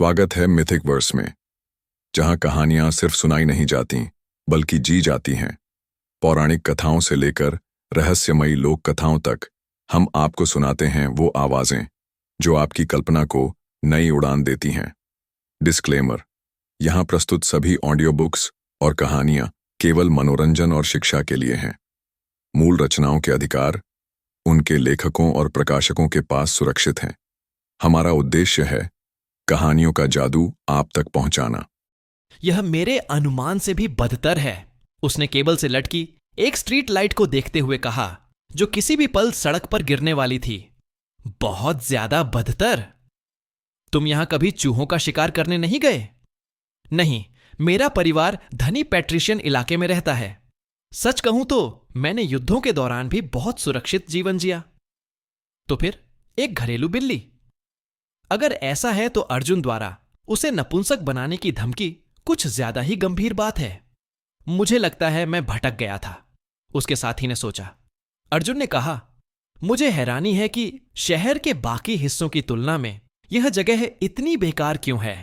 स्वागत है mythic verse में, जहां कहानियां सिर्फ सुनाई नहीं जाती बल्कि जी जाती हैं। पौराणिक कथाओं से लेकर रहस्यमयी लोक कथाओं तक हम आपको सुनाते हैं वो आवाजें जो आपकी कल्पना को नई उड़ान देती हैं। डिस्क्लेमर: यहां प्रस्तुत सभी ऑडियो बुक्स और कहानियां केवल मनोरंजन और शिक्षा के लिए हैं। मूल रचनाओं के अधिकार उनके लेखकों और प्रकाशकों के पास सुरक्षित हैं। हमारा उद्देश्य है कहानियों का जादू आप तक पहुंचाना। यह मेरे अनुमान से भी बदतर है, उसने केबल से लटकी एक स्ट्रीट लाइट को देखते हुए कहा, जो किसी भी पल सड़क पर गिरने वाली थी। बहुत ज्यादा बदतर। तुम यहां कभी चूहों का शिकार करने नहीं गए? नहीं, मेरा परिवार धनी पैट्रिशियन इलाके में रहता है। सच कहूं तो मैंने युद्धों के दौरान भी बहुत सुरक्षित जीवन जिया। तो फिर एक घरेलू बिल्ली? अगर ऐसा है तो अर्जुन द्वारा उसे नपुंसक बनाने की धमकी कुछ ज्यादा ही गंभीर बात है। मुझे लगता है मैं भटक गया था, उसके साथी ने सोचा। अर्जुन ने कहा, मुझे हैरानी है कि शहर के बाकी हिस्सों की तुलना में यह जगह इतनी बेकार क्यों है।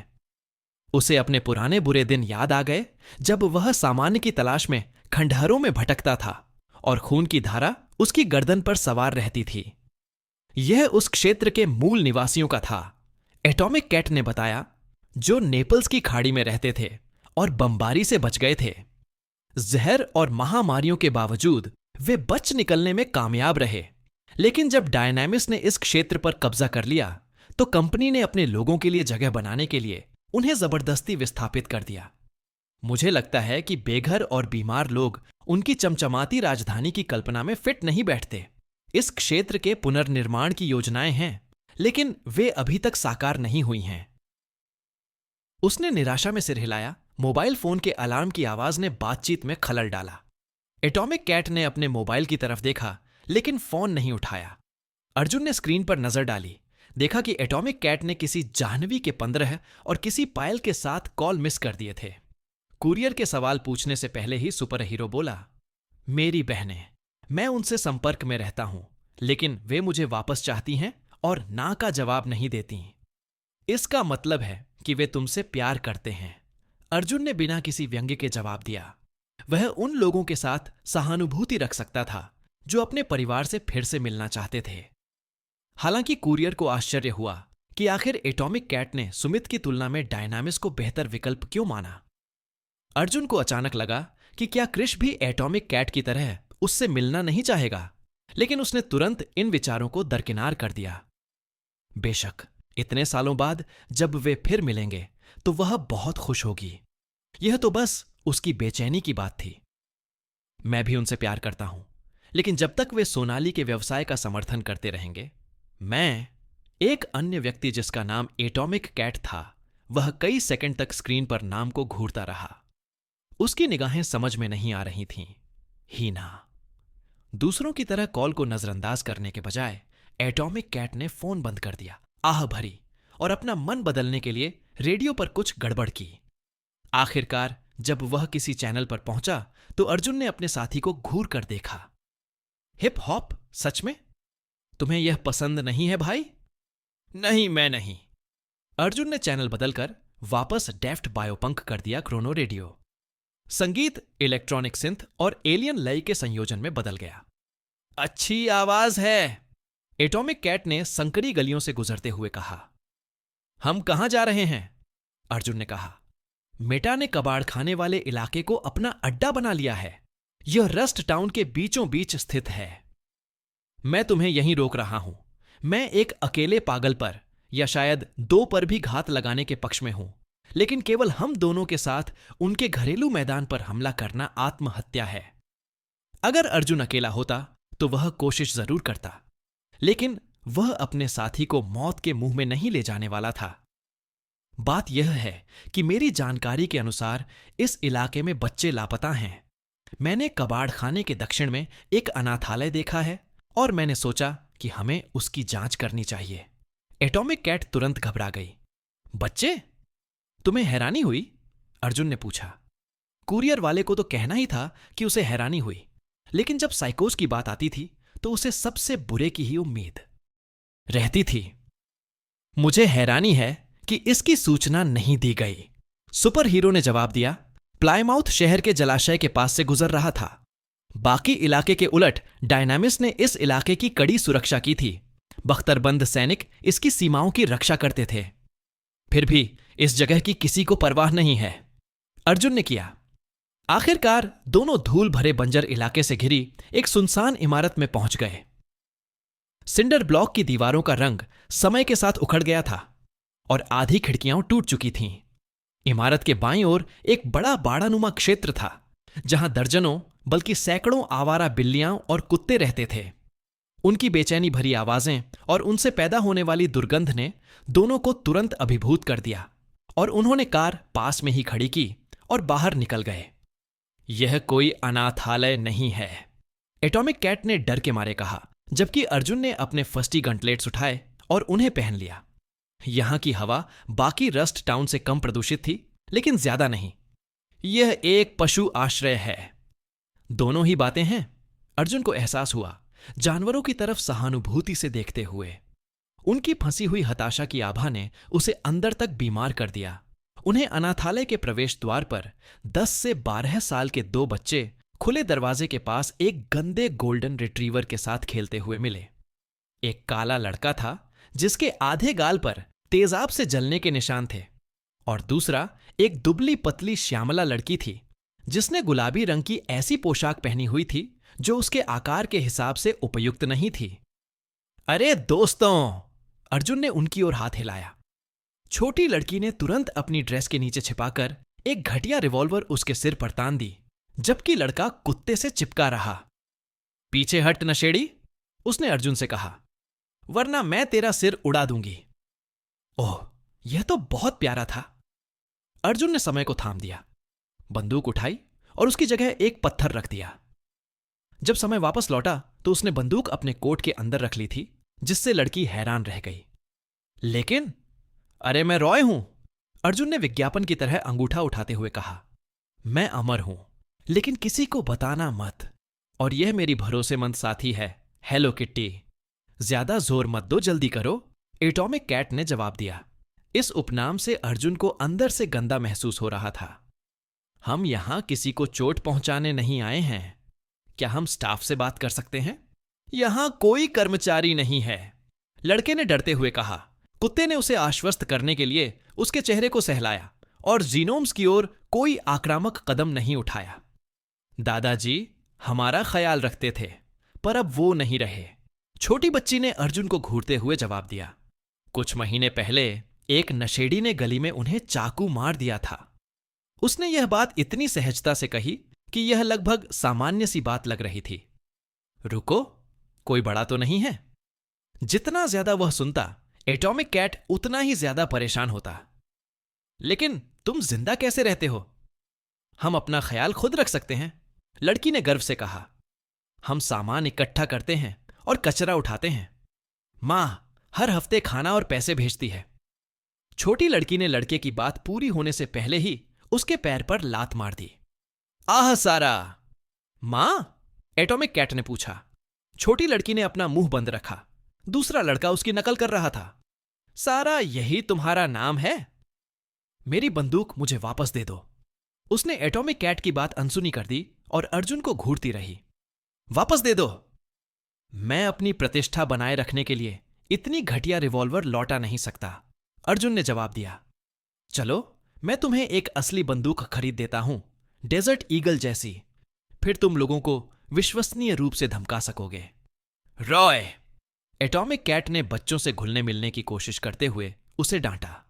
उसे अपने पुराने बुरे दिन याद आ गए, जब वह सामान्य की तलाश में खंडहरों में भटकता था और खून की धारा उसकी गर्दन पर सवार रहती थी। यह उस क्षेत्र के मूल निवासियों का था, एटॉमिक कैट ने बताया, जो नेपल्स की खाड़ी में रहते थे और बमबारी से बच गए थे। जहर और महामारियों के बावजूद वे बच निकलने में कामयाब रहे। लेकिन जब डायनामिस ने इस क्षेत्र पर कब्जा कर लिया तो कंपनी ने अपने लोगों के लिए जगह बनाने के लिए उन्हें जबरदस्ती विस्थापित कर दिया। मुझे लगता है कि बेघर और बीमार लोग उनकी चमचमाती राजधानी की कल्पना में फिट नहीं बैठते। इस क्षेत्र के पुनर्निर्माण की योजनाएं हैं, लेकिन वे अभी तक साकार नहीं हुई हैं। उसने निराशा में सिर हिलाया। मोबाइल फोन के अलार्म की आवाज ने बातचीत में खलल डाला। एटॉमिक कैट ने अपने मोबाइल की तरफ देखा, लेकिन फोन नहीं उठाया। अर्जुन ने स्क्रीन पर नजर डाली, देखा कि एटॉमिक कैट ने किसी जाह्नवी के 15 और किसी पायल के साथ कॉल मिस कर दिए थे। कुरियर के सवाल पूछने से पहले ही सुपर हीरो बोला, मेरी बहनें, मैं उनसे संपर्क में रहता हूं, लेकिन वे मुझे वापस चाहती हैं और ना का जवाब नहीं देती। इसका मतलब है कि वे तुमसे प्यार करते हैं। अर्जुन ने बिना किसी व्यंग्य के जवाब दिया। वह उन लोगों के साथ सहानुभूति रख सकता था जो अपने परिवार से फिर से मिलना चाहते थे। हालांकि कुरियर को आश्चर्य हुआ कि आखिर एटॉमिक कैट ने सुमित की तुलना में डायनामिस को बेहतर विकल्प क्यों माना। अर्जुन को अचानक लगा कि क्या क्रिश भी एटॉमिक कैट की तरह उससे मिलना नहीं चाहेगा, लेकिन उसने तुरंत इन विचारों को दरकिनार कर दिया। बेशक इतने सालों बाद जब वे फिर मिलेंगे तो वह बहुत खुश होगी। यह तो बस उसकी बेचैनी की बात थी। मैं भी उनसे प्यार करता हूं, लेकिन जब तक वे सोनाली के व्यवसाय का समर्थन करते रहेंगे। मैं एक अन्य व्यक्ति जिसका नाम एटॉमिक कैट था, वह कई सेकंड तक स्क्रीन पर नाम को घूरता रहा। उसकी निगाहें समझ में नहीं आ रही थीं। हीना। दूसरों की तरह कॉल को नजरअंदाज करने के बजाय एटॉमिक कैट ने फोन बंद कर दिया, आह भरी, और अपना मन बदलने के लिए रेडियो पर कुछ गड़बड़ की। आखिरकार जब वह किसी चैनल पर पहुंचा तो अर्जुन ने अपने साथी को घूर कर देखा। Hip hop? सच में? तुम्हें यह पसंद नहीं है भाई? नहीं, मैं नहीं। अर्जुन ने चैनल बदलकर वापस डेफ्ट बायोपंक कर दिया। Chrono radio. संगीत इलेक्ट्रॉनिक सिंथ और एलियन लय के संयोजन में बदल गया। अच्छी आवाज है, एटॉमिक कैट ने संकरी गलियों से गुजरते हुए कहा। हम कहां जा रहे हैं? अर्जुन ने कहा। मेटा ने कबाड़ खाने वाले इलाके को अपना अड्डा बना लिया है। यह रस्ट टाउन के बीचों बीच स्थित है। मैं तुम्हें यहीं रोक रहा हूं। मैं एक अकेले पागल पर, या शायद 2 पर भी घात लगाने के पक्ष में हूं, लेकिन केवल हम दोनों के साथ उनके घरेलू मैदान पर हमला करना आत्महत्या है। अगर अर्जुन अकेला होता तो वह कोशिश जरूर करता, लेकिन वह अपने साथी को मौत के मुंह में नहीं ले जाने वाला था। बात यह है कि मेरी जानकारी के अनुसार इस इलाके में बच्चे लापता हैं। मैंने कबाड़खाने के दक्षिण में एक अनाथालय देखा है और मैंने सोचा कि हमें उसकी जांच करनी चाहिए। एटॉमिक कैट तुरंत घबरा गई। बच्चे? तुम्हें हैरानी हुई? अर्जुन ने पूछा। कुरियर वाले को तो कहना ही था कि उसे हैरानी हुई, लेकिन जब साइकोस की बात आती थी तो उसे सबसे बुरे की ही उम्मीद रहती थी। मुझे हैरानी है कि इसकी सूचना नहीं दी गई। सुपर हीरो ने जवाब दिया, प्लायमाउथ शहर के जलाशय के पास से गुजर रहा था। बाकी इलाके के उलट डायनामिस ने इस इलाके की कड़ी सुरक्षा की थी। बख्तरबंद सैनिक इसकी सीमाओं की रक्षा करते थे। फिर भी इस जगह की किसी को परवाह नहीं है, अर्जुन ने किया। आखिरकार दोनों धूल भरे बंजर इलाके से घिरी एक सुनसान इमारत में पहुंच गए। सिंडर ब्लॉक की दीवारों का रंग समय के साथ उखड़ गया था और आधी खिड़कियां टूट चुकी थीं। इमारत के बाईं ओर एक बड़ा बाड़ानुमा क्षेत्र था जहां दर्जनों बल्कि सैकड़ों आवारा बिल्लियां और कुत्ते रहते थे। उनकी बेचैनी भरी आवाजें और उनसे पैदा होने वाली दुर्गंध ने दोनों को तुरंत अभिभूत कर दिया और उन्होंने कार पास में ही खड़ी की और बाहर निकल गए। यह कोई अनाथालय नहीं है, एटॉमिक कैट ने डर के मारे कहा, जबकि अर्जुन ने अपने फस्टी गंटलेट्स उठाए और उन्हें पहन लिया। यहां की हवा बाकी रस्ट टाउन से कम प्रदूषित थी, लेकिन ज्यादा नहीं। यह एक पशु आश्रय है। दोनों ही बातें हैं, अर्जुन को एहसास हुआ, जानवरों की तरफ सहानुभूति से देखते हुए। उनकी फंसी हुई हताशा की आभा ने उसे अंदर तक बीमार कर दिया। उन्हें अनाथालय के प्रवेश द्वार पर 10 से 12 साल के 2 बच्चे खुले दरवाजे के पास एक गंदे गोल्डन रिट्रीवर के साथ खेलते हुए मिले। एक काला लड़का था जिसके आधे गाल पर तेजाब से जलने के निशान थे, और दूसरा एक दुबली पतली श्यामला लड़की थी जिसने गुलाबी रंग की ऐसी पोशाक पहनी हुई थी जो उसके आकार के हिसाब से उपयुक्त नहीं थी। अरे दोस्तों, अर्जुन ने उनकी ओर हाथ हिलाया। छोटी लड़की ने तुरंत अपनी ड्रेस के नीचे छिपाकर एक घटिया रिवॉल्वर उसके सिर पर तान दी, जबकि लड़का कुत्ते से चिपका रहा। पीछे हट नशेड़ी, उसने अर्जुन से कहा, वरना मैं तेरा सिर उड़ा दूंगी। ओह, यह तो बहुत प्यारा था। अर्जुन ने समय को थाम दिया, बंदूक उठाई और उसकी जगह एक पत्थर रख दिया। जब समय वापस लौटा तो उसने बंदूक अपने कोट के अंदर रख ली थी, जिससे लड़की हैरान रह गई। लेकिन अरे मैं रॉय हूं, अर्जुन ने विज्ञापन की तरह अंगूठा उठाते हुए कहा। मैं अमर हूं, लेकिन किसी को बताना मत। और यह मेरी भरोसेमंद साथी है, हेलो किट्टी। ज्यादा जोर मत दो, जल्दी करो, एटॉमिक कैट ने जवाब दिया। इस उपनाम से अर्जुन को अंदर से गंदा महसूस हो रहा था। हम यहां किसी को चोट पहुंचाने नहीं आए हैं। क्या हम स्टाफ से बात कर सकते हैं? यहां कोई कर्मचारी नहीं है, लड़के ने डरते हुए कहा। कुत्ते ने उसे आश्वस्त करने के लिए उसके चेहरे को सहलाया और जीनोम्स की ओर कोई आक्रामक कदम नहीं उठाया। दादाजी हमारा ख्याल रखते थे, पर अब वो नहीं रहे, छोटी बच्ची ने अर्जुन को घूरते हुए जवाब दिया। कुछ महीने पहले एक नशेड़ी ने गली में उन्हें चाकू मार दिया था। उसने यह बात इतनी सहजता से कही कि यह लगभग सामान्य सी बात लग रही थी। रुको, कोई बड़ा तो नहीं है? जितना ज्यादा वह सुनता, एटॉमिक कैट उतना ही ज्यादा परेशान होता। लेकिन तुम जिंदा कैसे रहते हो? हम अपना ख्याल खुद रख सकते हैं, लड़की ने गर्व से कहा। हम सामान इकट्ठा करते हैं और कचरा उठाते हैं। मां हर हफ्ते खाना और पैसे भेजती है। छोटी लड़की ने लड़के की बात पूरी होने से पहले ही उसके पैर पर लात मार दी। आह सारा! मां? एटॉमिक कैट ने पूछा। छोटी लड़की ने अपना मुंह बंद रखा। दूसरा लड़का उसकी नकल कर रहा था। सारा, यही तुम्हारा नाम है? मेरी बंदूक मुझे वापस दे दो। उसने एटॉमिक कैट की बात अनसुनी कर दी और अर्जुन को घूरती रही। वापस दे दो। मैं अपनी प्रतिष्ठा बनाए रखने के लिए इतनी घटिया रिवॉल्वर लौटा नहीं सकता, अर्जुन ने जवाब दिया। चलो, मैं तुम्हें एक असली बंदूक खरीद देता हूं, डेजर्ट ईगल जैसी। फिर तुम लोगों को विश्वसनीय रूप से धमका सकोगे। रॉय! एटॉमिक कैट ने बच्चों से घुलने मिलने की कोशिश करते हुए उसे डांटा।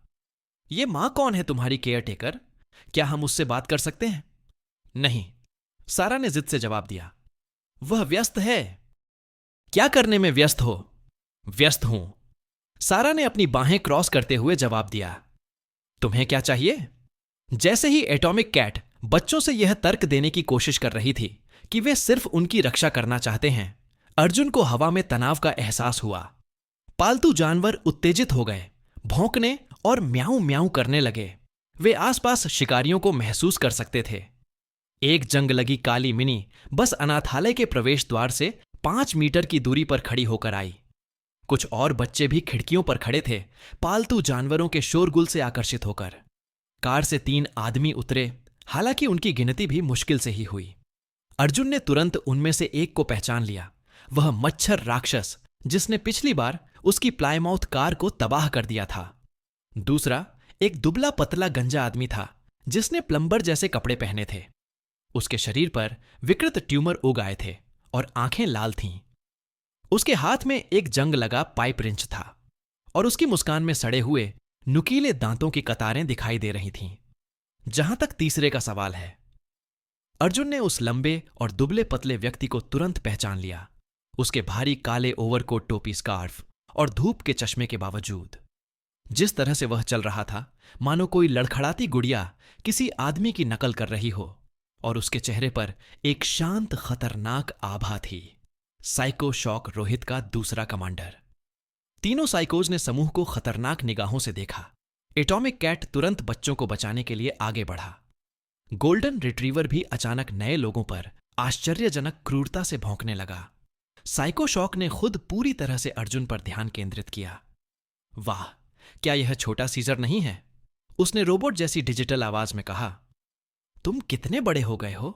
ये मां कौन है तुम्हारी केयरटेकर? क्या हम उससे बात कर सकते हैं? नहीं, सारा ने जिद से जवाब दिया। वह व्यस्त है। क्या करने में व्यस्त हो? व्यस्त हूं, सारा ने अपनी बाहें क्रॉस करते हुए जवाब दिया। तुम्हें क्या चाहिए? जैसे ही एटॉमिक कैट बच्चों से यह तर्क देने की कोशिश कर रही थी कि वे सिर्फ उनकी रक्षा करना चाहते हैं, अर्जुन को हवा में तनाव का एहसास हुआ। पालतू जानवर उत्तेजित हो गए, भौंकने और म्याऊं म्याऊं करने लगे। वे आसपास शिकारियों को महसूस कर सकते थे। एक जंग लगी काली मिनी बस अनाथालय के प्रवेश द्वार से 5 मीटर की दूरी पर खड़ी होकर आई। कुछ और बच्चे भी खिड़कियों पर खड़े थे, पालतू जानवरों के शोरगुल से आकर्षित होकर। कार से 3 आदमी उतरे, हालांकि उनकी गिनती भी मुश्किल से ही हुई। अर्जुन ने तुरंत उनमें से एक को पहचान लिया, वह मच्छर राक्षस जिसने पिछली बार उसकी प्लाईमाउथ कार को तबाह कर दिया था। दूसरा एक दुबला पतला गंजा आदमी था जिसने प्लम्बर जैसे कपड़े पहने थे। उसके शरीर पर विकृत ट्यूमर उग आए थे और आंखें लाल थीं। उसके हाथ में एक जंग लगा पाइप रिंच था और उसकी मुस्कान में सड़े हुए नुकीले दांतों की कतारें दिखाई दे रही थीं। जहां तक तीसरे का सवाल है, अर्जुन ने उस लंबे और दुबले पतले व्यक्ति को तुरंत पहचान लिया, उसके भारी काले ओवरकोट, टोपी, स्कार्फ और धूप के चश्मे के बावजूद। जिस तरह से वह चल रहा था, मानो कोई लड़खड़ाती गुड़िया किसी आदमी की नकल कर रही हो, और उसके चेहरे पर एक शांत खतरनाक आभा थी। साइको शॉक रोहित का दूसरा कमांडर। तीनों साइकोज ने समूह को खतरनाक निगाहों से देखा। एटॉमिक कैट तुरंत बच्चों को बचाने के लिए आगे बढ़ा। गोल्डन रिट्रीवर भी अचानक नए लोगों पर आश्चर्यजनक क्रूरता से भौंकने लगा। साइको शॉक ने खुद पूरी तरह से अर्जुन पर ध्यान केंद्रित किया। वाह, क्या यह छोटा सीजर नहीं है? उसने रोबोट जैसी डिजिटल आवाज में कहा। तुम कितने बड़े हो गए हो?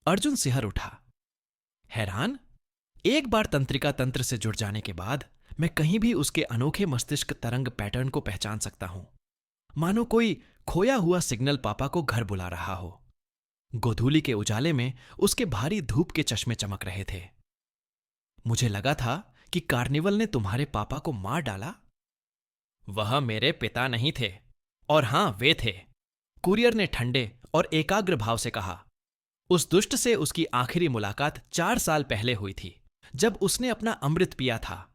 अर्जुन सिहर उठा, हैरान। एक बार तंत्रिका तंत्र से जुड़ जाने के बाद मैं कहीं भी उसके अनोखे मस्तिष्क तरंग पैटर्न को पहचान सकता हूं, मानो कोई खोया हुआ सिग्नल पापा को घर बुला रहा हो। गोधूली के उजाले में उसके भारी धूप के चश्मे चमक रहे थे। मुझे लगा था कि कार्निवल ने तुम्हारे पापा को मार डाला। वह मेरे पिता नहीं थे, और हां, वे थे, कुरियर ने ठंडे और एकाग्र भाव से कहा। उस दुष्ट से उसकी आखिरी मुलाकात 4 साल पहले हुई थी, जब उसने अपना अमृत पिया था।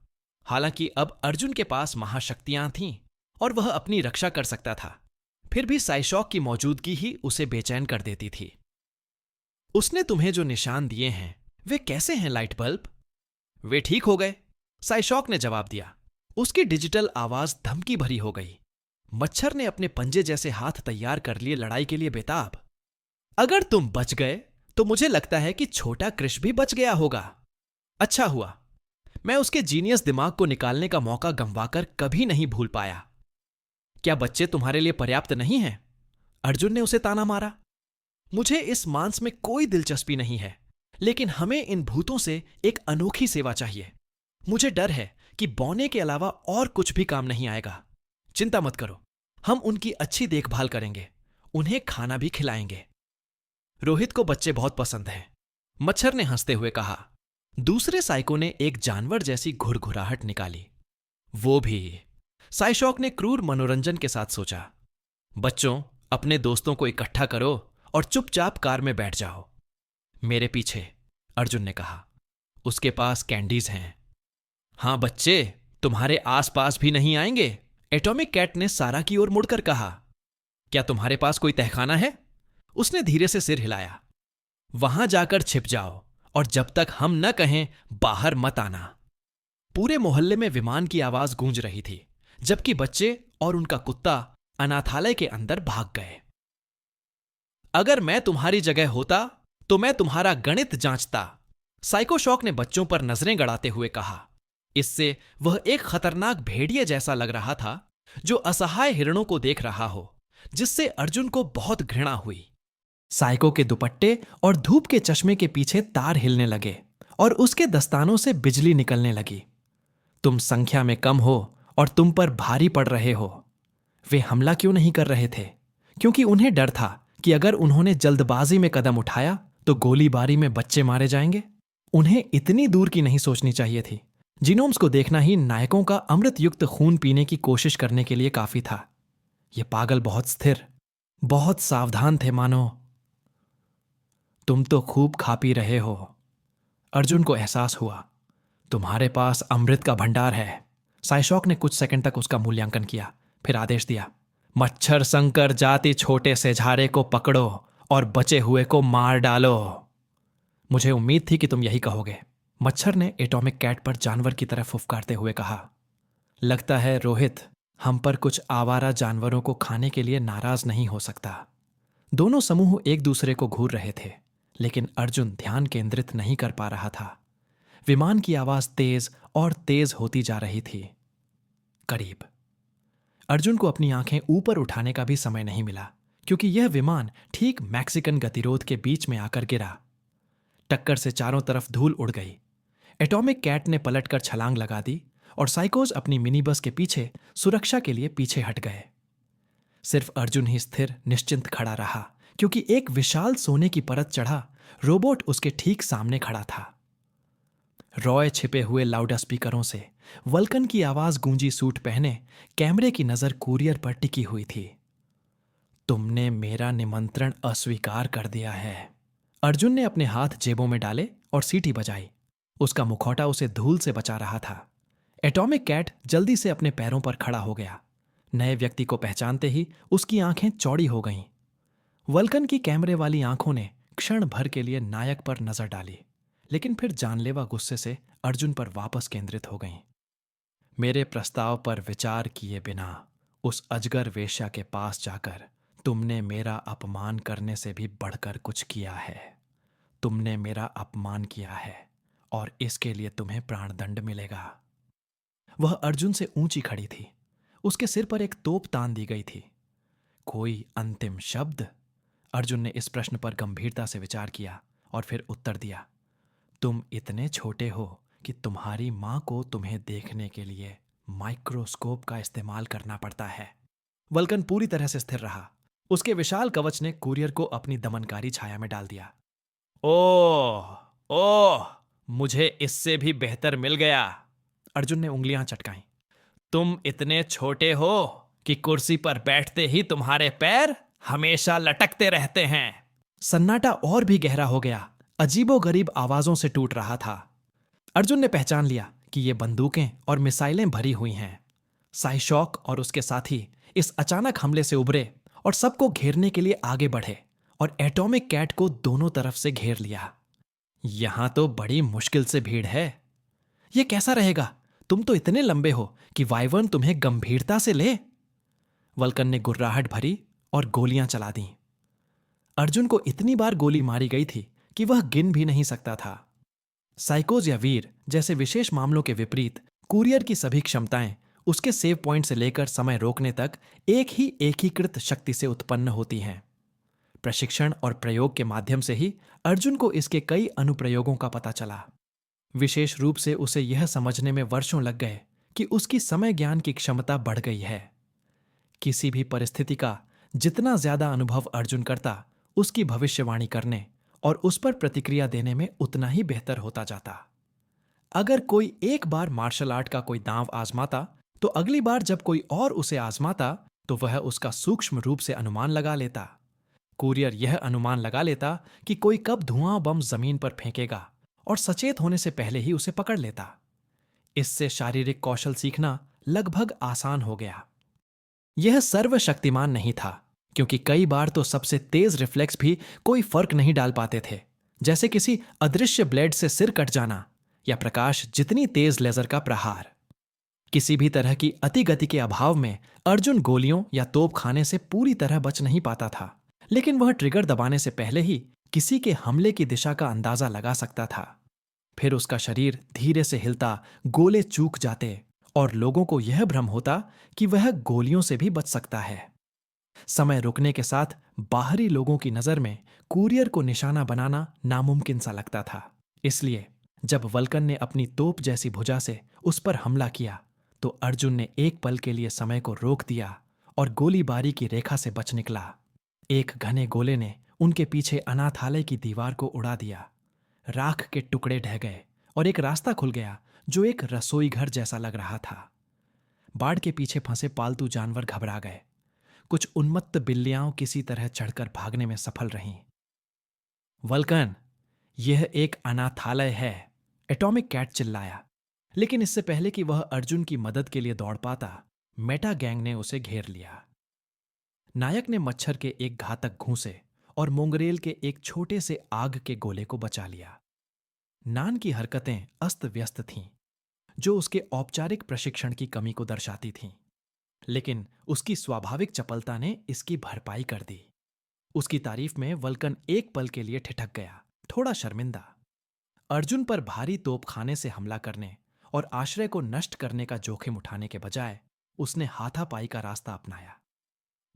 हालांकि अब अर्जुन के पास महाशक्तियां थीं और वह अपनी रक्षा कर सकता था, फिर भी साइशॉक की मौजूदगी ही उसे बेचैन कर देती थी। उसने तुम्हें जो निशान दिए हैं वे कैसे हैं, लाइट बल्ब? वे ठीक हो गए, साइशॉक ने जवाब दिया। उसकी डिजिटल आवाज धमकी भरी हो गई। मच्छर ने अपने पंजे जैसे हाथ तैयार कर लिए लड़ाई के लिए बेताब। अगर तुम बच गए तो मुझे लगता है कि छोटा कृष भी बच गया होगा। अच्छा हुआ, मैं उसके जीनियस दिमाग को निकालने का मौका गंवाकर कभी नहीं भूल पाया। क्या बच्चे तुम्हारे लिए पर्याप्त नहीं हैं? अर्जुन ने उसे ताना मारा। मुझे इस मांस में कोई दिलचस्पी नहीं है, लेकिन हमें इन भूतों से एक अनोखी सेवा चाहिए। मुझे डर है कि बौने के अलावा और कुछ भी काम नहीं आएगा। चिंता मत करो, हम उनकी अच्छी देखभाल करेंगे, उन्हें खाना भी खिलाएंगे। रोहित को बच्चे बहुत पसंद हैं, मच्छर ने हंसते हुए कहा। दूसरे साइको ने एक जानवर जैसी घुरघुराहट निकाली। वो भी, साइशॉक ने क्रूर मनोरंजन के साथ सोचा। बच्चों, अपने दोस्तों को इकट्ठा करो और चुपचाप कार में बैठ जाओ। मेरे पीछे, अर्जुन ने कहा। उसके पास कैंडीज हैं। हां बच्चे, तुम्हारे आसपास भी नहीं आएंगे, एटॉमिक कैट ने सारा की ओर मुड़कर कहा। क्या तुम्हारे पास कोई तहखाना है? उसने धीरे से सिर हिलाया। वहां जाकर छिप जाओ और जब तक हम न कहें बाहर मत आना। पूरे मोहल्ले में विमान की आवाज गूंज रही थी, जबकि बच्चे और उनका कुत्ता अनाथालय के अंदर भाग गए। अगर मैं तुम्हारी जगह होता तो मैं तुम्हारा गणित जांचता, साइको शॉक ने बच्चों पर नजरें गड़ाते हुए कहा। इससे वह एक खतरनाक भेड़िए जैसा लग रहा था जो असहाय हिरणों को देख रहा हो, जिससे अर्जुन को बहुत घृणा हुई। साइको के दुपट्टे और धूप के चश्मे के पीछे तार हिलने लगे और उसके दस्तानों से बिजली निकलने लगी। तुम संख्या में कम हो और तुम पर भारी पड़ रहे हो। वे हमला क्यों नहीं कर रहे थे? क्योंकि उन्हें डर था कि अगर उन्होंने जल्दबाजी में कदम उठाया तो गोलीबारी में बच्चे मारे जाएंगे। उन्हें इतनी दूर की नहीं सोचनी चाहिए थी। जीनोम्स को देखना ही नायकों का अमृत युक्त खून पीने की कोशिश करने के लिए काफी था। ये पागल बहुत स्थिर, बहुत सावधान थे मानो। तुम तो खूब खा पी रहे हो। अर्जुन को एहसास हुआ, तुम्हारे पास अमृत का भंडार है। साइशॉक ने कुछ सेकंड तक उसका मूल्यांकन किया, फिर आदेश दिया। मच्छर संकर जाति छोटे से झारे को पकड़ो और बचे हुए को मार डालो। मुझे उम्मीद थी कि तुम यही कहोगे, मच्छर ने एटॉमिक कैट पर जानवर की तरफ फुफकारते हुए कहा। लगता है रोहित हम पर कुछ आवारा जानवरों को खाने के लिए नाराज नहीं हो सकता। दोनों समूह एक दूसरे को घूर रहे थे, लेकिन अर्जुन ध्यान केंद्रित नहीं कर पा रहा था। विमान की आवाज तेज और तेज होती जा रही थी। करीब। अर्जुन को अपनी आंखें ऊपर उठाने का भी समय नहीं मिला, क्योंकि यह विमान ठीक मैक्सिकन गतिरोध के बीच में आकर गिरा। टक्कर से चारों तरफ धूल उड़ गई। एटॉमिक कैट ने पलटकर छलांग लगा दी और साइकोज अपनी मिनी बस के पीछे सुरक्षा के लिए पीछे हट गए। सिर्फ अर्जुन ही स्थिर निश्चिंत खड़ा रहा, क्योंकि एक विशाल सोने की परत चढ़ा रोबोट उसके ठीक सामने खड़ा था। रॉय छिपे हुए लाउड स्पीकरों से वल्कन की आवाज गूंजी सूट पहने कैमरे की नजर कुरियर पर टिकी हुई थी। तुमने मेरा निमंत्रण अस्वीकार कर दिया है। अर्जुन ने अपने हाथ जेबों में डाले और सीटी बजाई। उसका मुखौटा उसे धूल से बचा रहा था। एटॉमिक कैट जल्दी से अपने पैरों पर खड़ा हो गया। नए व्यक्ति को पहचानते ही उसकी आंखें चौड़ी हो गईं। वल्कन की कैमरे वाली आंखों ने क्षण भर के लिए नायक पर नजर डाली, लेकिन फिर जानलेवा गुस्से से अर्जुन पर वापस केंद्रित हो गईं। मेरे प्रस्ताव पर विचार किए बिना उस अजगर वेश्या के पास जाकर तुमने मेरा अपमान करने से भी बढ़कर कुछ किया है। तुमने मेरा अपमान किया है और इसके लिए तुम्हें प्राणदंड मिलेगा। वह अर्जुन से ऊंची खड़ी थी। उसके सिर पर एक तोप तान दी गई थी। कोई अंतिम शब्द? अर्जुन ने इस प्रश्न पर गंभीरता से विचार किया और फिर उत्तर दिया। तुम इतने छोटे हो कि तुम्हारी मां को तुम्हें देखने के लिए माइक्रोस्कोप का इस्तेमाल करना पड़ता है। वल्कन पूरी तरह से स्थिर रहा। उसके विशाल कवच ने कुरियर को अपनी दमनकारी छाया में डाल दिया। ओह ओह, मुझे इससे भी बेहतर मिल गया। अर्जुन ने उंगलियां चटकाईं। तुम इतने छोटे हो कि कुर्सी पर बैठते ही तुम्हारे पैर हमेशा लटकते रहते हैं। सन्नाटा और भी गहरा हो गया। अजीबोगरीब आवाजों से टूट रहा था। अर्जुन ने पहचान लिया कि ये बंदूकें और मिसाइलें भरी हुई हैं। साइशॉक और उसके साथी इस अचानक हमले से उभरे और सबको घेरने के लिए आगे बढ़े और एटॉमिक कैट को दोनों तरफ से घेर लिया। यहां तो बड़ी मुश्किल से भीड़ है। यह कैसा रहेगा? तुम तो इतने लंबे हो कि वाइवर्न तुम्हें गंभीरता से ले। वल्कन ने गुर्राहट भरी और गोलियां चला दी। अर्जुन को इतनी बार गोली मारी गई थी कि वह गिन भी नहीं सकता था। साइकोज या वीर जैसे विशेष मामलों के विपरीत कुरियर की सभी क्षमताएं उसके सेव पॉइंट से लेकर समय रोकने तक एक ही एकीकृत शक्ति से उत्पन्न होती हैं। प्रशिक्षण और प्रयोग के माध्यम से ही अर्जुन को इसके कई अनुप्रयोगों का पता चला। विशेष रूप से उसे यह समझने में वर्षों लग गए कि उसकी समय ज्ञान की क्षमता बढ़ गई है। किसी भी परिस्थिति का जितना ज्यादा अनुभव अर्जुन करता, उसकी भविष्यवाणी करने और उस पर प्रतिक्रिया देने में उतना ही बेहतर होता जाता। अगर कोई एक बार मार्शल आर्ट का कोई दांव आजमाता, तो अगली बार जब कोई और उसे आजमाता तो वह उसका सूक्ष्म रूप से अनुमान लगा लेता। कुरियर यह अनुमान लगा लेता कि कोई कब धुआं बम जमीन पर फेंकेगा और सचेत होने से पहले ही उसे पकड़ लेता। इससे शारीरिक कौशल सीखना लगभग आसान हो गया। यह सर्वशक्तिमान नहीं था, क्योंकि कई बार तो सबसे तेज रिफ्लेक्स भी कोई फर्क नहीं डाल पाते थे, जैसे किसी अदृश्य ब्लेड से सिर कट जाना या प्रकाश जितनी तेज लेजर का प्रहार। किसी भी तरह की अति गति के अभाव में अर्जुन गोलियों या तोप खाने से पूरी तरह बच नहीं पाता था, लेकिन वह ट्रिगर दबाने से पहले ही किसी के हमले की दिशा का अंदाजा लगा सकता था। फिर उसका शरीर धीरे से हिलता, गोले चूक जाते और लोगों को यह भ्रम होता कि वह गोलियों से भी बच सकता है। समय रुकने के साथ बाहरी लोगों की नजर में कुरियर को निशाना बनाना नामुमकिन सा लगता था। इसलिए जब वल्कन ने अपनी तोप जैसी भुजा से उस पर हमला किया, तो अर्जुन ने एक पल के लिए समय को रोक दिया और गोलीबारी की रेखा से बच निकला। एक घने गोले ने उनके पीछे अनाथालय की दीवार को उड़ा दिया। राख के टुकड़े ढह गए और एक रास्ता खुल गया जो एक रसोई घर जैसा लग रहा था। बाड़ के पीछे फंसे पालतू जानवर घबरा गए। कुछ उन्मत्त बिल्लियां किसी तरह चढ़कर भागने में सफल रहीं। वल्कन, यह एक अनाथालय है, एटॉमिक कैट चिल्लाया। लेकिन इससे पहले कि वह अर्जुन की मदद के लिए दौड़ पाता, मेटा गैंग ने उसे घेर लिया। नायक ने मच्छर के एक घातक घूंसे और मोंगरेल के एक छोटे से आग के गोले को बचा लिया। नान की हरकतें अस्त व्यस्त थीं, जो उसके औपचारिक प्रशिक्षण की कमी को दर्शाती थीं, लेकिन उसकी स्वाभाविक चपलता ने इसकी भरपाई कर दी। उसकी तारीफ में वल्कन एक पल के लिए ठिठक गया, थोड़ा शर्मिंदा। अर्जुन पर भारी तोपखाने से हमला करने और आश्रय को नष्ट करने का जोखिम उठाने के बजाय उसने हाथापाई का रास्ता अपनाया।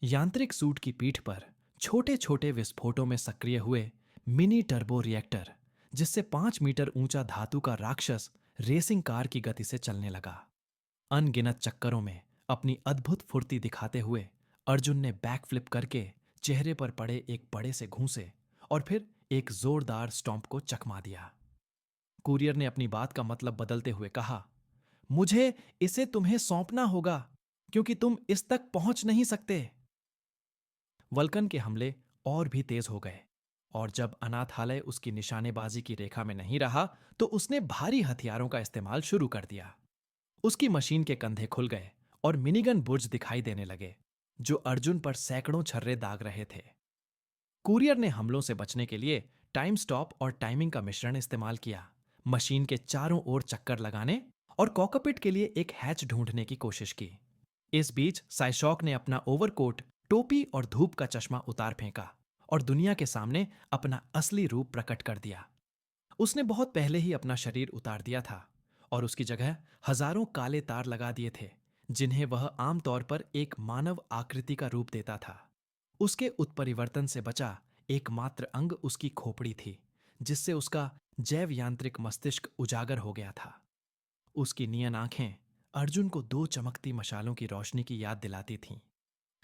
यांत्रिक सूट की पीठ पर छोटे छोटे विस्फोटों में सक्रिय हुए मिनी टर्बो रिएक्टर, जिससे 5 मीटर ऊंचा धातु का राक्षस रेसिंग कार की गति से चलने लगा। अनगिनत चक्करों में अपनी अद्भुत फुर्ती दिखाते हुए अर्जुन ने बैकफ्लिप करके चेहरे पर पड़े एक बड़े से घूंसे और फिर एक जोरदार स्टॉम्प को चकमा दिया। कुरियर ने अपनी बात का मतलब बदलते हुए कहा, मुझे इसे तुम्हें सौंपना होगा क्योंकि तुम इस तक पहुंच नहीं सकते। वल्कन के हमले और भी तेज हो गए और जब अनाथालय उसकी निशानेबाजी की रेखा में नहीं रहा तो उसने भारी हथियारों का इस्तेमाल शुरू कर दिया। उसकी मशीन के कंधे खुल गए और मिनीगन बुर्ज दिखाई देने लगे जो अर्जुन पर सैकड़ों छर्रे दाग रहे थे। कुरियर ने हमलों से बचने के लिए टाइम स्टॉप और टाइमिंग का मिश्रण इस्तेमाल किया, मशीन के चारों ओर चक्कर लगाने और कॉकपिट के लिए एक हैच ढूंढने की कोशिश की। इस बीच साइशॉक ने अपना ओवरकोट, टोपी और धूप का चश्मा उतार फेंका और दुनिया के सामने अपना असली रूप प्रकट कर दिया। उसने बहुत पहले ही अपना शरीर उतार दिया था और उसकी जगह हजारों काले तार लगा दिए थे जिन्हें वह आमतौर पर एक मानव आकृति का रूप देता था। उसके उत्परिवर्तन से बचा एकमात्र अंग उसकी खोपड़ी थी, जिससे उसका जैव यांत्रिक मस्तिष्क उजागर हो गया था। उसकी नियन आंखें अर्जुन को 2 चमकती मशालों की रोशनी की याद दिलाती थीं।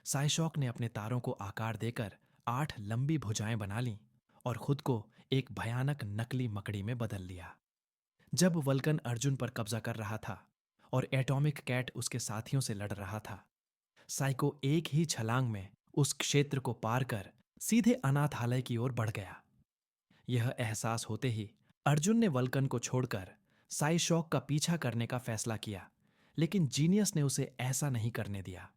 साइशॉक ने अपने तारों को आकार देकर 8 लंबी भुजाएं बना लीं और खुद को एक भयानक नकली मकड़ी में बदल लिया। जब वल्कन अर्जुन पर कब्जा कर रहा था और एटॉमिक कैट उसके साथियों से लड़ रहा था, साइको एक ही छलांग में उस क्षेत्र को पार कर सीधे अनाथालय की ओर बढ़ गया। यह एहसास होते ही अर्जुन ने वल्कन को छोड़कर साइशॉक का पीछा करने का फैसला किया, लेकिन जीनियस ने उसे ऐसा नहीं करने दिया।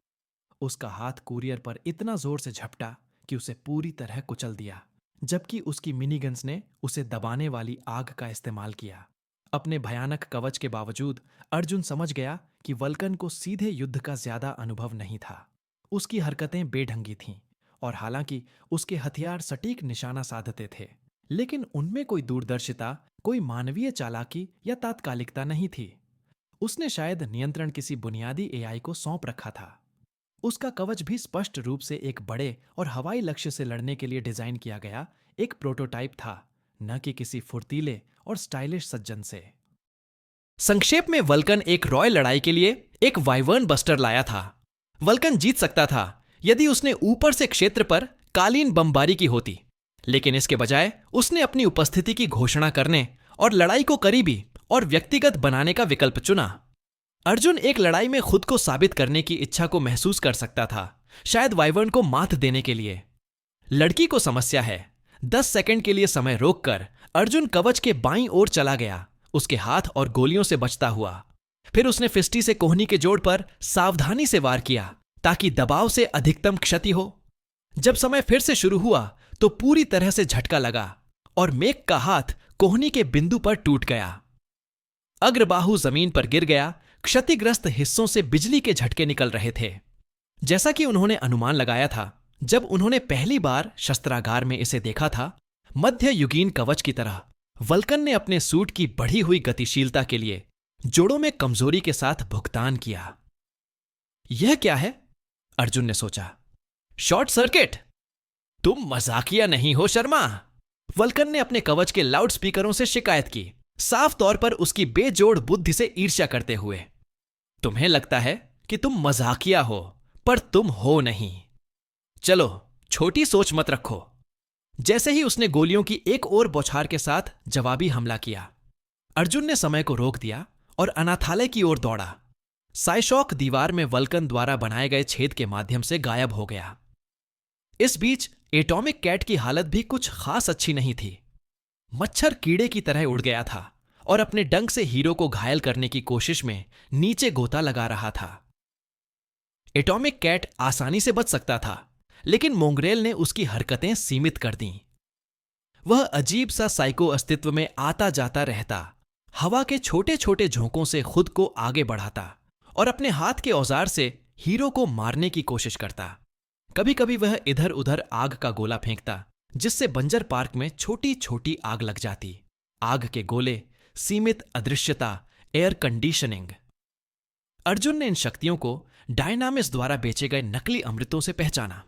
उसका हाथ कुरियर पर इतना जोर से झपटा कि उसे पूरी तरह कुचल दिया, जबकि उसकी मिनीगन्स ने उसे दबाने वाली आग का इस्तेमाल किया। अपने भयानक कवच के बावजूद अर्जुन समझ गया कि वल्कन को सीधे युद्ध का ज्यादा अनुभव नहीं था। उसकी हरकतें बेढंगी थीं और हालांकि उसके हथियार सटीक निशाना साधते थे, लेकिन उनमें कोई दूरदर्शिता, कोई मानवीय चालाकी या तात्कालिकता नहीं थी। उसने शायद नियंत्रण किसी बुनियादी एआई को सौंप रखा था। उसका कवच भी स्पष्ट रूप से एक बड़े और हवाई लक्ष्य से लड़ने के लिए डिजाइन किया गया एक प्रोटोटाइप था, न कि किसी फुर्तीले और स्टाइलिश सज्जन से। संक्षेप में वल्कन एक रॉयल लड़ाई के लिए एक वाइवर्न बस्टर लाया था। वल्कन जीत सकता था यदि उसने ऊपर से क्षेत्र पर कालीन बमबारी की होती, लेकिन इसके बजाय उसने अपनी उपस्थिति की घोषणा करने और लड़ाई को करीबी और व्यक्तिगत बनाने का विकल्प चुना। अर्जुन एक लड़ाई में खुद को साबित करने की इच्छा को महसूस कर सकता था, शायद वाइवर्न को मात देने के लिए। लड़की को समस्या है। 10 सेकंड के लिए समय रोककर अर्जुन कवच के बाईं ओर चला गया, उसके हाथ और गोलियों से बचता हुआ। फिर उसने फिस्टी से कोहनी के जोड़ पर सावधानी से वार किया ताकि दबाव से अधिकतम क्षति हो। जब समय फिर से शुरू हुआ तो पूरी तरह से झटका लगा और मेक का हाथ कोहनी के बिंदु पर टूट गया। अग्रबाहु जमीन पर गिर गया। क्षतिग्रस्त हिस्सों से बिजली के झटके निकल रहे थे, जैसा कि उन्होंने अनुमान लगाया था जब उन्होंने पहली बार शस्त्रागार में इसे देखा था। मध्य युगीन कवच की तरह वल्कन ने अपने सूट की बढ़ी हुई गतिशीलता के लिए जोड़ों में कमजोरी के साथ भुगतान किया। यह क्या है? अर्जुन ने सोचा। Short circuit? तुम मजाकिया नहीं हो शर्मा? वल्कन ने अपने कवच के लाउड स्पीकरों से शिकायत की, साफ तौर पर उसकी बेजोड़ बुद्धि से ईर्ष्या करते हुए। तुम्हें लगता है कि तुम मजाकिया हो, पर तुम हो नहीं। चलो, छोटी सोच मत रखो। जैसे ही उसने गोलियों की एक और बौछार के साथ जवाबी हमला किया, अर्जुन ने समय को रोक दिया और अनाथालय की ओर दौड़ा। साइशॉक दीवार में वल्कन द्वारा बनाए गए छेद के माध्यम से गायब हो गया। इस बीच एटॉमिक कैट की हालत भी कुछ खास अच्छी नहीं थी। मच्छर कीड़े की तरह उड़ गया था और अपने डंक से हीरो को घायल करने की कोशिश में नीचे गोता लगा रहा था। एटॉमिक कैट आसानी से बच सकता था, लेकिन मोंगरेल ने उसकी हरकतें सीमित कर दीं। वह अजीब सा साइको अस्तित्व में आता जाता रहता, हवा के छोटे छोटे झोंकों से खुद को आगे बढ़ाता और अपने हाथ के औजार से हीरो को मारने की कोशिश करता। कभी कभी वह इधर उधर आग का गोला फेंकता, जिससे बंजर पार्क में छोटी छोटी आग लग जाती। आग के गोले, सीमित अदृश्यता, एयर कंडीशनिंग। अर्जुन ने इन शक्तियों को डायनामिस द्वारा बेचे गए नकली अमृतों से पहचाना।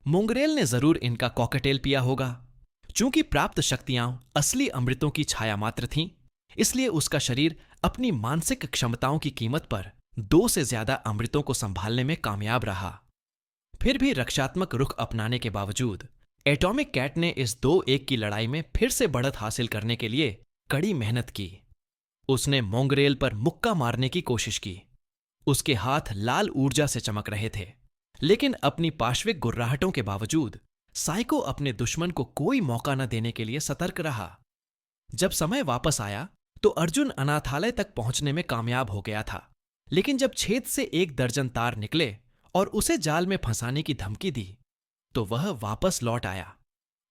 मोंगरेल ने जरूर इनका कॉकटेल पिया होगा। चूंकि प्राप्त शक्तियां असली अमृतों की छाया मात्र थीं, इसलिए उसका शरीर अपनी मानसिक क्षमताओं की कीमत पर 2 से ज्यादा अमृतों को संभालने में कामयाब रहा। फिर भी रक्षात्मक रुख अपनाने के बावजूद एटॉमिक कैट ने इस 2-1 की लड़ाई में फिर से बढ़त हासिल करने के लिए कड़ी मेहनत की। उसने मोंगरेल पर मुक्का मारने की कोशिश की। उसके हाथ लाल ऊर्जा से चमक रहे थे, लेकिन अपनी पाश्विक गुर्राहटों के बावजूद साइको अपने दुश्मन को कोई मौका न देने के लिए सतर्क रहा। जब समय वापस आया तो अर्जुन अनाथालय तक पहुंचने में कामयाब हो गया था, लेकिन जब छेद से 1 दर्जन तार निकले और उसे जाल में फंसाने की धमकी दी तो वह वापस लौट आया।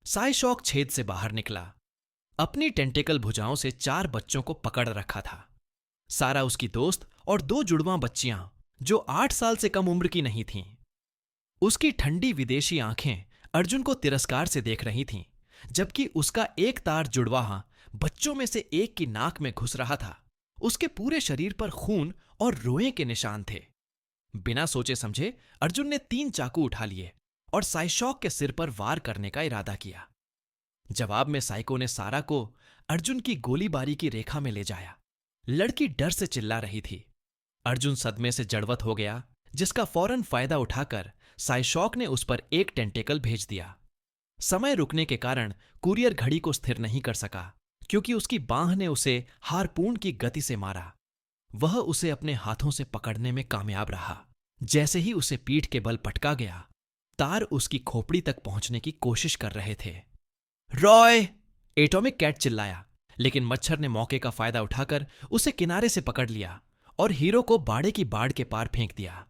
साइशॉक छेद से बाहर निकला। अपनी टेंटिकल भुजाओं से 4 बच्चों को पकड़ रखा था। सारा उसकी दोस्त और 2 जुड़वां बच्चियां जो 8 साल से कम उम्र की नहीं थीं। उसकी ठंडी विदेशी आंखें अर्जुन को तिरस्कार से देख रही थीं, जबकि उसका एक तार जुड़वाहा बच्चों में से एक की नाक में घुस रहा था। उसके पूरे शरीर पर खून और रोए के निशान थे। बिना सोचे समझे अर्जुन ने 3 चाकू उठा लिए और साइशॉक के सिर पर वार करने का इरादा किया। जवाब में साइको ने सारा को अर्जुन की गोलीबारी की रेखा में ले जाया। लड़की डर से चिल्ला रही थी। अर्जुन सदमे से जड़वत हो गया, जिसका फौरन फायदा उठाकर साइशॉक ने उस पर एक टेंटेकल भेज दिया। समय रुकने के कारण कुरियर घड़ी को स्थिर नहीं कर सका, क्योंकि उसकी बांह ने उसे हारपून की गति से मारा। वह उसे अपने हाथों से पकड़ने में कामयाब रहा। जैसे ही उसे पीठ के बल पटका गया, तार उसकी खोपड़ी तक पहुंचने की कोशिश कर रहे थे। रॉय! एटॉमिक कैट चिल्लाया, लेकिन मच्छर ने मौके का फायदा उठाकर उसे किनारे से पकड़ लिया और हीरो को बाड़े की बाड़ के पार फेंक दिया।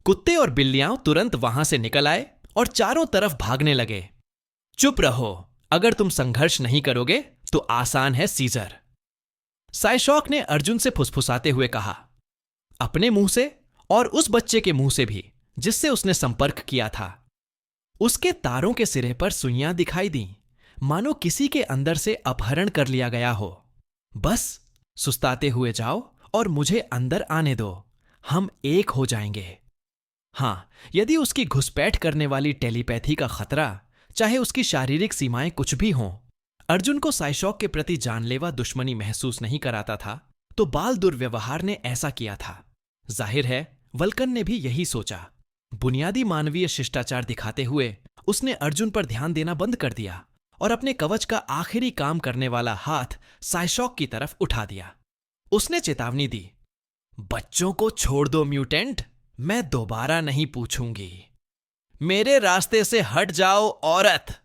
कुत्ते और बिल्लियां तुरंत वहां से निकल आए और चारों तरफ भागने लगे। चुप रहो, अगर तुम संघर्ष नहीं करोगे तो आसान है सीजर। साइशॉक ने अर्जुन से फुसफुसाते हुए कहा, अपने मुंह से और उस बच्चे के मुंह से भी जिससे उसने संपर्क किया था। उसके तारों के सिरे पर सुइयां दिखाई दी, मानो किसी के अंदर से अपहरण कर लिया गया हो। बस सुस्ताते हुए जाओ और मुझे अंदर आने दो, हम एक हो जाएंगे। हां, यदि उसकी घुसपैठ करने वाली टेलीपैथी का खतरा, चाहे उसकी शारीरिक सीमाएं कुछ भी हों, अर्जुन को साइशॉक के प्रति जानलेवा दुश्मनी महसूस नहीं कराता था, तो बाल दुर्व्यवहार ने ऐसा किया था। जाहिर है वल्कन ने भी यही सोचा। बुनियादी मानवीय शिष्टाचार दिखाते हुए उसने अर्जुन पर ध्यान देना बंद कर दिया और अपने कवच का आखिरी काम करने वाला हाथ साइशॉक की तरफ उठा दिया। उसने चेतावनी दी, बच्चों को छोड़ दो म्यूटेंट, मैं दोबारा नहीं पूछूंगी। मेरे रास्ते से हट जाओ औरत!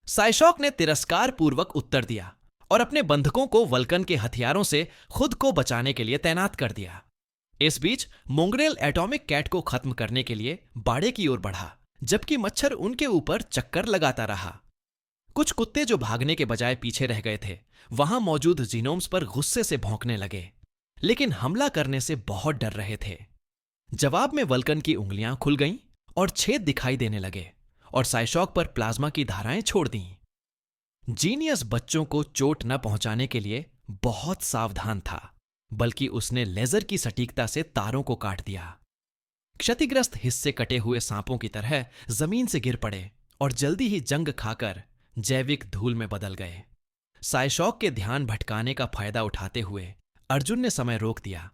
साइशॉक ने तिरस्कार पूर्वक उत्तर दिया और अपने बंधकों को वल्कन के हथियारों से खुद को बचाने के लिए तैनात कर दिया। इस बीच मोंगरेल एटॉमिक कैट को खत्म करने के लिए बाड़े की ओर बढ़ा, जबकि मच्छर उनके ऊपर चक्कर लगाता रहा। कुछ कुत्ते जो भागने के बजाय पीछे रह गए थे, वहां मौजूद जीनोम्स पर गुस्से से भौंकने लगे, लेकिन हमला करने से बहुत डर रहे थे। जवाब में वल्कन की उंगलियां खुल गईं और छेद दिखाई देने लगे और साइशॉक पर प्लाज्मा की धाराएं छोड़ दीं। जीनियस बच्चों को चोट न पहुंचाने के लिए बहुत सावधान था, बल्कि उसने लेजर की सटीकता से तारों को काट दिया। क्षतिग्रस्त हिस्से कटे हुए सांपों की तरह जमीन से गिर पड़े और जल्दी ही जंग खाकर जैविक धूल में बदल गए। साइशॉक के ध्यान भटकाने का फायदा उठाते हुए अर्जुन ने समय रोक दिया,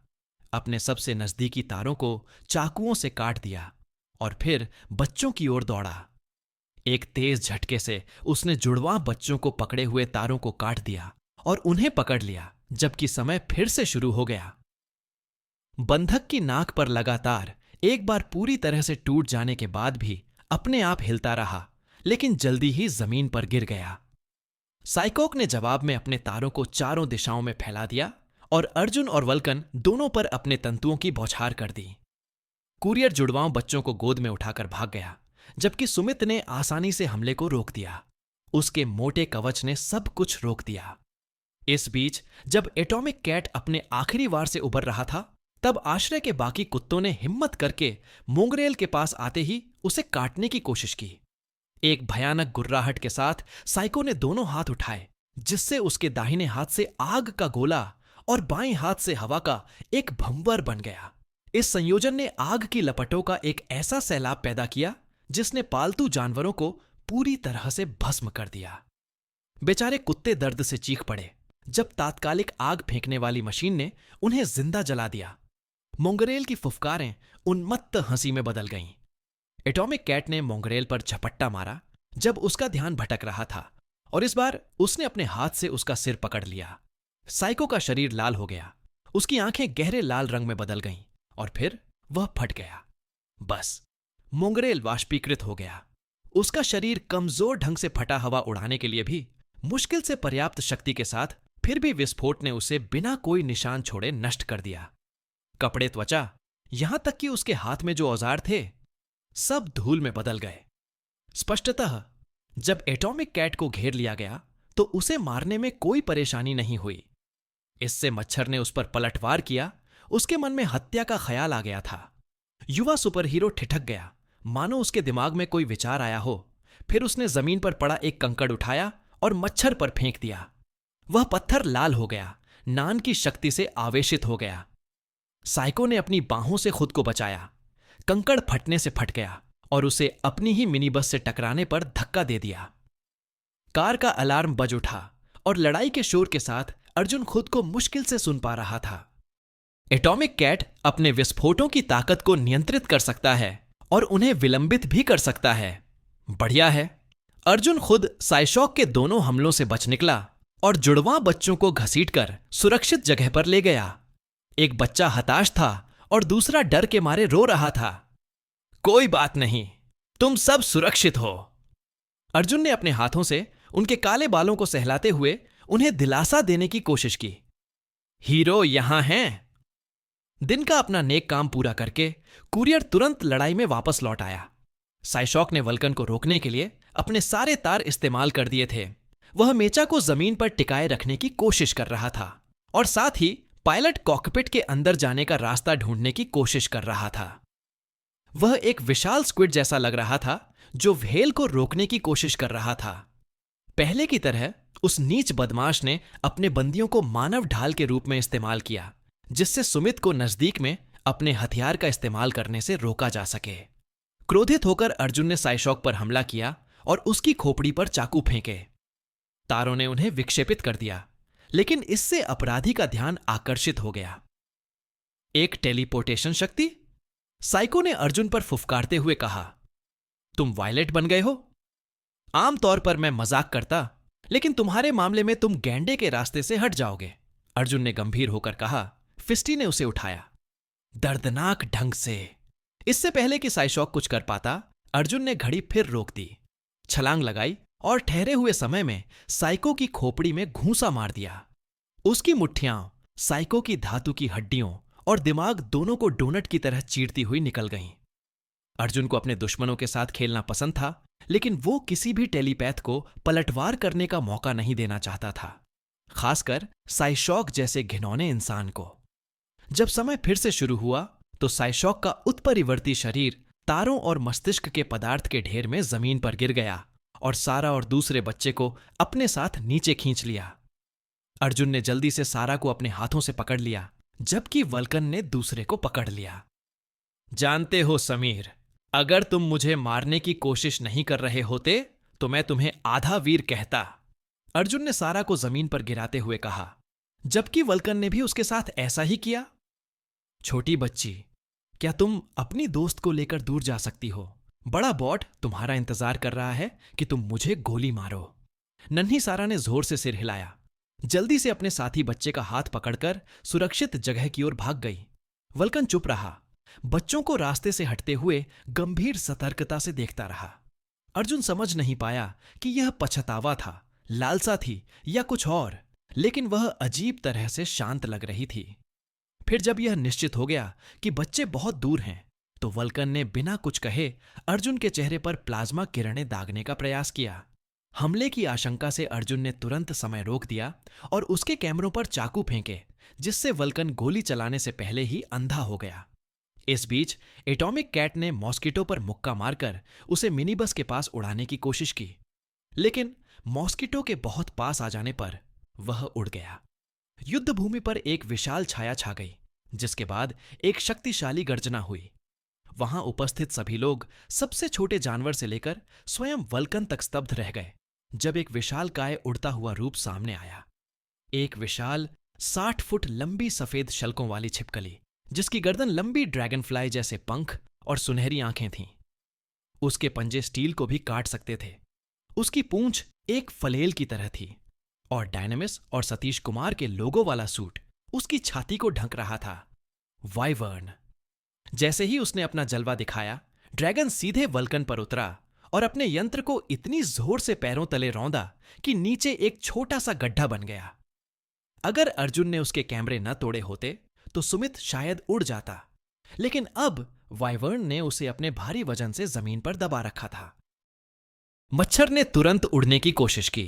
अपने सबसे नजदीकी तारों को चाकुओं से काट दिया और फिर बच्चों की ओर दौड़ा। एक तेज झटके से उसने जुड़वां बच्चों को पकड़े हुए तारों को काट दिया और उन्हें पकड़ लिया, जबकि समय फिर से शुरू हो गया। बंधक की नाक पर लगा तार एक बार पूरी तरह से टूट जाने के बाद भी अपने आप हिलता रहा, लेकिन जल्दी ही जमीन पर गिर गया। साइकोक ने जवाब में अपने तारों को चारों दिशाओं में फैला दिया और अर्जुन और वल्कन दोनों पर अपने तंतुओं की बौछार कर दी। कुरियर जुड़वाओं बच्चों को गोद में उठाकर भाग गया, जबकि सुमित ने आसानी से हमले को रोक दिया। उसके मोटे कवच ने सब कुछ रोक दिया। इस बीच जब एटॉमिक कैट अपने आखिरी वार से उबर रहा था, तब आश्रय के बाकी कुत्तों ने हिम्मत करके मोंगरेल के पास आते ही उसे काटने की कोशिश की। एक भयानक गुर्राहट के साथ साइको ने दोनों हाथ उठाए, जिससे उसके दाहिने हाथ से आग का गोला और बाएं हाथ से हवा का एक भंवर बन गया। इस संयोजन ने आग की लपटों का एक ऐसा सैलाब पैदा किया जिसने पालतू जानवरों को पूरी तरह से भस्म कर दिया। बेचारे कुत्ते दर्द से चीख पड़े जब तात्कालिक आग फेंकने वाली मशीन ने उन्हें जिंदा जला दिया। मोंगरेल की फुफकारें उन्मत्त हंसी में बदल गईं। एटॉमिक कैट ने मोंगरेल पर झपट्टा मारा जब उसका ध्यान भटक रहा था, और इस बार उसने अपने हाथ से उसका सिर पकड़ लिया। साइको का शरीर लाल हो गया, उसकी आंखें गहरे लाल रंग में बदल गईं और फिर वह फट गया। बस, मोंगरेल वाष्पीकृत हो गया। उसका शरीर कमजोर ढंग से फटा हवा उड़ाने के लिए भी मुश्किल से पर्याप्त शक्ति के साथ, फिर भी विस्फोट ने उसे बिना कोई निशान छोड़े नष्ट कर दिया। कपड़े, त्वचा, यहां तक कि उसके हाथ में जो औजार थे, सब धूल में बदल गए। स्पष्टतः जब एटॉमिक कैट को घेर लिया गया तो उसे मारने में कोई परेशानी नहीं हुई। इससे मच्छर ने उस पर पलटवार किया, उसके मन में हत्या का ख्याल आ गया था। युवा सुपरहीरो ठिठक गया, मानो उसके दिमाग में कोई विचार आया हो। फिर उसने जमीन पर पड़ा एक कंकड़ उठाया और मच्छर पर फेंक दिया। वह पत्थर लाल हो गया, नान की शक्ति से आवेशित हो गया। साइको ने अपनी बाहों से खुद को बचाया। कंकड़ फटने से फट गया और उसे अपनी ही मिनी बस से टकराने पर धक्का दे दिया। कार का अलार्म बज उठा और लड़ाई के शोर के साथ अर्जुन खुद को मुश्किल से सुन पा रहा था। एटॉमिक कैट अपने विस्फोटों की ताकत को नियंत्रित कर सकता है और उन्हें विलंबित भी कर सकता है। बढ़िया है। अर्जुन खुद साइशॉक के दोनों हमलों से बच निकला और जुड़वां बच्चों को घसीटकर सुरक्षित जगह पर ले गया। एक बच्चा हताश था और दूसरा डर के मारे रो रहा था। कोई बात नहीं, तुम सब सुरक्षित हो। अर्जुन ने अपने हाथों से उनके काले बालों को सहलाते हुए उन्हें दिलासा देने की कोशिश की। हीरो यहां हैं। दिन का अपना नेक काम पूरा करके कुरियर तुरंत लड़ाई में वापस लौट आया। साइशॉक ने वल्कन को रोकने के लिए अपने सारे तार इस्तेमाल कर दिए थे। वह मेचा को जमीन पर टिकाए रखने की कोशिश कर रहा था और साथ ही पायलट कॉकपिट के अंदर जाने का रास्ता ढूंढने की कोशिश कर रहा था। वह एक विशाल स्क्विड जैसा लग रहा था जो व्हेल को रोकने की कोशिश कर रहा था। पहले की तरह उस नीच बदमाश ने अपने बंदियों को मानव ढाल के रूप में इस्तेमाल किया, जिससे सुमित को नजदीक में अपने हथियार का इस्तेमाल करने से रोका जा सके। क्रोधित होकर अर्जुन ने साइशॉक पर हमला किया और उसकी खोपड़ी पर चाकू फेंके। तारों ने उन्हें विक्षेपित कर दिया, लेकिन इससे अपराधी का ध्यान आकर्षित हो गया। एक टेलीपोर्टेशन शक्ति? साइको ने अर्जुन पर फुफकारते हुए कहा, तुम वायलेट बन गए हो? आमतौर पर मैं मजाक करता, लेकिन तुम्हारे मामले में तुम गैंडे के रास्ते से हट जाओगे, अर्जुन ने गंभीर होकर कहा। फिस्टी ने उसे उठाया, दर्दनाक ढंग से। इससे पहले कि साइशॉक कुछ कर पाता, अर्जुन ने घड़ी फिर रोक दी, छलांग लगाई और ठहरे हुए समय में साइको की खोपड़ी में घूंसा मार दिया। उसकी मुट्ठियां साइको की धातु की हड्डियों और दिमाग दोनों को डोनट की तरह चीरती हुई निकल गईं। अर्जुन को अपने दुश्मनों के साथ खेलना पसंद था, लेकिन वो किसी भी टेलीपैथ को पलटवार करने का मौका नहीं देना चाहता था, खासकर साइशॉक जैसे घिनौने इंसान को। जब समय फिर से शुरू हुआ तो साइशॉक का उत्परिवर्ती शरीर तारों और मस्तिष्क के पदार्थ के ढेर में जमीन पर गिर गया और सारा और दूसरे बच्चे को अपने साथ नीचे खींच लिया। अर्जुन ने जल्दी से सारा को अपने हाथों से पकड़ लिया, जबकि वल्कन ने दूसरे को पकड़ लिया। जानते हो समीर, अगर तुम मुझे मारने की कोशिश नहीं कर रहे होते तो मैं तुम्हें आधा वीर कहता, अर्जुन ने सारा को जमीन पर गिराते हुए कहा, जबकि वल्कन ने भी उसके साथ ऐसा ही किया। छोटी बच्ची, क्या तुम अपनी दोस्त को लेकर दूर जा सकती हो? बड़ा बॉट तुम्हारा इंतजार कर रहा है कि तुम मुझे गोली मारो। नन्ही सारा ने जोर से सिर हिलाया, जल्दी से अपने साथी बच्चे का हाथ पकड़कर सुरक्षित जगह की ओर भाग गई। वल्कन चुप रहा, बच्चों को रास्ते से हटते हुए गंभीर सतर्कता से देखता रहा। अर्जुन समझ नहीं पाया कि यह पछतावा था, लालसा थी या कुछ और, लेकिन वह अजीब तरह से शांत लग रही थी। फिर जब यह निश्चित हो गया कि बच्चे बहुत दूर हैं, तो वल्कन ने बिना कुछ कहे अर्जुन के चेहरे पर प्लाज्मा किरणें दागने का प्रयास किया। हमले की आशंका से अर्जुन ने तुरंत समय रोक दिया और उसके कैमरों पर चाकू फेंके, जिससे वल्कन गोली चलाने से पहले ही अंधा हो गया। इस बीच एटॉमिक कैट ने मॉस्किटो पर मुक्का मारकर उसे मिनी बस के पास उड़ाने की कोशिश की, लेकिन मॉस्किटो के बहुत पास आ जाने पर वह उड़ गया। युद्ध भूमि पर एक विशाल छाया छा गई, जिसके बाद एक शक्तिशाली गर्जना हुई। वहां उपस्थित सभी लोग, सबसे छोटे जानवर से लेकर स्वयं वल्कन तक स्तब्ध रह गए जब एक विशालकाय उड़ता हुआ रूप सामने आया। एक विशाल 60 फुट लंबी सफेद शल्कों वाली छिपकली, जिसकी गर्दन लंबी ड्रैगन फ्लाई जैसे पंख और सुनहरी आंखें थीं। उसके पंजे स्टील को भी काट सकते थे। उसकी पूंछ एक फलेल की तरह थी और डायनामिस और सतीश कुमार के लोगो वाला सूट उसकी छाती को ढक रहा था। वाइवर्न। जैसे ही उसने अपना जलवा दिखाया, ड्रैगन सीधे वल्कन पर उतरा और अपने यंत्र को इतनी जोर से पैरों तले रौंदा कि नीचे एक छोटा सा गड्ढा बन गया। अगर अर्जुन ने उसके कैमरे न तोड़े होते तो सुमित शायद उड़ जाता, लेकिन अब वाइवर्न ने उसे अपने भारी वजन से जमीन पर दबा रखा था। मच्छर ने तुरंत उड़ने की कोशिश की।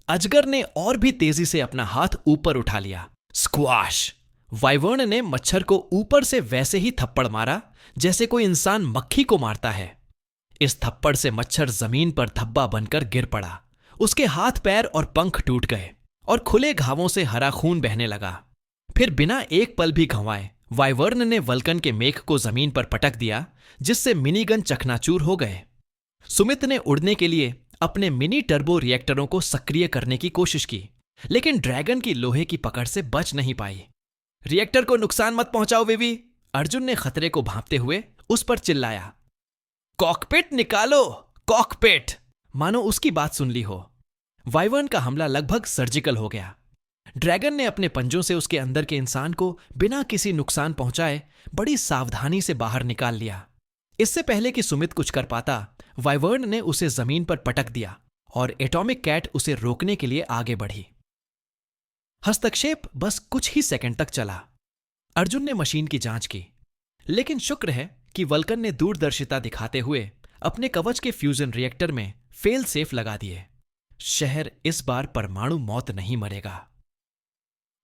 अजगर ने और भी तेजी से अपना हाथ ऊपर उठा लिया। स्क्वाश! वाइवर्न ने मच्छर को ऊपर से वैसे ही थप्पड़ मारा जैसे कोई इंसान मक्खी को मारता है। इस थप्पड़ से मच्छर जमीन पर धब्बा बनकर गिर पड़ा। उसके हाथ पैर और पंख टूट गए और खुले घावों से हरा खून बहने लगा। फिर बिना एक पल भी गंवाए वाइवर्न ने वल्कन के मेख को जमीन पर पटक दिया, जिससे मिनीगन चकनाचूर हो गए। सुमित ने उड़ने के लिए अपने मिनी टर्बो रिएक्टरों को सक्रिय करने की कोशिश की, लेकिन ड्रैगन की लोहे की पकड़ से बच नहीं पाई। रिएक्टर को नुकसान मत पहुंचाओ विवी, अर्जुन ने खतरे को भांपते हुए उस पर चिल्लाया। कॉकपिट निकालो, कॉकपिट! मानो उसकी बात सुन ली हो। वाइवर्न का हमला लगभग सर्जिकल हो गया। ड्रैगन ने अपने पंजों से उसके अंदर के इंसान को बिना किसी नुकसान पहुंचाए बड़ी सावधानी से बाहर निकाल लिया। इससे पहले कि सुमित कुछ कर पाता, वाइवर्न ने उसे जमीन पर पटक दिया और एटॉमिक कैट उसे रोकने के लिए आगे बढ़ी। हस्तक्षेप बस कुछ ही सेकंड तक चला। अर्जुन ने मशीन की जांच की, लेकिन शुक्र है कि वल्कन ने दूरदर्शिता दिखाते हुए अपने कवच के फ्यूजन रिएक्टर में फेल सेफ लगा दिए। शहर इस बार परमाणु मौत नहीं मरेगा।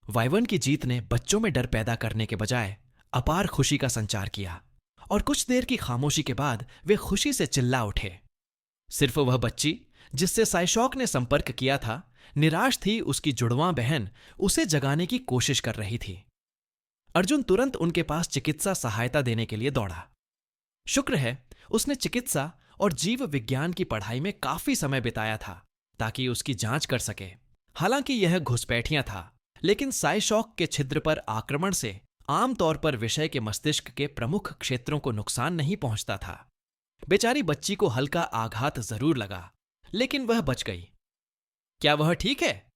वाइवर्न की जीत ने बच्चों में डर पैदा करने के बजाय अपार खुशी का संचार किया और कुछ देर की खामोशी के बाद वे खुशी से चिल्ला उठे। सिर्फ वह बच्ची जिससे साइशॉक ने संपर्क किया था निराश थी। उसकी जुड़वां बहन उसे जगाने की कोशिश कर रही थी। अर्जुन तुरंत उनके पास चिकित्सा सहायता देने के लिए दौड़ा। शुक्र है उसने चिकित्सा और जीव विज्ञान की पढ़ाई में काफी समय बिताया था ताकि उसकी जांच कर सके। हालांकि यह घुसपैठियां था, लेकिन साइशॉक के छिद्र पर आक्रमण से आमतौर पर विषय के मस्तिष्क के प्रमुख क्षेत्रों को नुकसान नहीं पहुंचता था। बेचारी बच्ची को हल्का आघात जरूर लगा, लेकिन वह बच गई। क्या वह ठीक है?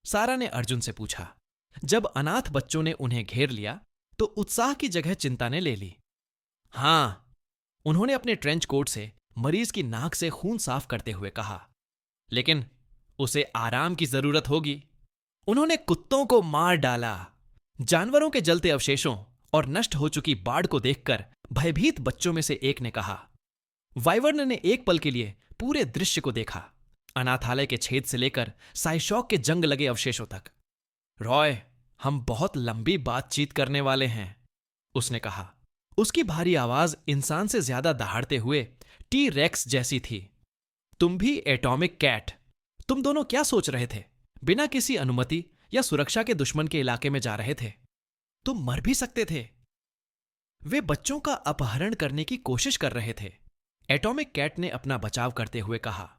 सारा ने अर्जुन से पूछा। जब अनाथ बच्चों ने उन्हें घेर लिया तो उत्साह की जगह चिंता ने ले ली। हां, उन्होंने अपने ट्रेंच कोट से मरीज की नाक से खून साफ करते हुए कहा, लेकिन उसे आराम की जरूरत होगी। उन्होंने कुत्तों को मार डाला। जानवरों के जलते अवशेषों और नष्ट हो चुकी बाड़ को देखकर भयभीत बच्चों में से एक ने कहा। वाइवर्न ने एक पल के लिए पूरे दृश्य को देखा, अनाथालय के छेद से लेकर साइशॉक के जंग लगे अवशेषों तक। रॉय, हम बहुत लंबी बातचीत करने वाले हैं, उसने कहा। उसकी भारी आवाज इंसान से ज्यादा दहाड़ते हुए टी रेक्स जैसी थी। तुम भी एटॉमिक कैट, तुम दोनों क्या सोच रहे थे? बिना किसी अनुमति या सुरक्षा के दुश्मन के इलाके में जा रहे थे। तुम मर भी सकते थे। वे बच्चों का अपहरण करने की कोशिश कर रहे थे, एटॉमिक कैट ने अपना बचाव करते हुए कहा।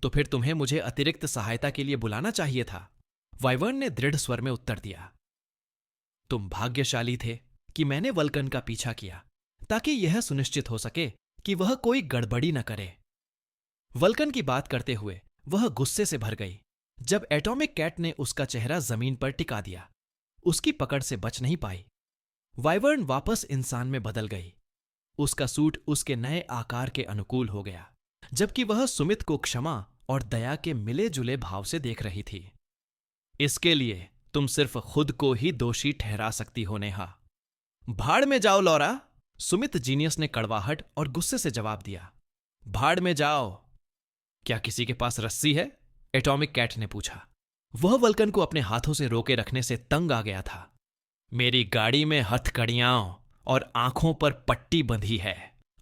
तो फिर तुम्हें मुझे अतिरिक्त सहायता के लिए बुलाना चाहिए था, वाइवर्न ने दृढ़ स्वर में उत्तर दिया। तुम भाग्यशाली थे कि मैंने वल्कन का पीछा किया ताकि यह सुनिश्चित हो सके कि वह कोई गड़बड़ी न करे। वल्कन की बात करते हुए वह गुस्से से भर गई जब एटॉमिक कैट ने उसका चेहरा जमीन पर टिका दिया। उसकी पकड़ से बच नहीं पाई। वाइवर्न वापस इंसान में बदल गई। उसका सूट उसके नए आकार के अनुकूल हो गया, जबकि वह सुमित को क्षमा और दया के मिले जुले भाव से देख रही थी। इसके लिए तुम सिर्फ खुद को ही दोषी ठहरा सकती हो नेहा। भाड़ में जाओ लौरा, सुमित जीनियस ने कड़वाहट और गुस्से से जवाब दिया। भाड़ में जाओ। क्या किसी के पास रस्सी है? एटॉमिक कैट ने पूछा। वह वल्कन को अपने हाथों से रोके रखने से तंग आ गया था। मेरी गाड़ी में हथकड़ियां और आंखों पर पट्टी बंधी है,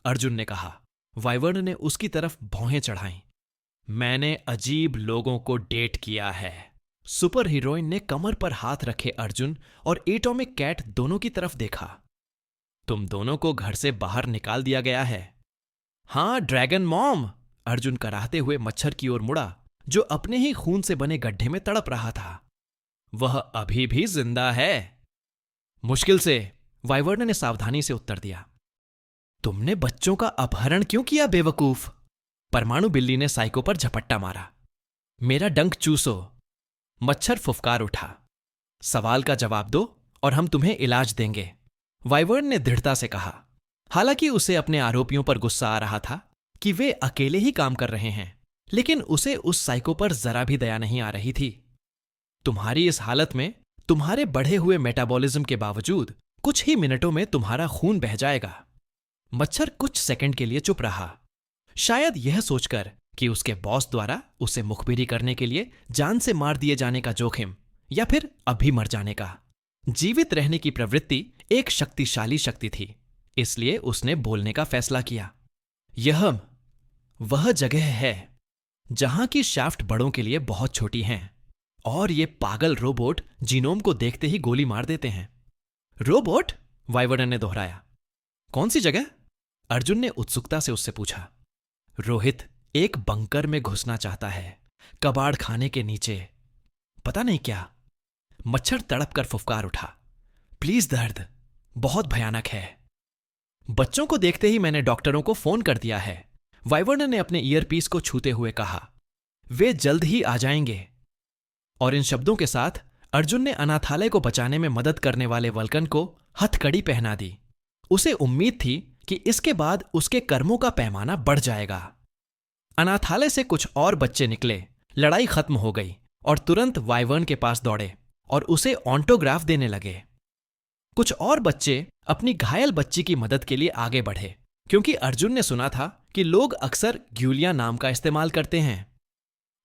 अर्जुन ने कहा। वाइवर्न ने उसकी तरफ भौहें चढ़ाईं। मैंने अजीब लोगों को डेट किया है। सुपर हीरोइन ने कमर पर हाथ रखे अर्जुन और एटॉमिक कैट दोनों की तरफ देखा। तुम दोनों को घर से बाहर निकाल दिया गया है। हाँ ड्रैगन मॉम, अर्जुन कराहते हुए मच्छर की ओर मुड़ा जो अपने ही खून से बने गड्ढे में तड़प रहा था। वह अभी भी जिंदा है। मुश्किल से वाइवर्न ने सावधानी से उत्तर दिया। तुमने बच्चों का अपहरण क्यों किया बेवकूफ? परमाणु बिल्ली ने साइको पर झपट्टा मारा। मेरा डंक चूसो। मच्छर फुफकार उठा। सवाल का जवाब दो और हम तुम्हें इलाज देंगे, वाइवर्न ने दृढ़ता से कहा। हालांकि उसे अपने आरोपियों पर गुस्सा आ रहा था कि वे अकेले ही काम कर रहे हैं, लेकिन उसे उस साइको पर जरा भी दया नहीं आ रही थी। तुम्हारी इस हालत में तुम्हारे बढ़े हुए मेटाबॉलिज्म के बावजूद कुछ ही मिनटों में तुम्हारा खून बह जाएगा। मच्छर कुछ सेकंड के लिए चुप रहा, शायद यह सोचकर कि उसके बॉस द्वारा उसे मुखबिरी करने के लिए जान से मार दिए जाने का जोखिम या फिर अभी मर जाने का। जीवित रहने की प्रवृत्ति एक शक्तिशाली शक्ति थी, इसलिए उसने बोलने का फैसला किया। यह वह जगह है जहां की शाफ्ट बड़ों के लिए बहुत छोटी हैं और ये पागल रोबोट जीनोम को देखते ही गोली मार देते हैं। रोबोट? वाइवर्न ने दोहराया। कौन सी जगह? अर्जुन ने उत्सुकता से उससे पूछा। रोहित एक बंकर में घुसना चाहता है, कबाड़ खाने के नीचे। पता नहीं क्या। मच्छर तड़प कर फुफकार उठा। प्लीज दर्द बहुत भयानक है। बच्चों को देखते ही मैंने डॉक्टरों को फोन कर दिया है, वाइवर्न ने अपने ईयरपीस को छूते हुए कहा। वे जल्द ही आ जाएंगे। और इन शब्दों के साथ अर्जुन ने अनाथालय को बचाने में मदद करने वाले वल्कन को हथकड़ी पहना दी। उसे उम्मीद थी कि इसके बाद उसके कर्मों का पैमाना बढ़ जाएगा। अनाथालय से कुछ और बच्चे निकले, लड़ाई खत्म हो गई और तुरंत वाइवर्न के पास दौड़े और उसे ऑन्टोग्राफ देने लगे। कुछ और बच्चे अपनी घायल बच्ची की मदद के लिए आगे बढ़े, क्योंकि अर्जुन ने सुना था कि लोग अक्सर ग्यूलिया नाम का इस्तेमाल करते हैं।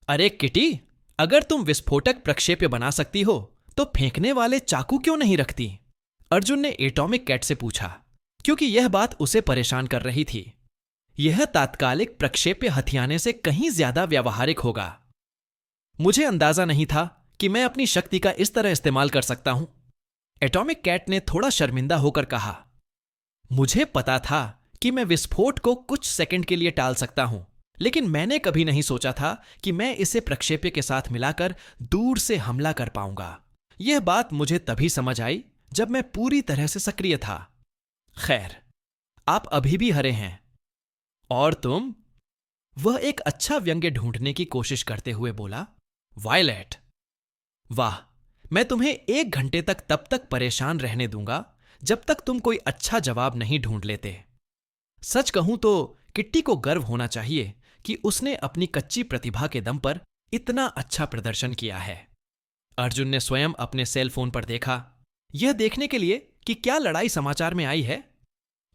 अरे किटी, अगर तुम विस्फोटक प्रक्षेप्य बना सकती हो तो फेंकने वाले चाकू क्यों नहीं रखती? अर्जुन ने एटॉमिक कैट से पूछा, क्योंकि यह बात उसे परेशान कर रही थी। यह तात्कालिक प्रक्षेप्य हथियाने से कहीं ज्यादा व्यावहारिक होगा। मुझे अंदाजा नहीं था कि मैं अपनी शक्ति का इस तरह इस्तेमाल कर सकता हूं, एटॉमिक कैट ने थोड़ा शर्मिंदा होकर कहा। मुझे पता था कि मैं विस्फोट को कुछ सेकंड के लिए टाल सकता हूं, लेकिन मैंने कभी नहीं सोचा था कि मैं इसे प्रक्षेप्य के साथ मिलाकर दूर से हमला कर पाऊंगा। यह बात मुझे तभी समझ आई जब मैं पूरी तरह से सक्रिय था। खैर, आप अभी भी हरे हैं। और तुम? वह एक अच्छा व्यंग्य ढूंढने की कोशिश करते हुए बोला। वायलेट। वाह, मैं तुम्हें 1 घंटे तक तब तक परेशान रहने दूंगा जब तक तुम कोई अच्छा जवाब नहीं ढूंढ लेते। सच कहूं तो किट्टी को गर्व होना चाहिए कि उसने अपनी कच्ची प्रतिभा के दम पर इतना अच्छा प्रदर्शन किया है। अर्जुन ने स्वयं अपने सेल फोन पर देखा, यह देखने के लिए कि क्या लड़ाई समाचार में आई है।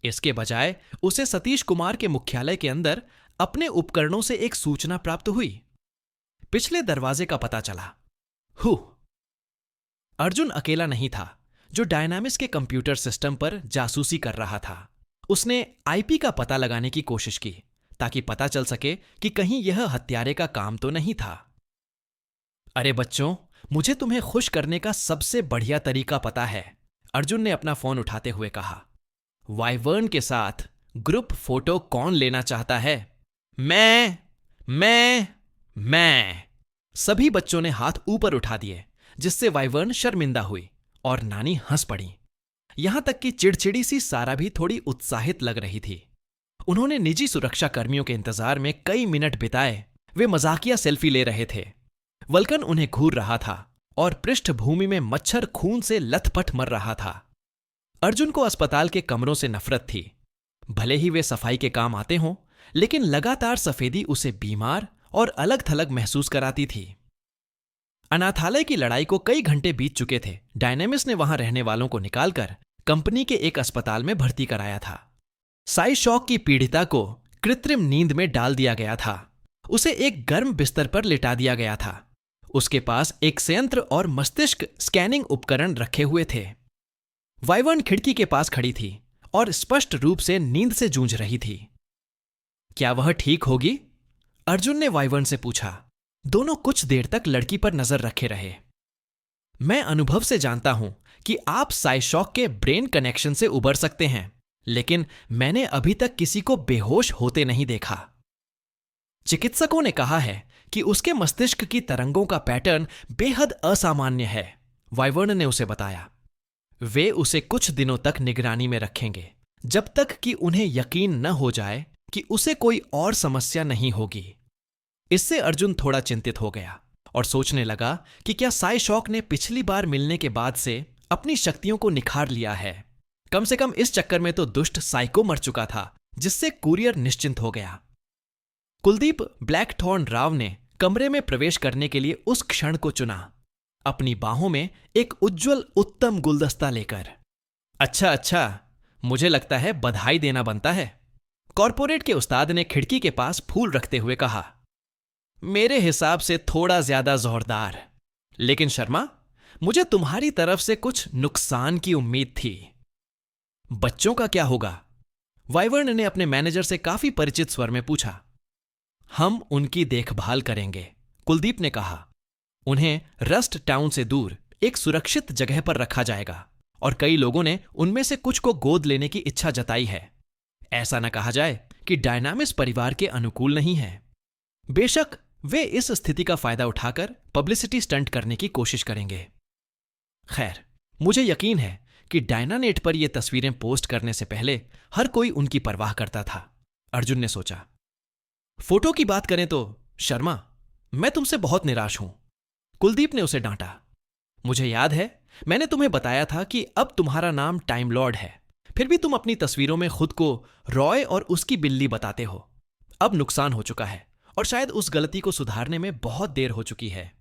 इसके बजाय उसे सतीश कुमार के मुख्यालय के अंदर अपने उपकरणों से एक सूचना प्राप्त हुई। पिछले दरवाजे का पता चला। अर्जुन अकेला नहीं था जो डायनामिक्स के कंप्यूटर सिस्टम पर जासूसी कर रहा था। उसने आईपी का पता लगाने की कोशिश की ताकि पता चल सके कि कहीं यह हत्यारे का काम तो नहीं था। अरे बच्चों, मुझे तुम्हें खुश करने का सबसे बढ़िया तरीका पता है, अर्जुन ने अपना फोन उठाते हुए कहा। वाइवर्न के साथ ग्रुप फोटो कौन लेना चाहता है? मैं। सभी बच्चों ने हाथ ऊपर उठा दिए, जिससे वाइवर्न शर्मिंदा हुई और नानी हंस पड़ी। यहां तक कि चिड़चिड़ी सी सारा भी थोड़ी उत्साहित लग रही थी। उन्होंने निजी सुरक्षा कर्मियों के इंतजार में कई मिनट बिताए। वे मजाकिया सेल्फी ले रहे थे। वल्कन उन्हें घूर रहा था और पृष्ठभूमि में मच्छर खून से लथपथ मर रहा था। अर्जुन को अस्पताल के कमरों से नफरत थी। भले ही वे सफाई के काम आते हों, लेकिन लगातार सफेदी उसे बीमार और अलग थलग महसूस कराती थी। अनाथालय की लड़ाई को कई घंटे बीत चुके थे। डायनेमिक्स ने वहां रहने वालों को निकालकर कंपनी के एक अस्पताल में भर्ती कराया था। साई शॉक की पीड़िता को कृत्रिम नींद में डाल दिया गया था। उसे एक गर्म बिस्तर पर लिटा दिया गया था। उसके पास एक संयंत्र और मस्तिष्क स्कैनिंग उपकरण रखे हुए थे। वाइवर्न खिड़की के पास खड़ी थी और स्पष्ट रूप से नींद से जूझ रही थी। क्या वह ठीक होगी? अर्जुन ने वाइवर्न से पूछा। दोनों कुछ देर तक लड़की पर नजर रखे रहे। मैं अनुभव से जानता हूं कि आप साइशॉक के ब्रेन कनेक्शन से उबर सकते हैं, लेकिन मैंने अभी तक किसी को बेहोश होते नहीं देखा। चिकित्सकों ने कहा है कि उसके मस्तिष्क की तरंगों का पैटर्न बेहद असामान्य है, वाइवर्न ने उसे बताया। वे उसे कुछ दिनों तक निगरानी में रखेंगे, जब तक कि उन्हें यकीन न हो जाए कि उसे कोई और समस्या नहीं होगी। इससे अर्जुन थोड़ा चिंतित हो गया और सोचने लगा कि क्या साइशॉक ने पिछली बार मिलने के बाद से अपनी शक्तियों को निखार लिया है। कम से कम इस चक्कर में तो दुष्ट साइको मर चुका था, जिससे कुरियर निश्चिंत हो गया। कुलदीप ब्लैकथॉर्न राव ने कमरे में प्रवेश करने के लिए उस क्षण को चुना, अपनी बाहों में एक उज्जवल उत्तम गुलदस्ता लेकर। अच्छा, मुझे लगता है बधाई देना बनता है, कॉर्पोरेट के उस्ताद ने खिड़की के पास फूल रखते हुए कहा। मेरे हिसाब से थोड़ा ज्यादा जोरदार, लेकिन शर्मा, मुझे तुम्हारी तरफ से कुछ नुकसान की उम्मीद थी। बच्चों का क्या होगा? वाइवर्न ने अपने मैनेजर से काफी परिचित स्वर में पूछा। हम उनकी देखभाल करेंगे, कुलदीप ने कहा। उन्हें रस्ट टाउन से दूर एक सुरक्षित जगह पर रखा जाएगा और कई लोगों ने उनमें से कुछ को गोद लेने की इच्छा जताई है। ऐसा न कहा जाए कि डायनामिस परिवार के अनुकूल नहीं है। बेशक वे इस स्थिति का फायदा उठाकर पब्लिसिटी स्टंट करने की कोशिश करेंगे। खैर, मुझे यकीन है कि डायनानेट पर ये तस्वीरें पोस्ट करने से पहले हर कोई उनकी परवाह करता था, अर्जुन ने सोचा। फोटो की बात करें तो शर्मा, मैं तुमसे बहुत निराश हूं, कुलदीप ने उसे डांटा। मुझे याद है, मैंने तुम्हें बताया था कि अब तुम्हारा नाम टाइम लॉर्ड है, फिर भी तुम अपनी तस्वीरों में खुद को रॉय और उसकी बिल्ली बताते हो। अब नुकसान हो चुका है और शायद उस गलती को सुधारने में बहुत देर हो चुकी है।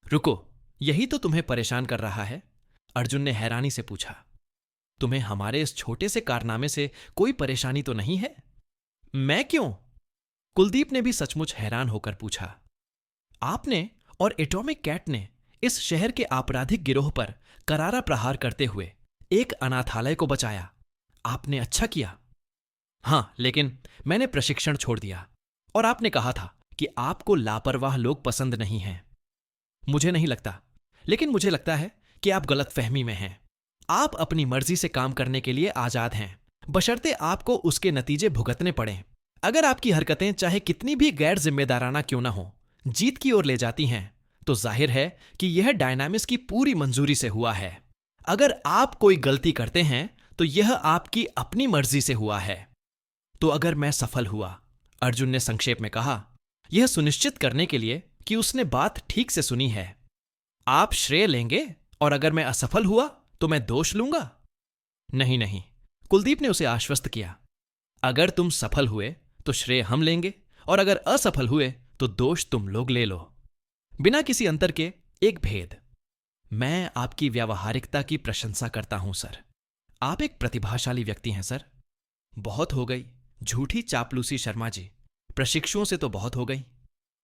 रुको, यही तो तुम्हें परेशान कर रहा है? अर्जुन ने हैरानी से पूछा। तुम्हें हमारे इस छोटे से कारनामे से कोई परेशानी तो नहीं है? मैं क्यों? कुलदीप ने भी सचमुच हैरान होकर पूछा। आपने और एटॉमिक कैट ने इस शहर के आपराधिक गिरोह पर करारा प्रहार करते हुए एक अनाथालय को बचाया। आपने अच्छा किया। हां, लेकिन मैंने प्रशिक्षण छोड़ दिया और आपने कहा था कि आपको लापरवाह लोग पसंद नहीं हैं। मुझे नहीं लगता, लेकिन मुझे लगता है कि आप गलतफहमी में हैं। आप अपनी मर्जी से काम करने के लिए आजाद हैं, बशर्ते आपको उसके नतीजे भुगतने पड़ें। अगर आपकी हरकतें चाहे कितनी भी गैर जिम्मेदाराना क्यों ना हो, जीत की ओर ले जाती हैं, तो जाहिर है कि यह डायनामिस की पूरी मंजूरी से हुआ है। अगर आप कोई गलती करते हैं तो यह आपकी अपनी मर्जी से हुआ है। तो अगर मैं सफल हुआ, अर्जुन ने संक्षेप में कहा, यह सुनिश्चित करने के लिए कि उसने बात ठीक से सुनी है, आप श्रेय लेंगे और अगर मैं असफल हुआ तो मैं दोष लूंगा? नहीं, कुलदीप ने उसे आश्वस्त किया। अगर तुम सफल हुए तो श्रेय हम लेंगे और अगर असफल हुए तो दोष तुम लोग ले लो। बिना किसी अंतर के एक भेद। मैं आपकी व्यावहारिकता की प्रशंसा करता हूं सर। आप एक प्रतिभाशाली व्यक्ति हैं सर। बहुत हो गई झूठी चापलूसी शर्मा जी, प्रशिक्षुओं से तो बहुत हो गई।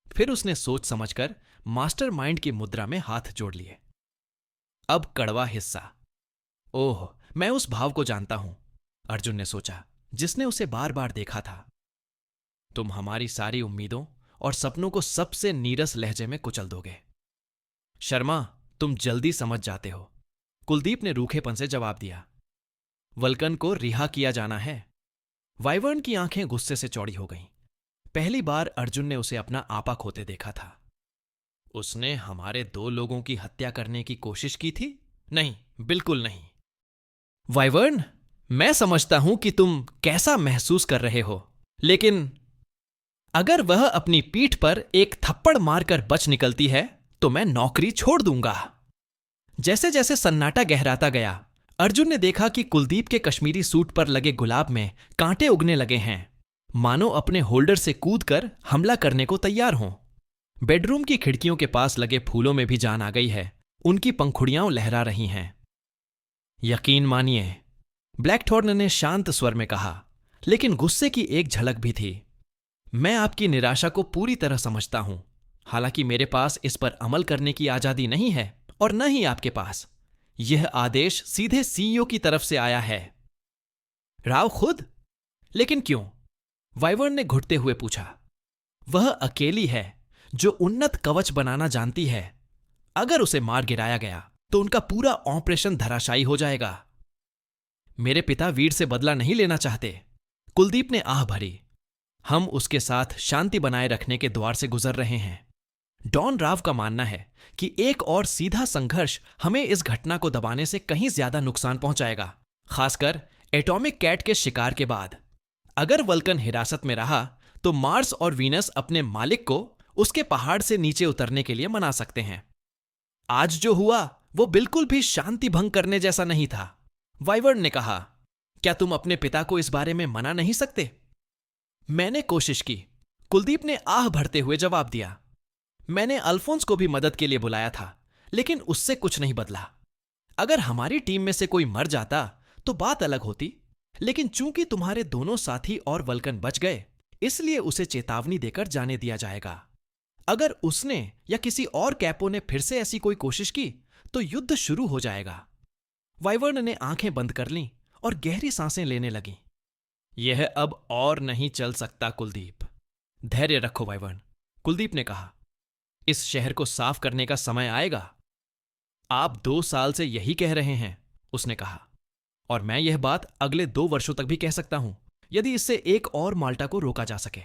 फिर उसने सोच समझकर मास्टरमाइंड की मुद्रा में हाथ जोड़ लिए। अब कड़वा हिस्सा। ओह, मैं उस भाव को जानता हूं, अर्जुन ने सोचा, जिसने उसे बार बार देखा था। तुम हमारी सारी उम्मीदों और सपनों को सबसे नीरस लहजे में कुचल दोगे। शर्मा, तुम जल्दी समझ जाते हो, कुलदीप ने रूखेपन से जवाब दिया। वल्कन को रिहा किया जाना है। वाइवर्न की आंखें गुस्से से चौड़ी हो गईं। पहली बार अर्जुन ने उसे अपना आपा खोते देखा था। उसने हमारे 2 लोगों की हत्या करने की कोशिश की थी? नहीं, बिल्कुल नहीं। वाइवर्न, मैं समझता हूं कि तुम कैसा महसूस कर रहे हो, लेकिन अगर वह अपनी पीठ पर एक थप्पड़ मारकर बच निकलती है तो मैं नौकरी छोड़ दूंगा। जैसे जैसे सन्नाटा गहराता गया, अर्जुन ने देखा कि कुलदीप के कश्मीरी सूट पर लगे गुलाब में कांटे उगने लगे हैं, मानो अपने होल्डर से कूदकर हमला करने को तैयार हों। बेडरूम की खिड़कियों के पास लगे फूलों में भी जान आ गई है, उनकी पंखुड़ियां लहरा रही हैं। यकीन मानिए, ब्लैकथॉर्न ने शांत स्वर में कहा, लेकिन गुस्से की एक झलक भी थी। मैं आपकी निराशा को पूरी तरह समझता हूं। हालांकि मेरे पास इस पर अमल करने की आजादी नहीं है और न ही आपके पास। यह आदेश सीधे सीईओ की तरफ से आया है। राव खुद? लेकिन क्यों? वाइवर्न ने घुटते हुए पूछा। वह अकेली है जो उन्नत कवच बनाना जानती है। अगर उसे मार गिराया गया तो उनका पूरा ऑपरेशन धराशायी हो जाएगा। मेरे पिता वीर से बदला नहीं लेना चाहते, कुलदीप ने आह भरी। हम उसके साथ शांति बनाए रखने के द्वार से गुजर रहे हैं। डॉन राव का मानना है कि एक और सीधा संघर्ष हमें इस घटना को दबाने से कहीं ज्यादा नुकसान पहुंचाएगा, खासकर एटॉमिक कैट के शिकार के बाद। अगर वल्कन हिरासत में रहा तो मार्स और वीनस अपने मालिक को उसके पहाड़ से नीचे उतरने के लिए मना सकते हैं। आज जो हुआ वो बिल्कुल भी शांति भंग करने जैसा नहीं था, वाइवर्न ने कहा। क्या तुम अपने पिता को इस बारे में मना नहीं सकते? मैंने कोशिश की, कुलदीप ने आह भरते हुए जवाब दिया। मैंने अल्फोंस को भी मदद के लिए बुलाया था, लेकिन उससे कुछ नहीं बदला। अगर हमारी टीम में से कोई मर जाता तो बात अलग होती, लेकिन चूंकि तुम्हारे दोनों साथी और वल्कन बच गए, इसलिए उसे चेतावनी देकर जाने दिया जाएगा। अगर उसने या किसी और कैपो ने फिर से ऐसी कोई कोशिश की तो युद्ध शुरू हो जाएगा। वाइवर्न ने आंखें बंद कर लीं और गहरी सांसें लेने लगी। यह अब और नहीं चल सकता कुलदीप। धैर्य रखो वाइवर्न, कुलदीप ने कहा। इस शहर को साफ करने का समय आएगा। आप 2 साल से यही कह रहे हैं, उसने कहा, और मैं यह बात अगले 2 वर्षों तक भी कह सकता हूं, यदि इससे एक और माल्टा को रोका जा सके।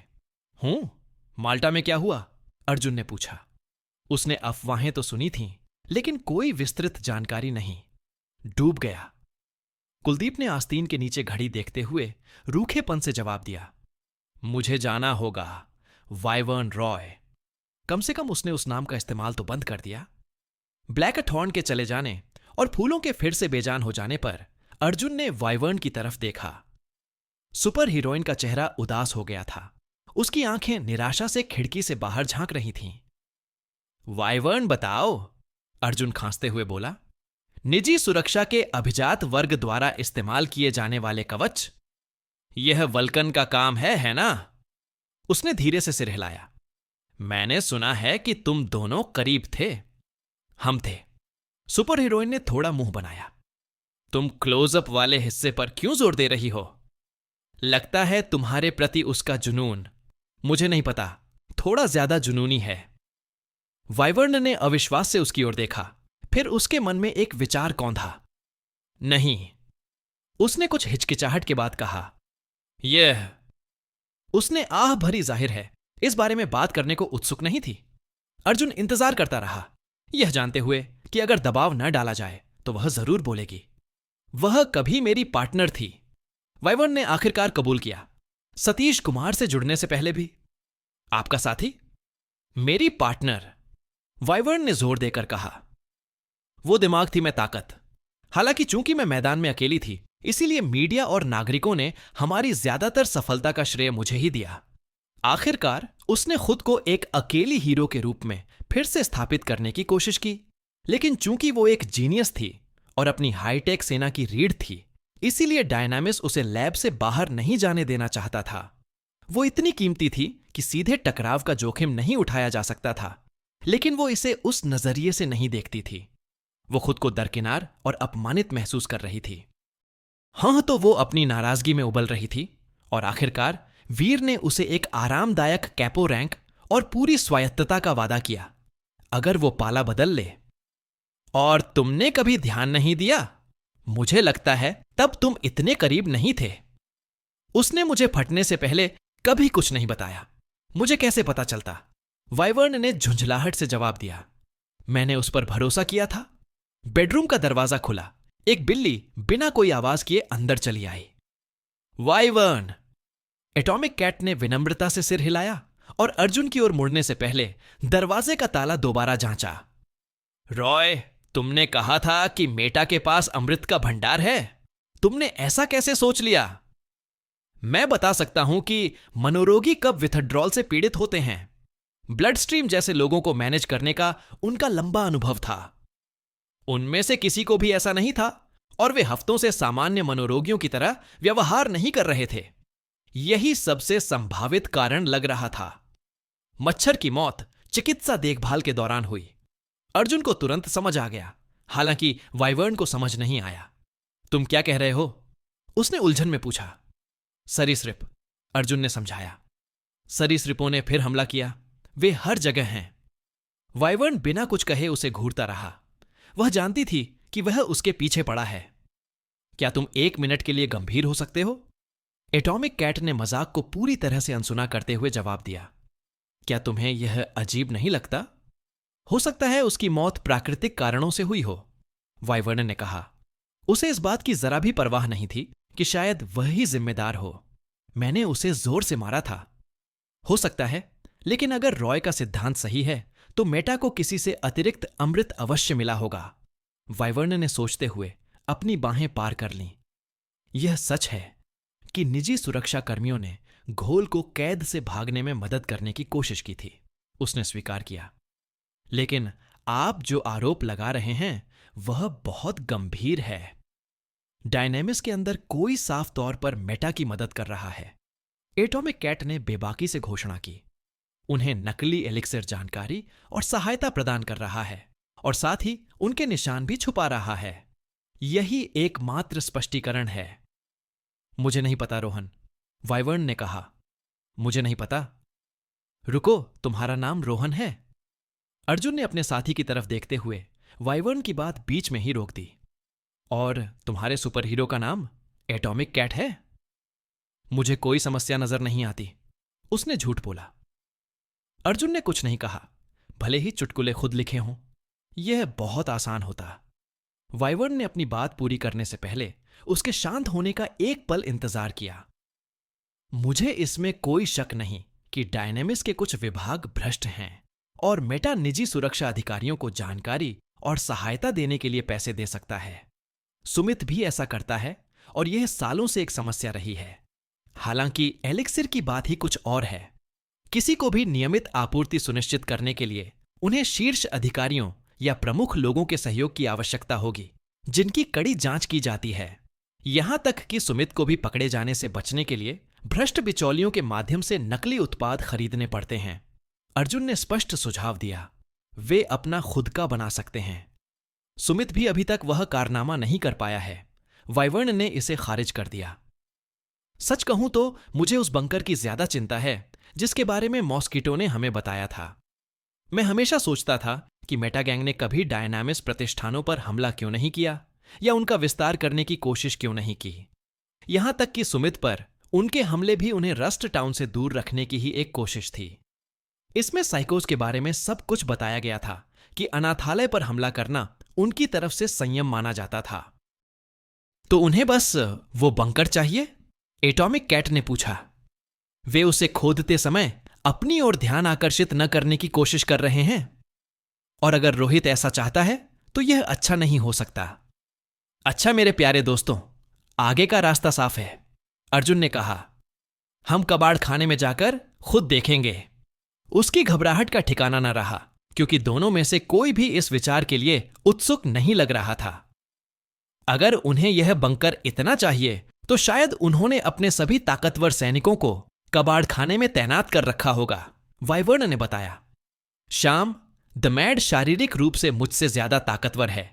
माल्टा में क्या हुआ? अर्जुन ने पूछा। उसने अफवाहें तो सुनी थीं, लेकिन कोई विस्तृत जानकारी नहीं। डूब गया। कुलदीप ने आस्तीन के नीचे घड़ी देखते हुए रूखेपन से जवाब दिया। मुझे जाना होगा, वाइवर्न रॉय। कम से कम उसने उस नाम का इस्तेमाल तो बंद कर दिया। ब्लैकथॉर्न के चले जाने और फूलों के फिर से बेजान हो जाने पर अर्जुन ने वाइवर्न की तरफ देखा। सुपर हीरोइन का चेहरा उदास हो गया था। उसकी आंखें निराशा से खिड़की से बाहर झांक रही थीं। वाइवर्न बताओ, अर्जुन खांसते हुए बोला। निजी सुरक्षा के अभिजात वर्ग द्वारा इस्तेमाल किए जाने वाले कवच, यह वल्कन का काम है ना? उसने धीरे से सिर हिलाया। मैंने सुना है कि तुम दोनों करीब थे। हम थे। सुपर हीरोइन ने थोड़ा मुंह बनाया। तुम क्लोजअप वाले हिस्से पर क्यों जोर दे रही हो? लगता है तुम्हारे प्रति उसका जुनून, मुझे नहीं पता, थोड़ा ज्यादा जुनूनी है। वाइवर्न ने अविश्वास से उसकी ओर देखा, फिर उसके मन में एक विचार कौंधा। नहीं, उसने कुछ हिचकिचाहट के बाद कहा। यह, उसने आह भरी जाहिर है इस बारे में बात करने को उत्सुक नहीं थी। अर्जुन इंतजार करता रहा, यह जानते हुए कि अगर दबाव न डाला जाए तो वह जरूर बोलेगी। वह कभी मेरी पार्टनर थी, वाइवर्न ने आखिरकार कबूल किया। सतीश कुमार से जुड़ने से पहले भी। आपका साथी? मेरी पार्टनर, वाइवर्न ने जोर देकर कहा। वो दिमाग थी, मैं ताकत। हालांकि चूंकि मैं मैदान में अकेली थी, इसीलिए मीडिया और नागरिकों ने हमारी ज्यादातर सफलता का श्रेय मुझे ही दिया। आखिरकार उसने खुद को एक अकेली हीरो के रूप में फिर से स्थापित करने की कोशिश की, लेकिन चूंकि वो एक जीनियस थी और अपनी हाईटेक सेना की रीढ़ थी, इसीलिए डायनामिस उसे लैब से बाहर नहीं जाने देना चाहता था। वो इतनी कीमती थी कि सीधे टकराव का जोखिम नहीं उठाया जा सकता था, लेकिन वो इसे उस नजरिए से नहीं देखती थी। वो खुद को दरकिनार और अपमानित महसूस कर रही थी। हाँ, तो वो अपनी नाराजगी में उबल रही थी, और आखिरकार वीर ने उसे एक आरामदायक कैपो रैंक और पूरी स्वायत्तता का वादा किया अगर वो पाला बदल ले। और तुमने कभी ध्यान नहीं दिया? मुझे लगता है तब तुम इतने करीब नहीं थे। उसने मुझे फटने से पहले कभी कुछ नहीं बताया। मुझे कैसे पता चलता? वाइवर्न ने झुंझलाहट से जवाब दिया। मैंने उस पर भरोसा किया था। बेडरूम का दरवाजा खुला। एक बिल्ली बिना कोई आवाज किए अंदर चली आई। वाइवर्न, एटॉमिक कैट ने विनम्रता से सिर हिलाया और अर्जुन की ओर मुड़ने से पहले दरवाजे का ताला दोबारा जांचा। रॉय, तुमने कहा था कि मेटा के पास अमृत का भंडार है। तुमने ऐसा कैसे सोच लिया? मैं बता सकता हूं कि मनोरोगी कब विथड्रॉल से पीड़ित होते हैं। ब्लड स्ट्रीम जैसे लोगों को मैनेज करने का उनका लंबा अनुभव था। उनमें से किसी को भी ऐसा नहीं था, और वे हफ्तों से सामान्य मनोरोगियों की तरह व्यवहार नहीं कर रहे थे। यही सबसे संभावित कारण लग रहा था। मच्छर की मौत चिकित्सा देखभाल के दौरान हुई। अर्जुन को तुरंत समझ आ गया, हालांकि वाइवर्न को समझ नहीं आया। तुम क्या कह रहे हो? उसने उलझन में पूछा। सरीसृप, अर्जुन ने समझाया। सरीसृपों ने फिर हमला किया। वे हर जगह हैं। वाइवर्न बिना कुछ कहे उसे घूरता रहा। वह जानती थी कि वह उसके पीछे पड़ा है। क्या तुम 1 मिनट के लिए गंभीर हो सकते हो? एटॉमिक कैट ने मजाक को पूरी तरह से अनसुना करते हुए जवाब दिया। क्या तुम्हें यह अजीब नहीं लगता? हो सकता है उसकी मौत प्राकृतिक कारणों से हुई हो, वाइवर्न ने कहा। उसे इस बात की जरा भी परवाह नहीं थी कि शायद वह ही जिम्मेदार हो। मैंने उसे जोर से मारा था। हो सकता है, लेकिन अगर रॉय का सिद्धांत सही है तो मेटा को किसी से अतिरिक्त अमृत अवश्य मिला होगा। वाइवर्न ने सोचते हुए अपनी बाहें पार कर लीं। यह सच है कि निजी सुरक्षा कर्मियों ने घोल को कैद से भागने में मदद करने की कोशिश की थी, उसने स्वीकार किया। लेकिन आप जो आरोप लगा रहे हैं वह बहुत गंभीर है। डायनेमिस के अंदर कोई साफ तौर पर मेटा की मदद कर रहा है। एटॉमिक कैट ने बेबाकी से घोषणा की। उन्हें नकली एलिक्सिर जानकारी और सहायता प्रदान कर रहा है और साथ ही उनके निशान भी छुपा रहा है। यही एकमात्र स्पष्टीकरण है। मुझे नहीं पता रोहन, वाइवर्न ने कहा। मुझे नहीं पता। रुको, तुम्हारा नाम रोहन है? अर्जुन ने अपने साथी की तरफ देखते हुए वाइवर्न की बात बीच में ही रोक दी। और तुम्हारे सुपर हीरो का नाम एटॉमिक कैट है? मुझे कोई समस्या नजर नहीं आती, उसने झूठ बोला। अर्जुन ने कुछ नहीं कहा। भले ही चुटकुले खुद लिखे हों, यह बहुत आसान होता। वाइवर्न ने अपनी बात पूरी करने से पहले उसके शांत होने का एक पल इंतजार किया। मुझे इसमें कोई शक नहीं कि डायनेमिस के कुछ विभाग भ्रष्ट हैं और मेटा निजी सुरक्षा अधिकारियों को जानकारी और सहायता देने के लिए पैसे दे सकता है। सुमित भी ऐसा करता है और यह सालों से एक समस्या रही है। हालांकि एलिक्सिर की बात ही कुछ और है। किसी को भी नियमित आपूर्ति सुनिश्चित करने के लिए उन्हें शीर्ष अधिकारियों या प्रमुख लोगों के सहयोग की आवश्यकता होगी, जिनकी कड़ी जांच की जाती है। यहां तक कि सुमित को भी पकड़े जाने से बचने के लिए भ्रष्ट बिचौलियों के माध्यम से नकली उत्पाद खरीदने पड़ते हैं। अर्जुन ने स्पष्ट सुझाव दिया। वे अपना खुद का बना सकते हैं। सुमित भी अभी तक वह कारनामा नहीं कर पाया है। वाइवर्न ने इसे खारिज कर दिया। सच कहूं तो मुझे उस बंकर की ज्यादा चिंता है जिसके बारे में मॉस्किटो ने हमें बताया था। मैं हमेशा सोचता था कि मेटा गैंग ने कभी डायनामिस प्रतिष्ठानों पर हमला क्यों नहीं किया या उनका विस्तार करने की कोशिश क्यों नहीं की। यहां तक कि सुमित पर उनके हमले भी उन्हें रस्ट टाउन से दूर रखने की ही एक कोशिश थी। इसमें साइकोस के बारे में सब कुछ बताया गया था कि अनाथालय पर हमला करना उनकी तरफ से संयम माना जाता था। तो उन्हें बस वो बंकर चाहिए? एटॉमिक कैट ने पूछा। वे उसे खोदते समय अपनी ओर ध्यान आकर्षित न करने की कोशिश कर रहे हैं। और अगर रोहित ऐसा चाहता है तो यह अच्छा नहीं हो सकता। अच्छा मेरे प्यारे दोस्तों, आगे का रास्ता साफ है, अर्जुन ने कहा। हम कबाड़ खाने में जाकर खुद देखेंगे। उसकी घबराहट का ठिकाना न रहा, क्योंकि दोनों में से कोई भी इस विचार के लिए उत्सुक नहीं लग रहा था। अगर उन्हें यह बंकर इतना चाहिए तो शायद उन्होंने अपने सभी ताकतवर सैनिकों को कबाड़ खाने में तैनात कर रखा होगा, वाइवर्न ने बताया। शाम, द मैड शारीरिक रूप से मुझसे ज्यादा ताकतवर है।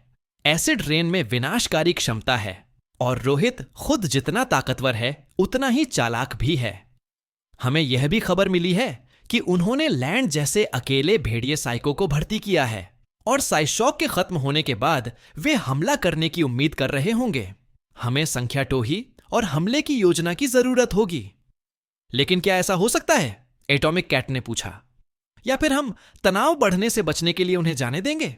एसिड रेन में विनाशकारी क्षमता है और रोहित खुद जितना ताकतवर है उतना ही चालाक भी है। हमें यह भी खबर मिली है कि उन्होंने लैंड जैसे अकेले भेड़िए साइको को भर्ती किया है और साइशॉक के खत्म होने के बाद वे हमला करने की उम्मीद कर रहे होंगे। हमें संख्या टोही और हमले की योजना की जरूरत होगी। लेकिन क्या ऐसा हो सकता है? एटॉमिक कैट ने पूछा। या फिर हम तनाव बढ़ने से बचने के लिए उन्हें जाने देंगे?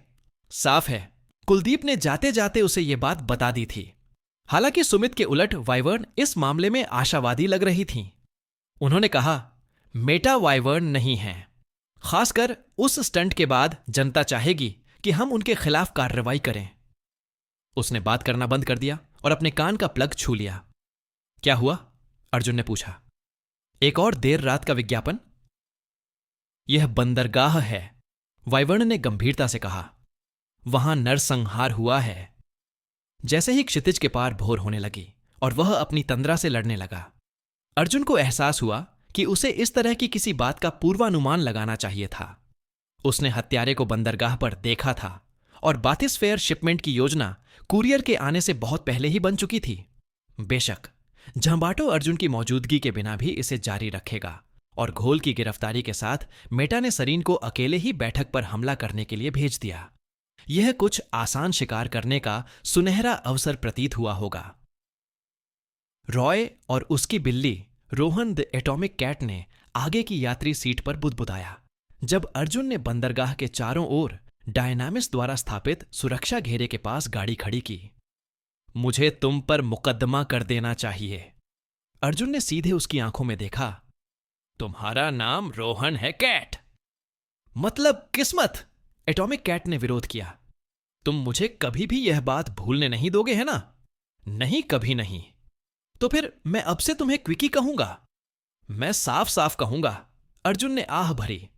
साफ है, कुलदीप ने जाते जाते उसे यह बात बता दी थी। हालांकि सुमित के उलट वाइवर्न इस मामले में आशावादी लग रही थीं। उन्होंने कहा, मेटा वाइवर्न नहीं है। खासकर उस स्टंट के बाद जनता चाहेगी कि हम उनके खिलाफ कार्रवाई करें। उसने बात करना बंद कर दिया और अपने कान का प्लग छू लिया। क्या हुआ? अर्जुन ने पूछा। एक और देर रात का विज्ञापन? यह बंदरगाह है, वाइवर्न ने गंभीरता से कहा। वहां नरसंहार हुआ है। जैसे ही क्षितिज के पार भोर होने लगी और वह अपनी तंद्रा से लड़ने लगा, अर्जुन को एहसास हुआ कि उसे इस तरह की किसी बात का पूर्वानुमान लगाना चाहिए था। उसने हत्यारे को बंदरगाह पर देखा था और बाथिस्फेयर शिपमेंट की योजना कुरियर के आने से बहुत पहले ही बन चुकी थी। बेशक झांबाटो अर्जुन की मौजूदगी के बिना भी इसे जारी रखेगा और घोल की गिरफ्तारी के साथ मेटा ने सरीन को अकेले ही बैठक पर हमला करने के लिए भेज दिया। यह कुछ आसान शिकार करने का सुनहरा अवसर प्रतीत हुआ होगा। रॉय और उसकी बिल्ली रोहन द एटॉमिक कैट ने आगे की यात्री सीट पर बुदबुदाया जब अर्जुन ने बंदरगाह के चारों ओर डायनामिस द्वारा स्थापित सुरक्षा घेरे के पास गाड़ी खड़ी की। मुझे तुम पर मुकदमा कर देना चाहिए। अर्जुन ने सीधे उसकी आंखों में देखा। तुम्हारा नाम रोहन है कैट? मतलब किस्मत, एटॉमिक कैट ने विरोध किया। तुम मुझे कभी भी यह बात भूलने नहीं दोगे, है ना? नहीं, कभी नहीं। तो फिर मैं अब से तुम्हें क्विकी कहूंगा। मैं साफ साफ कहूंगा। अर्जुन ने आह भरी।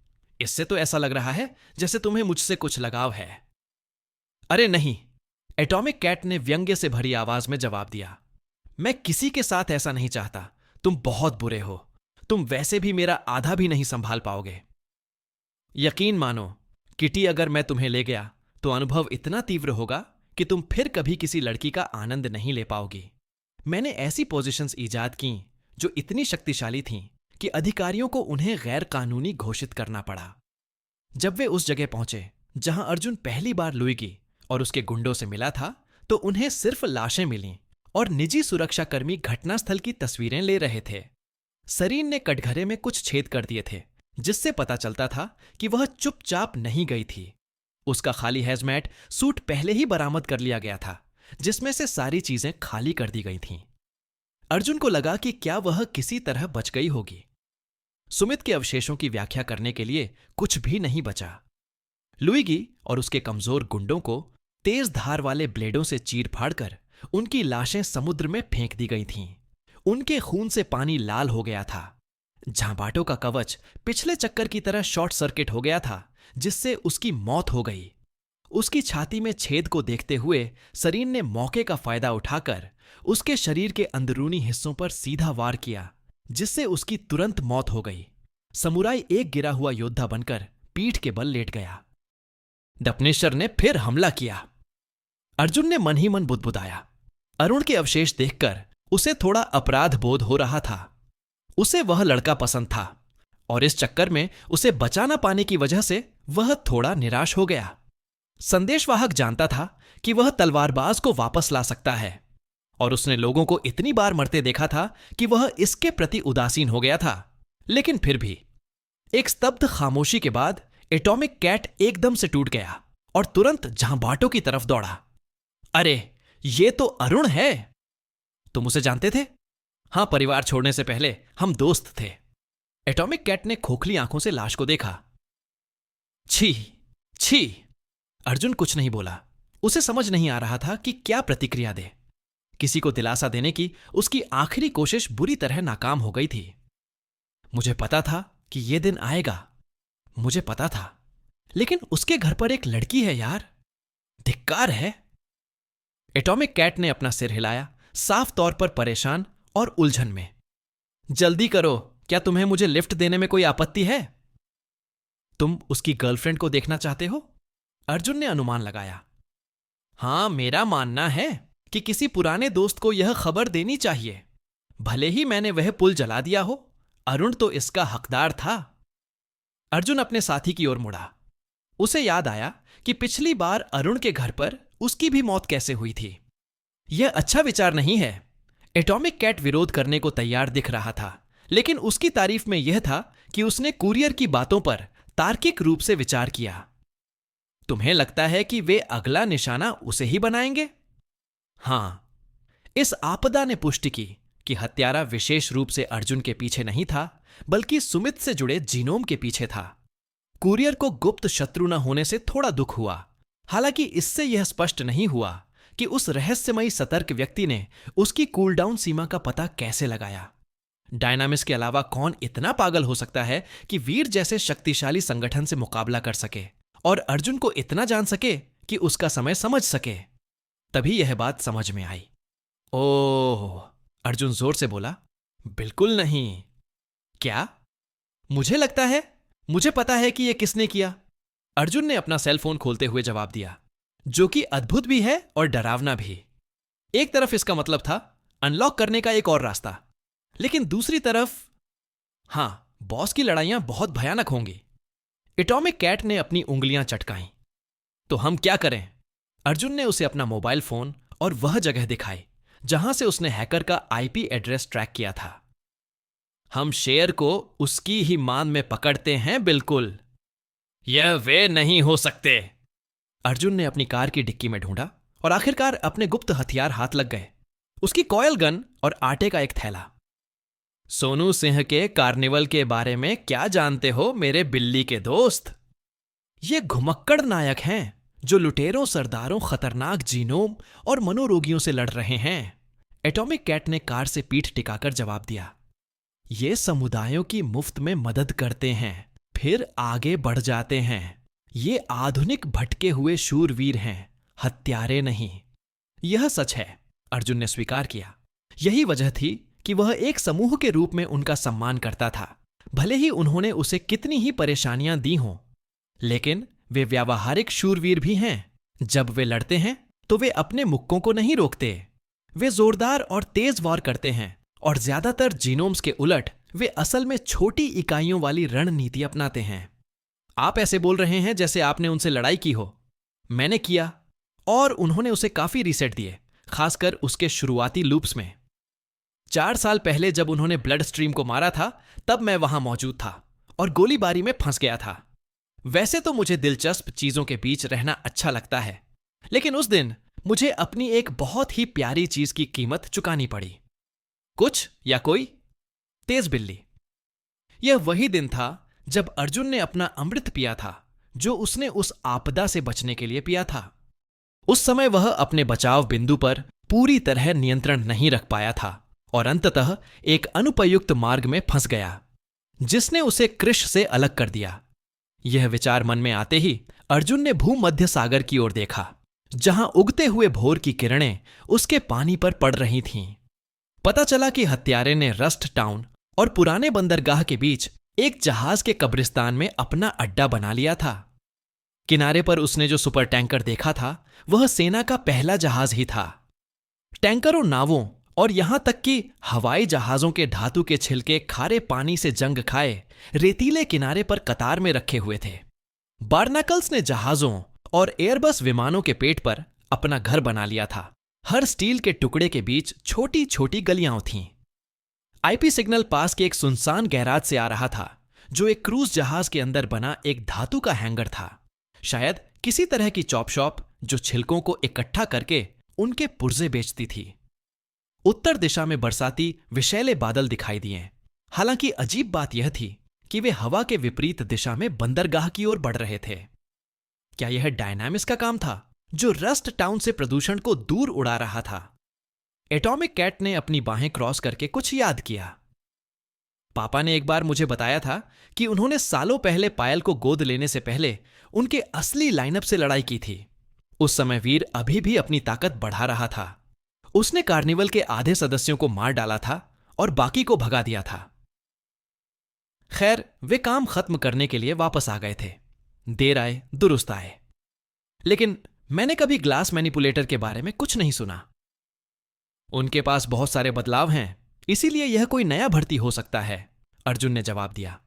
इससे तो ऐसा लग रहा है जैसे तुम्हें मुझसे कुछ लगाव है। अरे नहीं, एटॉमिक कैट ने व्यंग्य से भरी आवाज में जवाब दिया। मैं किसी के साथ ऐसा नहीं चाहता। तुम बहुत बुरे हो। तुम वैसे भी मेरा आधा भी नहीं संभाल पाओगे। यकीन मानो, किटी, अगर मैं तुम्हें ले गया तो अनुभव इतना तीव्र होगा कि तुम फिर कभी किसी लड़की का आनंद नहीं ले पाओगी। मैंने ऐसी पोजीशंस ईजाद की जो इतनी शक्तिशाली थीं कि अधिकारियों को उन्हें गैर कानूनी घोषित करना पड़ा। जब वे उस जगह पहुंचे जहां अर्जुन पहली बार लुइगी और उसके गुंडों से मिला था, तो उन्हें सिर्फ लाशें मिलीं और निजी सुरक्षाकर्मी घटनास्थल की तस्वीरें ले रहे थे। सरीन ने कटघरे में कुछ छेद कर दिए थे जिससे पता चलता था कि वह चुपचाप नहीं गई थी। उसका खाली हैजमैट सूट पहले ही बरामद कर लिया गया था जिसमें से सारी चीजें खाली कर दी गई थीं। अर्जुन को लगा कि क्या वह किसी तरह बच गई होगी। सुमित के अवशेषों की व्याख्या करने के लिए कुछ भी नहीं बचा। लुइगी और उसके कमजोर गुंडों को तेज धार वाले ब्लेडों से चीर फाड़कर उनकी लाशें समुद्र में फेंक दी गई थीं। उनके खून से पानी लाल हो गया था। झांबाटो का कवच पिछले चक्कर की तरह शॉर्ट सर्किट हो गया था जिससे उसकी मौत हो गई। उसकी छाती में छेद को देखते हुए सरीन ने मौके का फायदा उठाकर उसके शरीर के अंदरूनी हिस्सों पर सीधा वार किया जिससे उसकी तुरंत मौत हो गई। समुराई एक गिरा हुआ योद्धा बनकर पीठ के बल लेट गया। डपनेश्वर ने फिर हमला किया। अर्जुन ने मन ही मन बुदबुदाया। अरुण के अवशेष देखकर उसे थोड़ा अपराध बोध हो रहा था। उसे वह लड़का पसंद था और इस चक्कर में उसे बचा ना पाने की वजह से वह थोड़ा निराश हो गया। संदेशवाहक जानता था कि वह तलवारबाज को वापस ला सकता है और उसने लोगों को इतनी बार मरते देखा था कि वह इसके प्रति उदासीन हो गया था। लेकिन फिर भी एक स्तब्ध खामोशी के बाद एटॉमिक कैट एकदम से टूट गया और तुरंत झांबाटो की तरफ दौड़ा। अरे, ये तो अरुण है। तुम उसे जानते थे? हां, परिवार छोड़ने से पहले हम दोस्त थे। एटॉमिक कैट ने खोखली आंखों से लाश को देखा। छी छी। अर्जुन कुछ नहीं बोला। उसे समझ नहीं आ रहा था कि क्या प्रतिक्रिया दे। किसी को दिलासा देने की उसकी आखिरी कोशिश बुरी तरह नाकाम हो गई थी। मुझे पता था कि यह दिन आएगा, मुझे पता था, लेकिन उसके घर पर एक लड़की है यार। धिक्कार है। एटॉमिक कैट ने अपना सिर हिलाया, साफ तौर पर परेशान और उलझन में। जल्दी करो, क्या तुम्हें मुझे लिफ्ट देने में कोई आपत्ति है? तुम उसकी गर्लफ्रेंड को देखना चाहते हो? अर्जुन ने अनुमान लगाया। हां, मेरा मानना है कि किसी पुराने दोस्त को यह खबर देनी चाहिए। भले ही मैंने वह पुल जला दिया हो, अरुण तो इसका हकदार था। अर्जुन अपने साथी की ओर मुड़ा। उसे याद आया कि पिछली बार अरुण के घर पर उसकी भी मौत कैसे हुई थी। यह अच्छा विचार नहीं है। एटॉमिक कैट विरोध करने को तैयार दिख रहा था, लेकिन उसकी तारीफ में यह था कि उसने कुरियर की बातों पर तार्किक रूप से विचार किया। तुम्हें लगता है कि वे अगला निशाना उसे ही बनाएंगे? हां। इस आपदा ने पुष्टि की कि हत्यारा विशेष रूप से अर्जुन के पीछे नहीं था, बल्कि सुमित से जुड़े जीनोम के पीछे था। कुरियर को गुप्त शत्रु न होने से थोड़ा दुख हुआ, हालांकि इससे यह स्पष्ट नहीं हुआ कि उस रहस्यमयी सतर्क व्यक्ति ने उसकी कूलडाउन सीमा का पता कैसे लगाया। डायनामिस के अलावा कौन इतना पागल हो सकता है कि वीर जैसे शक्तिशाली संगठन से मुकाबला कर सके और अर्जुन को इतना जान सके कि उसका समय समझ सके? तभी यह बात समझ में आई। ओह, अर्जुन जोर से बोला। बिल्कुल नहीं। क्या? मुझे लगता है, मुझे पता है कि यह किसने किया। अर्जुन ने अपना सेल फोन खोलते हुए जवाब दिया, जो कि अद्भुत भी है और डरावना भी। एक तरफ इसका मतलब था अनलॉक करने का एक और रास्ता, लेकिन दूसरी तरफ, हां, बॉस की लड़ाइयां बहुत भयानक होंगी। एटॉमिक कैट ने अपनी उंगलियां चटकाईं। तो हम क्या करें? अर्जुन ने उसे अपना मोबाइल फोन और वह जगह दिखाई जहां से उसने हैकर का आईपी एड्रेस ट्रैक किया था। हम शेर को उसकी ही मान में पकड़ते हैं, बिल्कुल। यह वे नहीं हो सकते। अर्जुन ने अपनी कार की डिक्की में ढूंढा और आखिरकार अपने गुप्त हथियार हाथ लग गए। उसकी कॉयल गन और आटे का एक थैला। सोनू सिंह के कार्निवल के बारे में क्या जानते हो मेरे बिल्ली के दोस्त? ये घुमक्कड़ नायक हैं जो लुटेरों, सरदारों, खतरनाक जीनोम और मनोरोगियों से लड़ रहे हैं। एटॉमिक कैट ने कार से पीठ टिकाकर जवाब दिया। ये समुदायों की मुफ्त में मदद करते हैं, फिर आगे बढ़ जाते हैं। ये आधुनिक भटके हुए शूरवीर हैं, हत्यारे नहीं। यह सच है, अर्जुन ने स्वीकार किया। यही वजह थी कि वह एक समूह के रूप में उनका सम्मान करता था, भले ही उन्होंने उसे कितनी ही परेशानियां दी हों। लेकिन वे व्यावहारिक शूरवीर भी हैं। जब वे लड़ते हैं तो वे अपने मुक्कों को नहीं रोकते। वे जोरदार और तेज वार करते हैं और ज्यादातर जीनोम्स के उलट वे असल में छोटी इकाइयों वाली रणनीति अपनाते हैं। आप ऐसे बोल रहे हैं जैसे आपने उनसे लड़ाई की हो। मैंने किया और उन्होंने उसे काफी रीसेट दिए, खासकर उसके शुरुआती लूप्स में। 4 साल पहले जब उन्होंने ब्लड स्ट्रीम को मारा था तब मैं वहां मौजूद था और गोलीबारी में फंस गया था। वैसे तो मुझे दिलचस्प चीजों के बीच रहना अच्छा लगता है, लेकिन उस दिन मुझे अपनी एक बहुत ही प्यारी चीज की कीमत चुकानी पड़ी। कुछ या कोई? तेज बिल्ली। यह वही दिन था जब अर्जुन ने अपना अमृत पिया था जो उसने उस आपदा से बचने के लिए पिया था। उस समय वह अपने बचाव बिंदु पर पूरी तरह नियंत्रण नहीं रख पाया था और अंततः एक अनुपयुक्त मार्ग में फंस गया जिसने उसे कृष से अलग कर दिया। यह विचार मन में आते ही अर्जुन ने भूमध्य सागर की ओर देखा, जहां उगते हुए भोर की किरणें उसके पानी पर पड़ रही थीं। पता चला कि हत्यारे ने रस्ट टाउन और पुराने बंदरगाह के बीच एक जहाज के कब्रिस्तान में अपना अड्डा बना लिया था। किनारे पर उसने जो सुपर टैंकर देखा था वह सेना का पहला जहाज ही था। टैंकरों, नावों और यहां तक कि हवाई जहाजों के धातु के छिलके खारे पानी से जंग खाए रेतीले किनारे पर कतार में रखे हुए थे। बार्नाकल्स ने जहाजों और एयरबस विमानों के पेट पर अपना घर बना लिया था। हर स्टील के टुकड़े के बीच छोटी छोटी गलियां थीं। आईपी सिग्नल पास के एक सुनसान गैराज से आ रहा था, जो एक क्रूज जहाज के अंदर बना एक धातु का हैंगर था। शायद किसी तरह की चॉप शॉप जो छिलकों को इकट्ठा करके उनके पुर्जे बेचती थी। उत्तर दिशा में बरसाती विषैले बादल दिखाई दिए। हालांकि अजीब बात यह थी कि वे हवा के विपरीत दिशा में बंदरगाह की ओर बढ़ रहे थे। क्या यह डायनामिक्स का काम था जो रस्ट टाउन से प्रदूषण को दूर उड़ा रहा था? एटॉमिक कैट ने अपनी बाहें क्रॉस करके कुछ याद किया। पापा ने एक बार मुझे बताया था कि उन्होंने सालों पहले पायल को गोद लेने से पहले उनके असली लाइनअप से लड़ाई की थी। उस समय वीर अभी भी अपनी ताकत बढ़ा रहा था। उसने कार्निवल के आधे सदस्यों को मार डाला था और बाकी को भगा दिया था। खैर, वे काम खत्म करने के लिए वापस आ गए थे। देर आए दुरुस्त आए। लेकिन मैंने कभी ग्लास मैनिपुलेटर के बारे में कुछ नहीं सुना। उनके पास बहुत सारे बदलाव हैं, इसीलिए यह कोई नया भर्ती हो सकता है, अर्जुन ने जवाब दिया।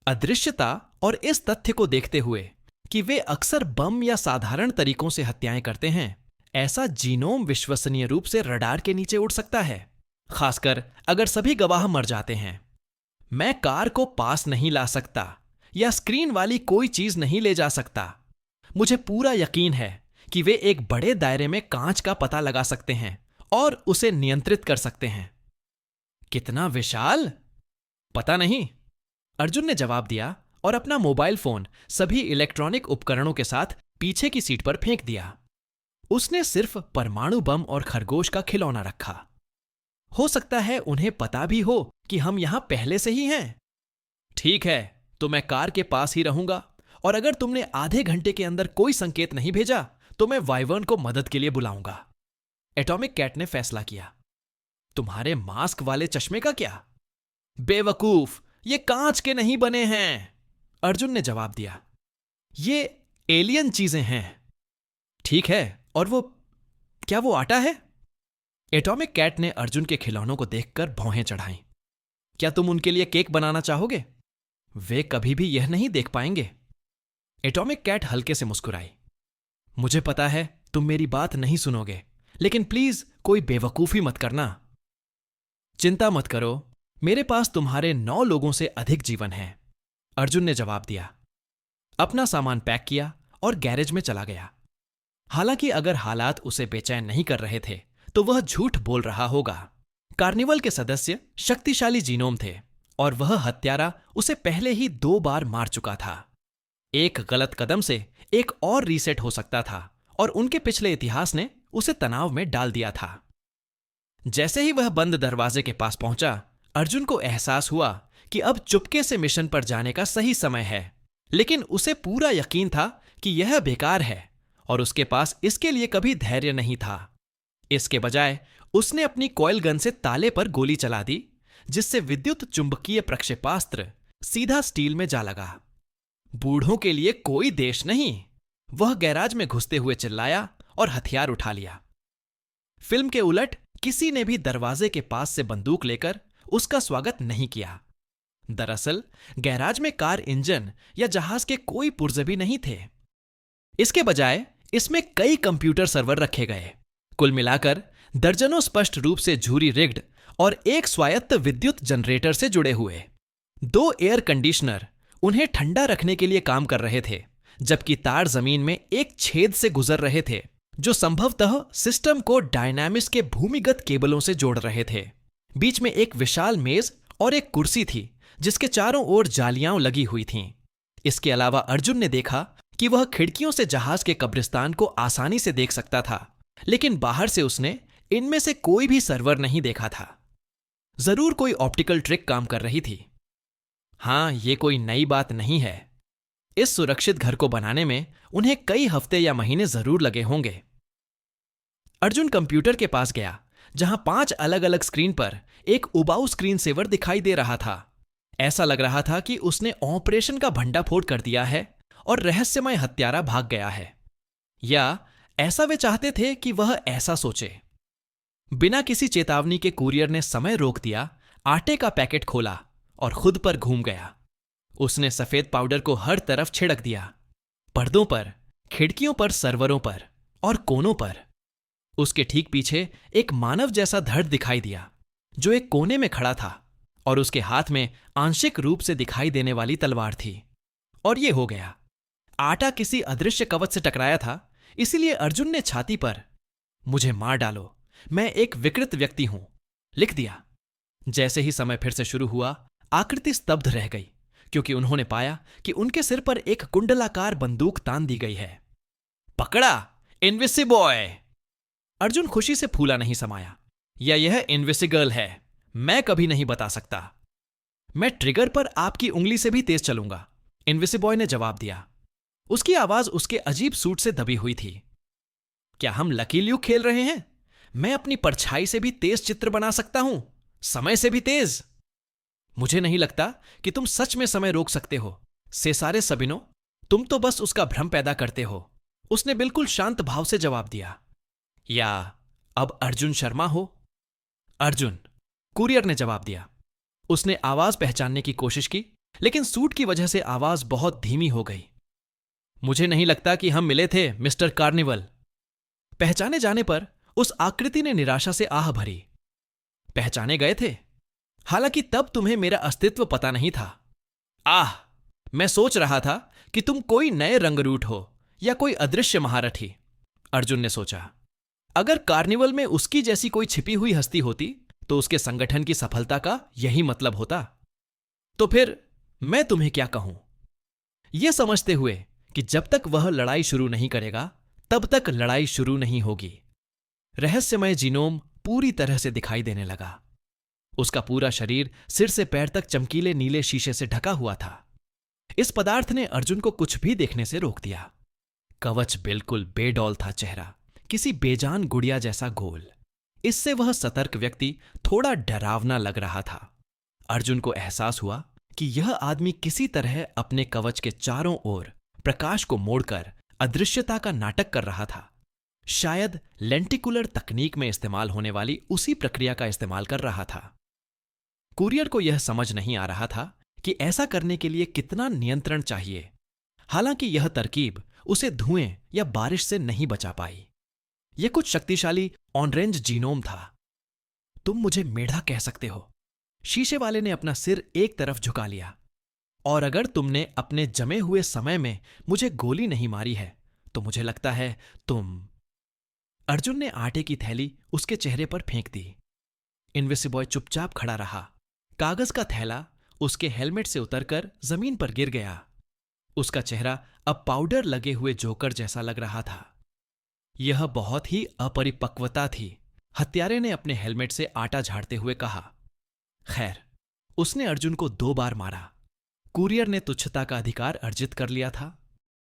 अदृश्यता और इस तथ्य को देखते हुए कि वे अक्सर बम या साधारण तरीकों से हत्याएं करते हैं, ऐसा जीनोम विश्वसनीय रूप से रडार के नीचे उड़ सकता है, खासकर अगर सभी गवाह मर जाते हैं। मैं कार को पास नहीं ला सकता या स्क्रीन वाली कोई चीज नहीं ले जा सकता। मुझे पूरा यकीन है कि वे एक बड़े दायरे में कांच का पता लगा सकते हैं और उसे नियंत्रित कर सकते हैं। कितना विशाल? पता नहीं, अर्जुन ने जवाब दिया और अपना मोबाइल फोन सभी इलेक्ट्रॉनिक उपकरणों के साथ पीछे की सीट पर फेंक दिया। उसने सिर्फ परमाणु बम और खरगोश का खिलौना रखा। हो सकता है उन्हें पता भी हो कि हम यहां पहले से ही हैं। ठीक है, तो मैं कार के पास ही रहूंगा और अगर तुमने आधे घंटे के अंदर कोई संकेत नहीं भेजा तो मैं वाइवर्न को मदद के लिए बुलाऊंगा। एटॉमिक कैट ने फैसला किया। तुम्हारे मास्क वाले चश्मे का क्या? बेवकूफ, ये कांच के नहीं बने हैं, अर्जुन ने जवाब दिया। ये एलियन चीजें हैं। ठीक है, और क्या वो आटा है? एटॉमिक कैट ने अर्जुन के खिलौनों को देखकर भौहें चढ़ाईं। क्या तुम उनके लिए केक बनाना चाहोगे? वे कभी भी यह नहीं देख पाएंगे। एटॉमिक कैट हल्के से मुस्कुराई। मुझे पता है तुम मेरी बात नहीं सुनोगे, लेकिन प्लीज कोई बेवकूफी मत करना। चिंता मत करो, मेरे पास तुम्हारे 9 लोगों से अधिक जीवन है, अर्जुन ने जवाब दिया। अपना सामान पैक किया और गैरेज में चला गया। हालांकि अगर हालात उसे बेचैन नहीं कर रहे थे तो वह झूठ बोल रहा होगा। कार्निवल के सदस्य शक्तिशाली जीनोम थे और वह हत्यारा उसे पहले ही 2 बार मार चुका था। एक गलत कदम से एक और रीसेट हो सकता था और उनके पिछले इतिहास ने उसे तनाव में डाल दिया था। जैसे ही वह बंद दरवाजे के पास पहुंचा, अर्जुन को एहसास हुआ कि अब चुपके से मिशन पर जाने का सही समय है, लेकिन उसे पूरा यकीन था कि यह बेकार है और उसके पास इसके लिए कभी धैर्य नहीं था। इसके बजाय उसने अपनी कॉइल गन से ताले पर गोली चला दी, जिससे विद्युत चुंबकीय प्रक्षेपास्त्र सीधा स्टील में जा लगा। बूढ़ों के लिए कोई देश नहीं, वह गैराज में घुसते हुए चिल्लाया और हथियार उठा लिया। फिल्म के उलट किसी ने भी दरवाजे के पास से बंदूक लेकर उसका स्वागत नहीं किया। दरअसल गैराज में कार इंजन या जहाज के कोई पुर्जे भी नहीं थे। इसके बजाय इसमें कई कंप्यूटर सर्वर रखे गए, कुल मिलाकर दर्जनों स्पष्ट रूप से झूरी रिग्ड और एक स्वायत्त विद्युत जनरेटर से जुड़े हुए। 2 एयर कंडीशनर उन्हें ठंडा रखने के लिए काम कर रहे थे, जबकि तार जमीन में एक छेद से गुजर रहे थे जो संभवतः सिस्टम को डायनामिक्स के भूमिगत केबलों से जोड़ रहे थे। बीच में एक विशाल मेज और एक कुर्सी थी जिसके चारों ओर जालियां लगी हुई थीं। इसके अलावा अर्जुन ने देखा कि वह खिड़कियों से जहाज के कब्रिस्तान को आसानी से देख सकता था, लेकिन बाहर से उसने इनमें से कोई भी सर्वर नहीं देखा था। जरूर कोई ऑप्टिकल ट्रिक काम कर रही थी। हां, यह कोई नई बात नहीं है। इस सुरक्षित घर को बनाने में उन्हें कई हफ्ते या महीने जरूर लगे होंगे। अर्जुन कंप्यूटर के पास गया, जहां 5 अलग अलग स्क्रीन पर एक उबाऊ स्क्रीन सेवर दिखाई दे रहा था। ऐसा लग रहा था कि उसने ऑपरेशन का भंडाफोड़ कर दिया है और रहस्यमय हत्यारा भाग गया है, या ऐसा वे चाहते थे कि वह ऐसा सोचे। बिना किसी चेतावनी के कुरियर ने समय रोक दिया, आटे का पैकेट खोला और खुद पर घूम गया। उसने सफेद पाउडर को हर तरफ छिड़क दिया, पर्दों पर, खिड़कियों पर, सर्वरों पर और कोनों पर। उसके ठीक पीछे एक मानव जैसा धड़ दिखाई दिया जो एक कोने में खड़ा था और उसके हाथ में आंशिक रूप से दिखाई देने वाली तलवार थी। और यह हो गया। आटा किसी अदृश्य कवच से टकराया था, इसीलिए अर्जुन ने छाती पर "मुझे मार डालो, मैं एक विकृत व्यक्ति हूं" लिख दिया। जैसे ही समय फिर से शुरू हुआ, आकृति स्तब्ध रह गई, क्योंकि उन्होंने पाया कि उनके सिर पर एक कुंडलाकार बंदूक तान दी गई है। पकड़ा, इनविसिबॉय! अर्जुन खुशी से फूला नहीं समाया। या यह इनविसिगर्ल है, मैं कभी नहीं बता सकता। मैं ट्रिगर पर आपकी उंगली से भी तेज चलूंगा, इनविसिबॉय ने जवाब दिया। उसकी आवाज उसके अजीब सूट से दबी हुई थी। क्या हम लकी ल्यूक खेल रहे हैं? मैं अपनी परछाई से भी तेज चित्र बना सकता हूं, समय से भी तेज। मुझे नहीं लगता कि तुम सच में समय रोक सकते हो, सेसारे सबिनो। तुम तो बस उसका भ्रम पैदा करते हो, उसने बिल्कुल शांत भाव से जवाब दिया। या अब अर्जुन शर्मा हो? अर्जुन, कुरियर ने जवाब दिया। उसने आवाज पहचानने की कोशिश की, लेकिन सूट की वजह से आवाज बहुत धीमी हो गई। मुझे नहीं लगता कि हम मिले थे, मिस्टर कार्निवल। पहचाने जाने पर उस आकृति ने निराशा से आह भरी। पहचाने गए थे? हालांकि तब तुम्हें मेरा अस्तित्व पता नहीं था। आह, मैं सोच रहा था कि तुम कोई नए रंगरूट हो या कोई अदृश्य महारथी, अर्जुन ने सोचा। अगर कार्निवल में उसकी जैसी कोई छिपी हुई हस्ती होती तो उसके संगठन की सफलता का यही मतलब होता। तो फिर मैं तुम्हें क्या कहूं? यह समझते हुए कि जब तक वह लड़ाई शुरू नहीं करेगा तब तक लड़ाई शुरू नहीं होगी। रहस्यमय जीनोम पूरी तरह से दिखाई देने लगा। उसका पूरा शरीर सिर से पैर तक चमकीले नीले शीशे से ढका हुआ था। इस पदार्थ ने अर्जुन को कुछ भी देखने से रोक दिया। कवच बिल्कुल बेडौल था, चेहरा किसी बेजान गुड़िया जैसा गोल। इससे वह सतर्क व्यक्ति थोड़ा डरावना लग रहा था। अर्जुन को एहसास हुआ कि यह आदमी किसी तरह अपने कवच के चारों ओर प्रकाश को मोड़कर अदृश्यता का नाटक कर रहा था। शायद लेंटिकुलर तकनीक में इस्तेमाल होने वाली उसी प्रक्रिया का इस्तेमाल कर रहा था। कुरियर को यह समझ नहीं आ रहा था कि ऐसा करने के लिए कितना नियंत्रण चाहिए। हालांकि यह तरकीब उसे धुएं या बारिश से नहीं बचा पाई। यह कुछ शक्तिशाली ऑनरेंज जीनोम था। तुम मुझे मेढ़ा कह सकते हो। शीशे वाले ने अपना सिर एक तरफ झुका लिया। और अगर तुमने अपने जमे हुए समय में मुझे गोली नहीं मारी है तो मुझे लगता है तुम। अर्जुन ने आटे की थैली उसके चेहरे पर फेंक दी। इनविसिबॉय चुपचाप खड़ा रहा। कागज का थैला उसके हेलमेट से उतरकर जमीन पर गिर गया। उसका चेहरा अब पाउडर लगे हुए जोकर जैसा लग रहा था। यह बहुत ही अपरिपक्वता थी। हत्यारे ने अपने हेलमेट से आटा झाड़ते हुए कहा। खैर, उसने अर्जुन को 2 बार मारा। कुरियर ने तुच्छता का अधिकार अर्जित कर लिया था।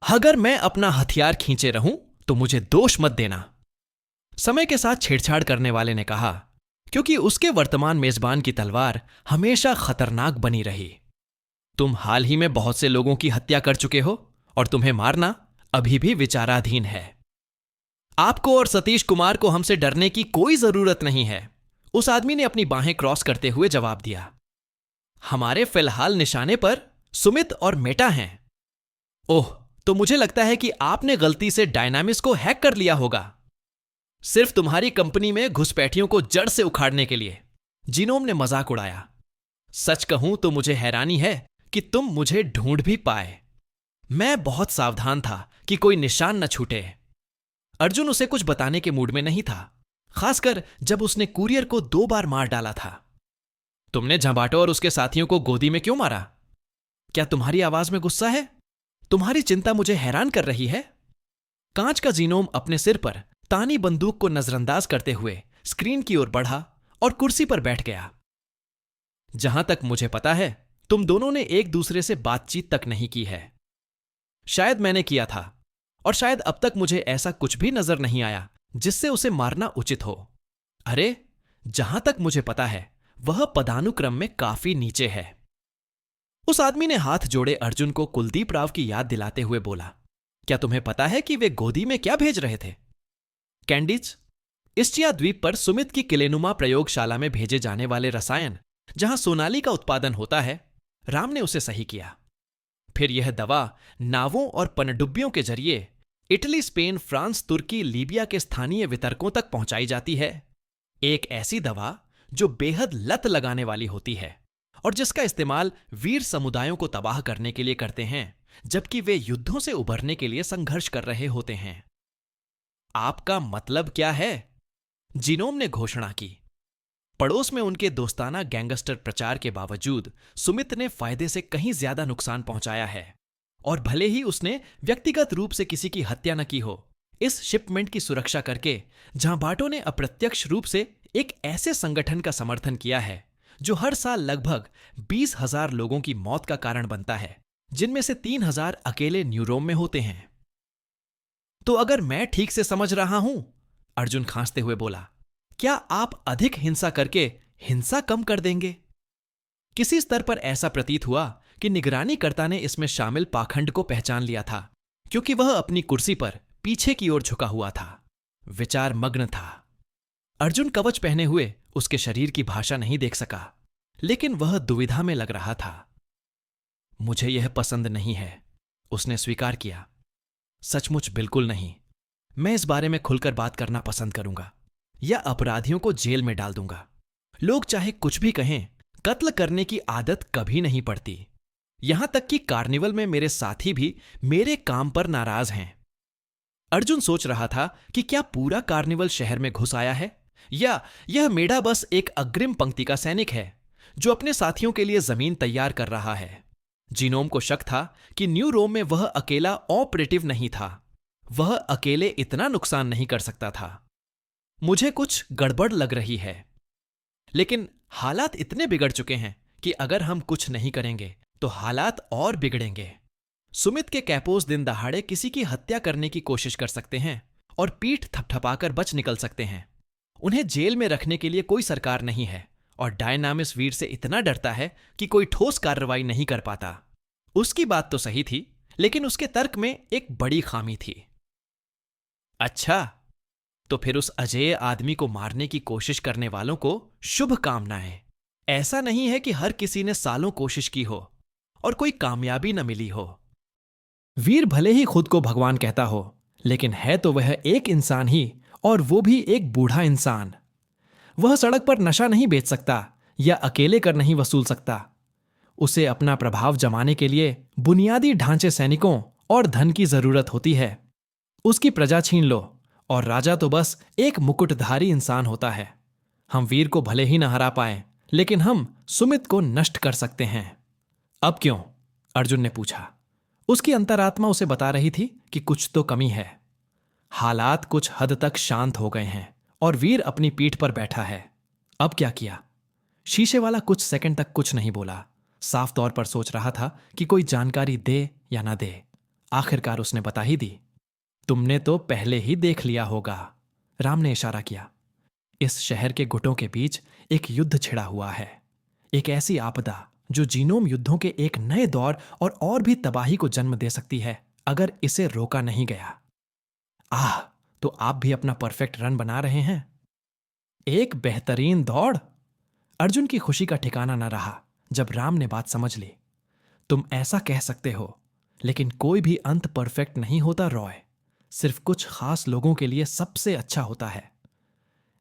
अगर मैं अपना हथियार खींचे रहूं तो मुझे दोष मत देना, समय के साथ छेड़छाड़ करने वाले ने कहा, क्योंकि उसके वर्तमान मेजबान की तलवार हमेशा खतरनाक बनी रही। तुम हाल ही में बहुत से लोगों की हत्या कर चुके हो और तुम्हें मारना अभी भी विचाराधीन है। आपको और सतीश कुमार को हमसे डरने की कोई जरूरत नहीं है, उस आदमी ने अपनी बाहें क्रॉस करते हुए जवाब दिया। हमारे फिलहाल निशाने पर सुमित और मेटा हैं। ओह, तो मुझे लगता है कि आपने गलती से डायनामिक्स को हैक कर लिया होगा, सिर्फ तुम्हारी कंपनी में घुसपैठियों को जड़ से उखाड़ने के लिए। जीनोम ने मजाक उड़ाया। सच कहूं तो मुझे हैरानी है कि तुम मुझे ढूंढ भी पाए। मैं बहुत सावधान था कि कोई निशान न छूटे। अर्जुन उसे कुछ बताने के मूड में नहीं था, खासकर जब उसने कुरियर को 2 बार मार डाला था। तुमने झंबाटो और उसके साथियों को गोदी में क्यों मारा? क्या तुम्हारी आवाज में गुस्सा है? तुम्हारी चिंता मुझे हैरान कर रही है। कांच का जीनोम अपने सिर पर तानी बंदूक को नजरअंदाज करते हुए स्क्रीन की ओर बढ़ा और कुर्सी पर बैठ गया। जहां तक मुझे पता है, तुम दोनों ने एक दूसरे से बातचीत तक नहीं की है। शायद मैंने किया था, और शायद अब तक मुझे ऐसा कुछ भी नजर नहीं आया जिससे उसे मारना उचित हो। अरे, जहां तक मुझे पता है वह पदानुक्रम में काफी नीचे है। उस आदमी ने हाथ जोड़े अर्जुन को कुलदीप राव की याद दिलाते हुए बोला। क्या तुम्हें पता है कि वे गोदी में क्या भेज रहे थे? कैंडीज, इस्चिया द्वीप पर सुमित की किलेनुमा प्रयोगशाला में भेजे जाने वाले रसायन जहां सोनाली का उत्पादन होता है। राम ने उसे सही किया। फिर यह दवा नावों और पनडुब्बियों के जरिए इटली, स्पेन, फ्रांस, तुर्की, लीबिया के स्थानीय वितरकों तक पहुंचाई जाती है। एक ऐसी दवा जो बेहद लत लगाने वाली होती है और जिसका इस्तेमाल वीर समुदायों को तबाह करने के लिए करते हैं, जबकि वे युद्धों से उभरने के लिए संघर्ष कर रहे होते हैं। आपका मतलब क्या है? जीनोम ने घोषणा की। पड़ोस में उनके दोस्ताना गैंगस्टर प्रचार के बावजूद सुमित ने फायदे से कहीं ज्यादा नुकसान पहुंचाया है, और भले ही उसने व्यक्तिगत रूप से किसी की हत्या न की हो, इस शिपमेंट की सुरक्षा करके झांबाटो ने अप्रत्यक्ष रूप से एक ऐसे संगठन का समर्थन किया है जो हर साल लगभग 20,000 लोगों की मौत का कारण बनता है, जिनमें से 3,000 अकेले न्यूरोम में होते हैं। तो अगर मैं ठीक से समझ रहा हूं, अर्जुन खांसते हुए बोला, क्या आप अधिक हिंसा करके हिंसा कम कर देंगे? किसी स्तर पर ऐसा प्रतीत हुआ कि निगरानीकर्ता ने इसमें शामिल पाखंड को पहचान लिया था, क्योंकि वह अपनी कुर्सी पर पीछे की ओर झुका हुआ था, विचार मग्न था। अर्जुन कवच पहने हुए उसके शरीर की भाषा नहीं देख सका, लेकिन वह दुविधा में लग रहा था। मुझे यह पसंद नहीं है, उसने स्वीकार किया। सचमुच बिल्कुल नहीं। मैं इस बारे में खुलकर बात करना पसंद करूंगा, या अपराधियों को जेल में डाल दूंगा। लोग चाहे कुछ भी कहें, कत्ल करने की आदत कभी नहीं पड़ती। यहां तक कि कार्निवल में मेरे साथी भी मेरे काम पर नाराज हैं। अर्जुन सोच रहा था कि क्या पूरा कार्निवल शहर में घुस आया है, या यह मेढा बस एक अग्रिम पंक्ति का सैनिक है जो अपने साथियों के लिए जमीन तैयार कर रहा है। जीनोम को शक था कि न्यू रोम में वह अकेला ऑपरेटिव नहीं था। वह अकेले इतना नुकसान नहीं कर सकता था। मुझे कुछ गड़बड़ लग रही है, लेकिन हालात इतने बिगड़ चुके हैं कि अगर हम कुछ नहीं करेंगे तो हालात और बिगड़ेंगे। सुमित के कैपोस दिन दहाड़े किसी की हत्या करने की कोशिश कर सकते हैं और पीठ थपथपाकर बच निकल सकते हैं। उन्हें जेल में रखने के लिए कोई सरकार नहीं है, और डायनामिस वीर से इतना डरता है कि कोई ठोस कार्रवाई नहीं कर पाता। उसकी बात तो सही थी, लेकिन उसके तर्क में एक बड़ी खामी थी। अच्छा, तो फिर उस अजेय आदमी को मारने की कोशिश करने वालों को शुभकामनाएं। ऐसा नहीं है कि हर किसी ने सालों कोशिश की हो और कोई कामयाबी न मिली हो। वीर भले ही खुद को भगवान कहता हो, लेकिन है तो वह एक इंसान ही, और वो भी एक बूढ़ा इंसान। वह सड़क पर नशा नहीं बेच सकता या अकेले कर नहीं वसूल सकता। उसे अपना प्रभाव जमाने के लिए बुनियादी ढांचे सैनिकों और धन की जरूरत होती है। उसकी प्रजा छीन लो और राजा तो बस एक मुकुटधारी इंसान होता है। हम वीर को भले ही न हरा पाए, लेकिन हम सुमित को नष्ट कर सकते हैं। अब क्यों? अर्जुन ने पूछा। उसकी अंतरात्मा उसे बता रही थी कि कुछ तो कमी है। हालात कुछ हद तक शांत हो गए हैं और वीर अपनी पीठ पर बैठा है। अब क्या किया? शीशे वाला कुछ सेकंड तक कुछ नहीं बोला। साफ तौर पर सोच रहा था कि कोई जानकारी दे या ना दे। आखिरकार उसने बता ही दी। तुमने तो पहले ही देख लिया होगा। राम ने इशारा किया। इस शहर के गुटों के बीच एक युद्ध छिड़ा हुआ है, एक ऐसी आपदा जो जीनोम युद्धों के एक नए दौर और भी तबाही को जन्म दे सकती है अगर इसे रोका नहीं गया। आह, तो आप भी अपना परफेक्ट रन बना रहे हैं। एक बेहतरीन दौड़। अर्जुन की खुशी का ठिकाना न रहा जब राम ने बात समझ ली। तुम ऐसा कह सकते हो, लेकिन कोई भी अंत परफेक्ट नहीं होता रॉय। सिर्फ कुछ खास लोगों के लिए सबसे अच्छा होता है।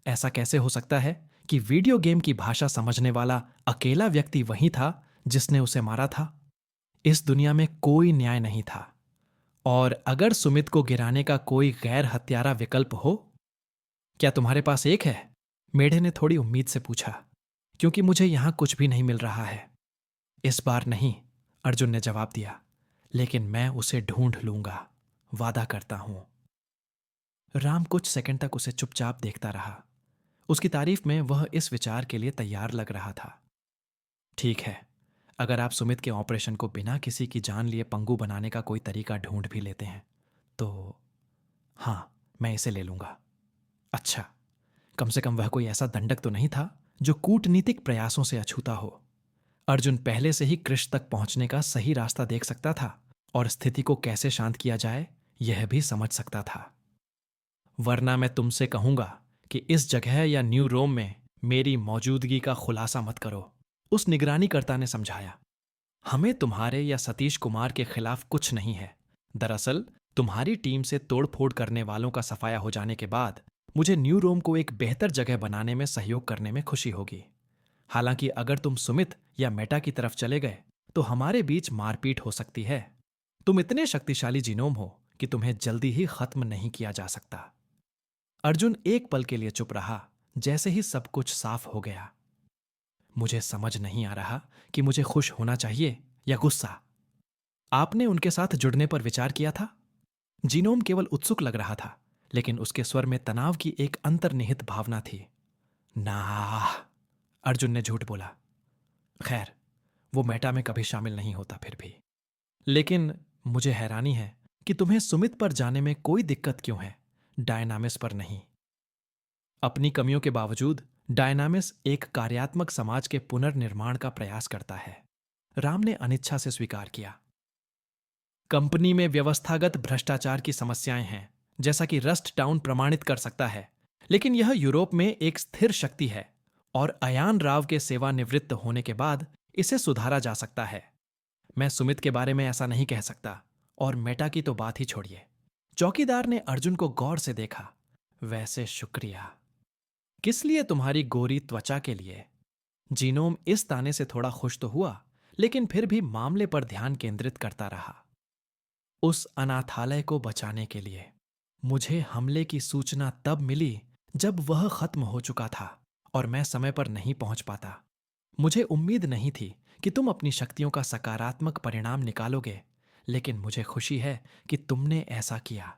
ऐसा कैसे हो सकता है कि वीडियो गेम की भाषा समझने वाला अकेला व्यक्ति वही था जिसने उसे मारा था? इस दुनिया में कोई न्याय नहीं था। और अगर सुमित को गिराने का कोई गैर हत्यारा विकल्प हो? क्या तुम्हारे पास एक है? मेढे ने थोड़ी उम्मीद से पूछा, क्योंकि मुझे यहां कुछ भी नहीं मिल रहा है। इस बार नहीं, अर्जुन ने जवाब दिया, लेकिन मैं उसे ढूंढ लूंगा, वादा करता हूं। राम कुछ सेकंड तक उसे चुपचाप देखता रहा। उसकी तारीफ में वह इस विचार के लिए तैयार लग रहा था। ठीक है, अगर आप सुमित के ऑपरेशन को बिना किसी की जान लिए पंगु बनाने का कोई तरीका ढूंढ भी लेते हैं तो हां, मैं इसे ले लूंगा। अच्छा, कम से कम वह कोई ऐसा दंडक तो नहीं था जो कूटनीतिक प्रयासों से अछूता हो। अर्जुन पहले से ही कृष्ण तक पहुंचने का सही रास्ता देख सकता था और स्थिति को कैसे शांत किया जाए यह भी समझ सकता था। वरना मैं तुमसे कहूंगा कि इस जगह या न्यू रोम में मेरी मौजूदगी का खुलासा मत करो, उस निगरानीकर्ता ने समझाया। हमें तुम्हारे या सतीश कुमार के खिलाफ कुछ नहीं है। दरअसल तुम्हारी टीम से तोड़फोड़ करने वालों का सफाया हो जाने के बाद मुझे न्यू रोम को एक बेहतर जगह बनाने में सहयोग करने में खुशी होगी। हालांकि अगर तुम सुमित या मेटा की तरफ चले गए तो हमारे बीच मारपीट हो सकती है। तुम इतने शक्तिशाली जीनोम हो कि तुम्हें जल्दी ही खत्म नहीं किया जा सकता। अर्जुन एक पल के लिए चुप रहा। जैसे ही सब कुछ साफ हो गया। मुझे समझ नहीं आ रहा कि मुझे खुश होना चाहिए या गुस्सा। आपने उनके साथ जुड़ने पर विचार किया था? जीनोम केवल उत्सुक लग रहा था, लेकिन उसके स्वर में तनाव की एक अंतर्निहित भावना थी। ना, अर्जुन ने झूठ बोला। खैर, वो मेटा में कभी शामिल नहीं होता फिर भी। लेकिन मुझे हैरानी है कि तुम्हें सुमित पर जाने में कोई दिक्कत क्यों है, डायनामिस पर नहीं। अपनी कमियों के बावजूद डायनामिस एक कार्यात्मक समाज के पुनर्निर्माण का प्रयास करता है। राम ने अनिच्छा से स्वीकार किया। कंपनी में व्यवस्थागत भ्रष्टाचार की समस्याएं हैं, जैसा कि रस्ट टाउन प्रमाणित कर सकता है, लेकिन यह यूरोप में एक स्थिर शक्ति है और अयान राव के सेवानिवृत्त होने के बाद इसे सुधारा जा सकता है। मैं सुमित के बारे में ऐसा नहीं कह सकता, और मेटा की तो बात ही छोड़िए। चौकीदार ने अर्जुन को गौर से देखा। वैसे शुक्रिया। किस लिए? तुम्हारी गोरी त्वचा के लिए। जीनोम इस ताने से थोड़ा खुश तो हुआ, लेकिन फिर भी मामले पर ध्यान केंद्रित करता रहा। उस अनाथालय को बचाने के लिए। मुझे हमले की सूचना तब मिली जब वह खत्म हो चुका था और मैं समय पर नहीं पहुंच पाता। मुझे उम्मीद नहीं थी कि तुम अपनी शक्तियों का सकारात्मक परिणाम निकालोगे, लेकिन मुझे खुशी है कि तुमने ऐसा किया।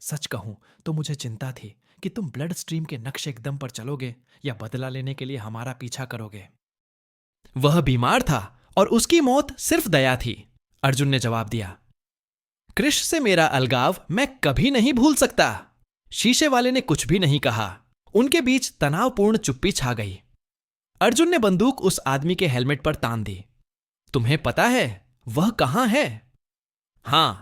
सच कहूं तो मुझे चिंता थी कि तुम ब्लड स्ट्रीम के नक्शे एकदम पर चलोगे या बदला लेने के लिए हमारा पीछा करोगे। वह बीमार था और उसकी मौत सिर्फ दया थी, अर्जुन ने जवाब दिया। कृष्ण से मेरा अलगाव मैं कभी नहीं भूल सकता। शीशे वाले ने कुछ भी नहीं कहा। उनके बीच तनावपूर्ण चुप्पी छा गई। अर्जुन ने बंदूक उस आदमी के हेलमेट पर तान दी। तुम्हें पता है वह कहां है? हां,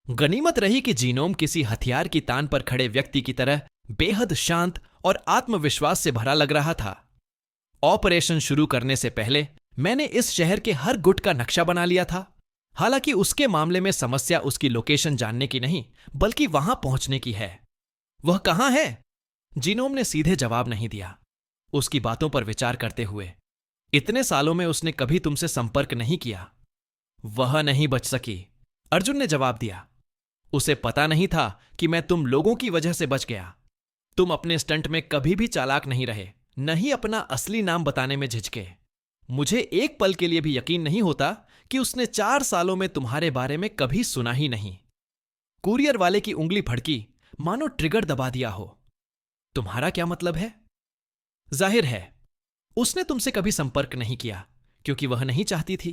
गनीमत रही कि जीनोम किसी हथियार की तान पर खड़े व्यक्ति की तरह बेहद शांत और आत्मविश्वास से भरा लग रहा था। ऑपरेशन शुरू करने से पहले मैंने इस शहर के हर गुट का नक्शा बना लिया था। हालांकि उसके मामले में समस्या उसकी लोकेशन जानने की नहीं, बल्कि वहां पहुंचने की है। वह कहां है? जीनोम ने सीधे जवाब नहीं दिया। उसकी बातों पर विचार करते हुए, इतने सालों में उसने कभी तुमसे संपर्क नहीं किया। वह नहीं बच सकी, अर्जुन ने जवाब दिया। उसे पता नहीं था कि मैं तुम लोगों की वजह से बच गया। तुम अपने स्टंट में कभी भी चालाक नहीं रहे, न ही अपना असली नाम बताने में झिझके। मुझे एक पल के लिए भी यकीन नहीं होता कि उसने 4 सालों में तुम्हारे बारे में कभी सुना ही नहीं। कुरियर वाले की उंगली फड़की, मानो ट्रिगर दबा दिया हो। तुम्हारा क्या मतलब है? जाहिर है उसने तुमसे कभी संपर्क नहीं किया क्योंकि वह नहीं चाहती थी।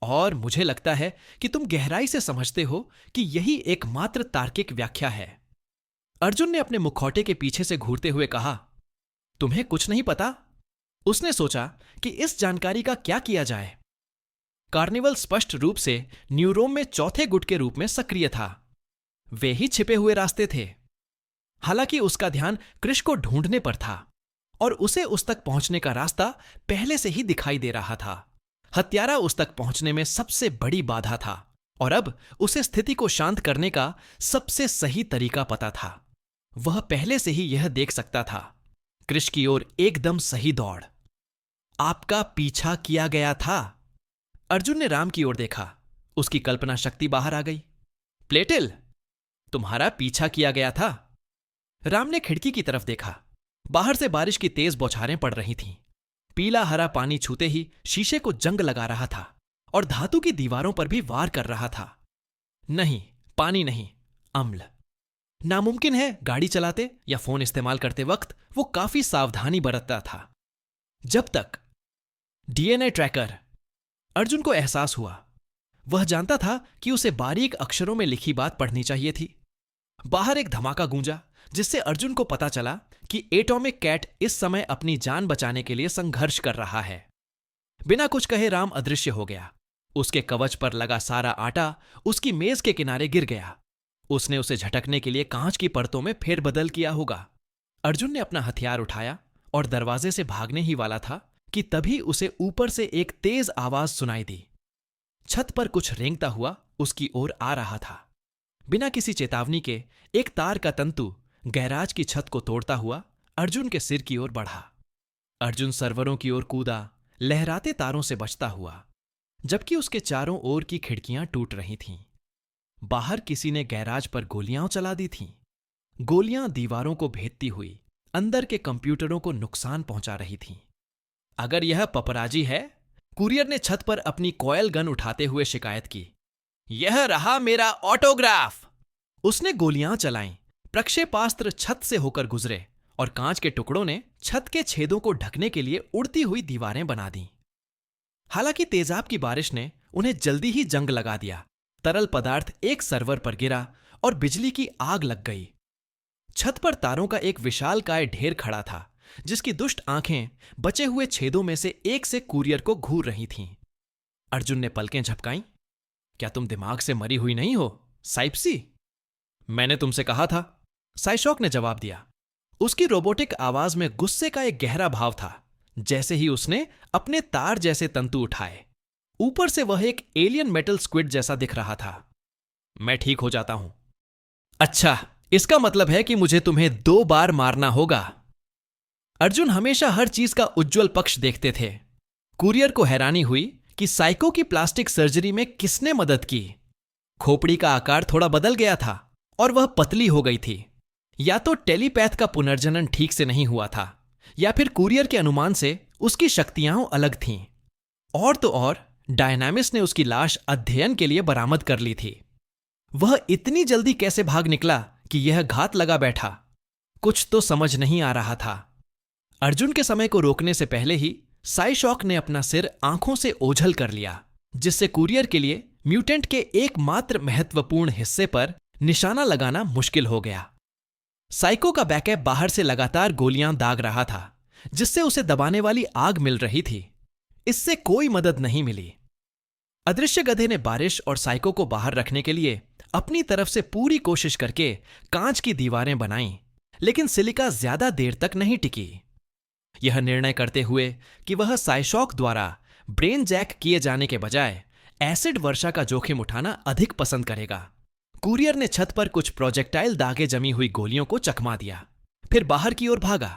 और मुझे लगता है कि तुम गहराई से समझते हो कि यही एकमात्र तार्किक व्याख्या है। अर्जुन ने अपने मुखौटे के पीछे से घूरते हुए कहा, तुम्हें कुछ नहीं पता? उसने सोचा कि इस जानकारी का क्या किया जाए। कार्निवल स्पष्ट रूप से न्यूरोम में चौथे गुट के रूप में सक्रिय था। वे ही छिपे हुए रास्ते थे। हालांकि उसका ध्यान कृष को ढूंढने पर था और उसे उस तक पहुंचने का रास्ता पहले से ही दिखाई दे रहा था। हत्यारा उस तक पहुंचने में सबसे बड़ी बाधा था और अब उसे स्थिति को शांत करने का सबसे सही तरीका पता था। वह पहले से ही यह देख सकता था। कृष की ओर एकदम सही दौड़। आपका पीछा किया गया था। अर्जुन ने राम की ओर देखा। उसकी कल्पना शक्ति बाहर आ गई। प्लेटिल, तुम्हारा पीछा किया गया था। राम ने खिड़की की तरफ देखा। बाहर से बारिश की तेज बौछारें पड़ रही थीं। पीला हरा पानी छूते ही शीशे को जंग लगा रहा था और धातु की दीवारों पर भी वार कर रहा था। नहीं, पानी नहीं, अम्ल। नामुमकिन है गाड़ी चलाते या फोन इस्तेमाल करते वक्त वो काफी सावधानी बरतता था। जब तक डीएनए ट्रैकर। अर्जुन को एहसास हुआ। वह जानता था कि उसे बारीक अक्षरों में लिखी बात पढ़नी चाहिए थी। बाहर एक धमाका गूंजा जिससे अर्जुन को पता चला कि एटॉमिक कैट इस समय अपनी जान बचाने के लिए संघर्ष कर रहा है। बिना कुछ कहे राम अदृश्य हो गया। उसके कवच पर लगा सारा आटा उसकी मेज के किनारे गिर गया। उसने उसे झटकने के लिए कांच की परतों में फेरबदल किया होगा। अर्जुन ने अपना हथियार उठाया और दरवाजे से भागने ही वाला था कि तभी उसे ऊपर से एक तेज आवाज सुनाई दी। छत पर कुछ रेंगता हुआ उसकी ओर आ रहा था। बिना किसी चेतावनी के एक तार का तंतु गैराज की छत को तोड़ता हुआ अर्जुन के सिर की ओर बढ़ा। अर्जुन सर्वरों की ओर कूदा, लहराते तारों से बचता हुआ, जबकि उसके चारों ओर की खिड़कियां टूट रही थीं। बाहर किसी ने गैराज पर गोलियां चला दी थीं। गोलियां दीवारों को भेदती हुई अंदर के कंप्यूटरों को नुकसान पहुंचा रही थीं। अगर यह पपराजी है, कुरियर ने छत पर अपनी कॉयल गन उठाते हुए शिकायत की। यह रहा मेरा ऑटोग्राफ। उसने गोलियां चलाईं। प्रक्षेपास्त्र छत से होकर गुजरे और कांच के टुकड़ों ने छत के छेदों को ढकने के लिए उड़ती हुई दीवारें बना दी। हालांकि तेजाब की बारिश ने उन्हें जल्दी ही जंग लगा दिया। तरल पदार्थ एक सर्वर पर गिरा और बिजली की आग लग गई। छत पर तारों का एक विशालकाय ढेर खड़ा था, जिसकी दुष्ट आंखें बचे हुए छेदों में से एक से कुरियर को घूर रही थीं। अर्जुन ने पलकें झपकाईं। क्या तुम दिमाग से मरी हुई नहीं हो, साइप्सी? मैंने तुमसे कहा था, साइशॉक ने जवाब दिया। उसकी रोबोटिक आवाज में गुस्से का एक गहरा भाव था। जैसे ही उसने अपने तार जैसे तंतु उठाए, ऊपर से वह एक एलियन मेटल स्क्विड जैसा दिख रहा था। मैं ठीक हो जाता हूं। अच्छा, इसका मतलब है कि मुझे तुम्हें 2 बार मारना होगा। अर्जुन हमेशा हर चीज का उज्जवल पक्ष देखते थे। कुरियर को हैरानी हुई कि साइको की प्लास्टिक सर्जरी में किसने मदद की। खोपड़ी का आकार थोड़ा बदल गया था और वह पतली हो गई थी। या तो टेलीपैथ का पुनर्जनन ठीक से नहीं हुआ था, या फिर कुरियर के अनुमान से उसकी शक्तियां अलग थीं। और तो और डायनामिस ने उसकी लाश अध्ययन के लिए बरामद कर ली थी। वह इतनी जल्दी कैसे भाग निकला कि यह घात लगा बैठा? कुछ तो समझ नहीं आ रहा था। अर्जुन के समय को रोकने से पहले ही साइशॉक ने अपना सिर आंखों से ओझल कर लिया, जिससे कुरियर के लिए म्यूटेंट के एकमात्र महत्वपूर्ण हिस्से पर निशाना लगाना मुश्किल हो गया। साइको का बैकअप बाहर से लगातार गोलियां दाग रहा था, जिससे उसे दबाने वाली आग मिल रही थी। इससे कोई मदद नहीं मिली। अदृश्य गधे ने बारिश और साइको को बाहर रखने के लिए अपनी तरफ से पूरी कोशिश करके कांच की दीवारें बनाईं, लेकिन सिलिका ज्यादा देर तक नहीं टिकी। यह निर्णय करते हुए कि वह साइशॉक द्वारा ब्रेन जैक किए जाने के बजाय एसिड वर्षा का जोखिम उठाना अधिक पसंद करेगा। कुरियर ने छत पर कुछ प्रोजेक्टाइल दागे जमी हुई गोलियों को चकमा दिया, फिर बाहर की ओर भागा।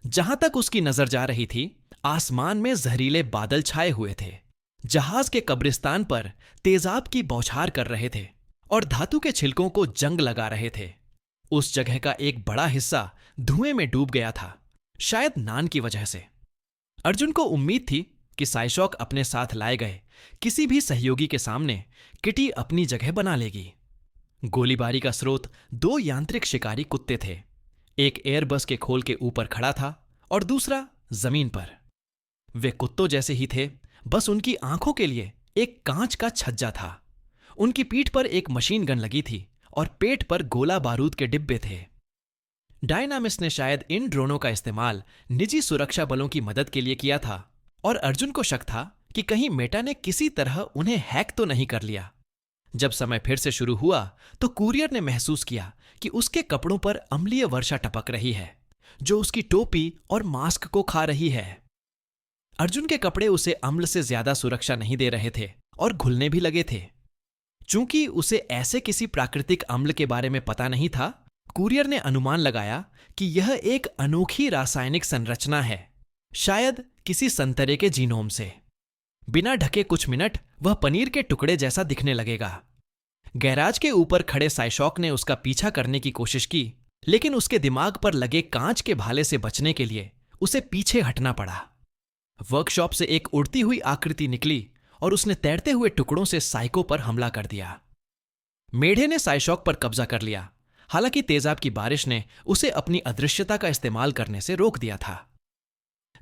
जहां तक उसकी नजर जा रही थी, आसमान में जहरीले बादल छाए हुए थे। जहाज के कब्रिस्तान पर तेजाब की बौछार कर रहे थे और धातु के छिलकों को जंग लगा रहे थे। उस जगह का एक बड़ा हिस्सा धुएं में डूब गया था, शायद नान की वजह से। अर्जुन को उम्मीद थी कि साइशॉक अपने साथ लाए गए किसी भी सहयोगी के सामने किटी अपनी जगह बना लेगी। गोलीबारी का स्रोत 2 यांत्रिक शिकारी कुत्ते थे। एक एयरबस के खोल के ऊपर खड़ा था और दूसरा जमीन पर। वे कुत्तों जैसे ही थे, बस उनकी आंखों के लिए एक कांच का छज्जा था। उनकी पीठ पर एक मशीन गन लगी थी और पेट पर गोला बारूद के डिब्बे थे। डायनामिस ने शायद इन ड्रोनों का इस्तेमाल निजी सुरक्षा बलों की मदद के लिए किया था और अर्जुन को शक था कि कहीं मेटा ने किसी तरह उन्हें हैक तो नहीं कर लिया। जब समय फिर से शुरू हुआ तो कुरियर ने महसूस किया कि उसके कपड़ों पर अम्लीय वर्षा टपक रही है, जो उसकी टोपी और मास्क को खा रही है। अर्जुन के कपड़े उसे अम्ल से ज्यादा सुरक्षा नहीं दे रहे थे और घुलने भी लगे थे। चूंकि उसे ऐसे किसी प्राकृतिक अम्ल के बारे में पता नहीं था, कुरियर ने अनुमान लगाया कि यह एक अनोखी रासायनिक संरचना है, शायद किसी संतरे के जीनोम से। बिना ढके कुछ मिनट वह पनीर के टुकड़े जैसा दिखने लगेगा। गैराज के ऊपर खड़े साइशॉक ने उसका पीछा करने की कोशिश की, लेकिन उसके दिमाग पर लगे कांच के भाले से बचने के लिए उसे पीछे हटना पड़ा। वर्कशॉप से एक उड़ती हुई आकृति निकली और उसने तैरते हुए टुकड़ों से साइको पर हमला कर दिया। मेढे ने साइशॉक पर कब्जा कर लिया, हालांकि तेजाब की बारिश ने उसे अपनी अदृश्यता का इस्तेमाल करने से रोक दिया था।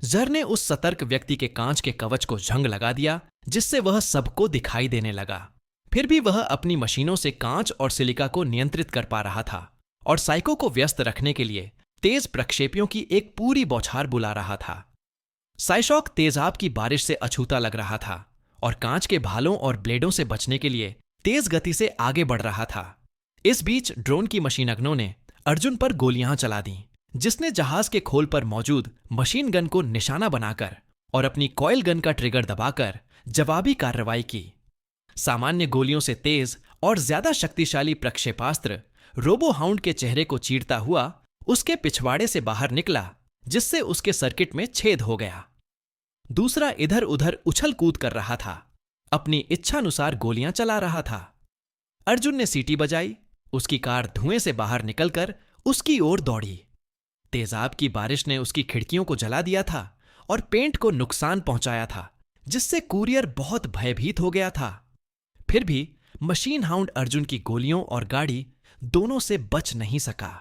जर ने उस सतर्क व्यक्ति के कांच के कवच को जंग लगा दिया, जिससे वह सबको दिखाई देने लगा। फिर भी वह अपनी मशीनों से कांच और सिलिका को नियंत्रित कर पा रहा था और साइको को व्यस्त रखने के लिए तेज प्रक्षेपियों की एक पूरी बौछार बुला रहा था। साइशॉक तेजाब की बारिश से अछूता लग रहा था और कांच के भालों और ब्लेडों से बचने के लिए तेज गति से आगे बढ़ रहा था। इस बीच ड्रोन की मशीनगनों ने अर्जुन पर गोलियां चला दी, जिसने जहाज के खोल पर मौजूद मशीन गन को निशाना बनाकर और अपनी कॉइल गन का ट्रिगर दबाकर जवाबी कार्रवाई की। सामान्य गोलियों से तेज और ज्यादा शक्तिशाली प्रक्षेपास्त्र रोबो हाउंड के चेहरे को चीरता हुआ उसके पिछवाड़े से बाहर निकला, जिससे उसके सर्किट में छेद हो गया। दूसरा इधर उधर उछल कूद कर रहा था, अपनी इच्छानुसार गोलियां चला रहा था। अर्जुन ने सीटी बजाई, उसकी कार धुएं से बाहर निकलकर उसकी ओर दौड़ी। तेजाब की बारिश ने उसकी खिड़कियों को जला दिया था और पेंट को नुकसान पहुंचाया था, जिससे कुरियर बहुत भयभीत हो गया था। फिर भी मशीन हाउंड अर्जुन की गोलियों और गाड़ी दोनों से बच नहीं सका।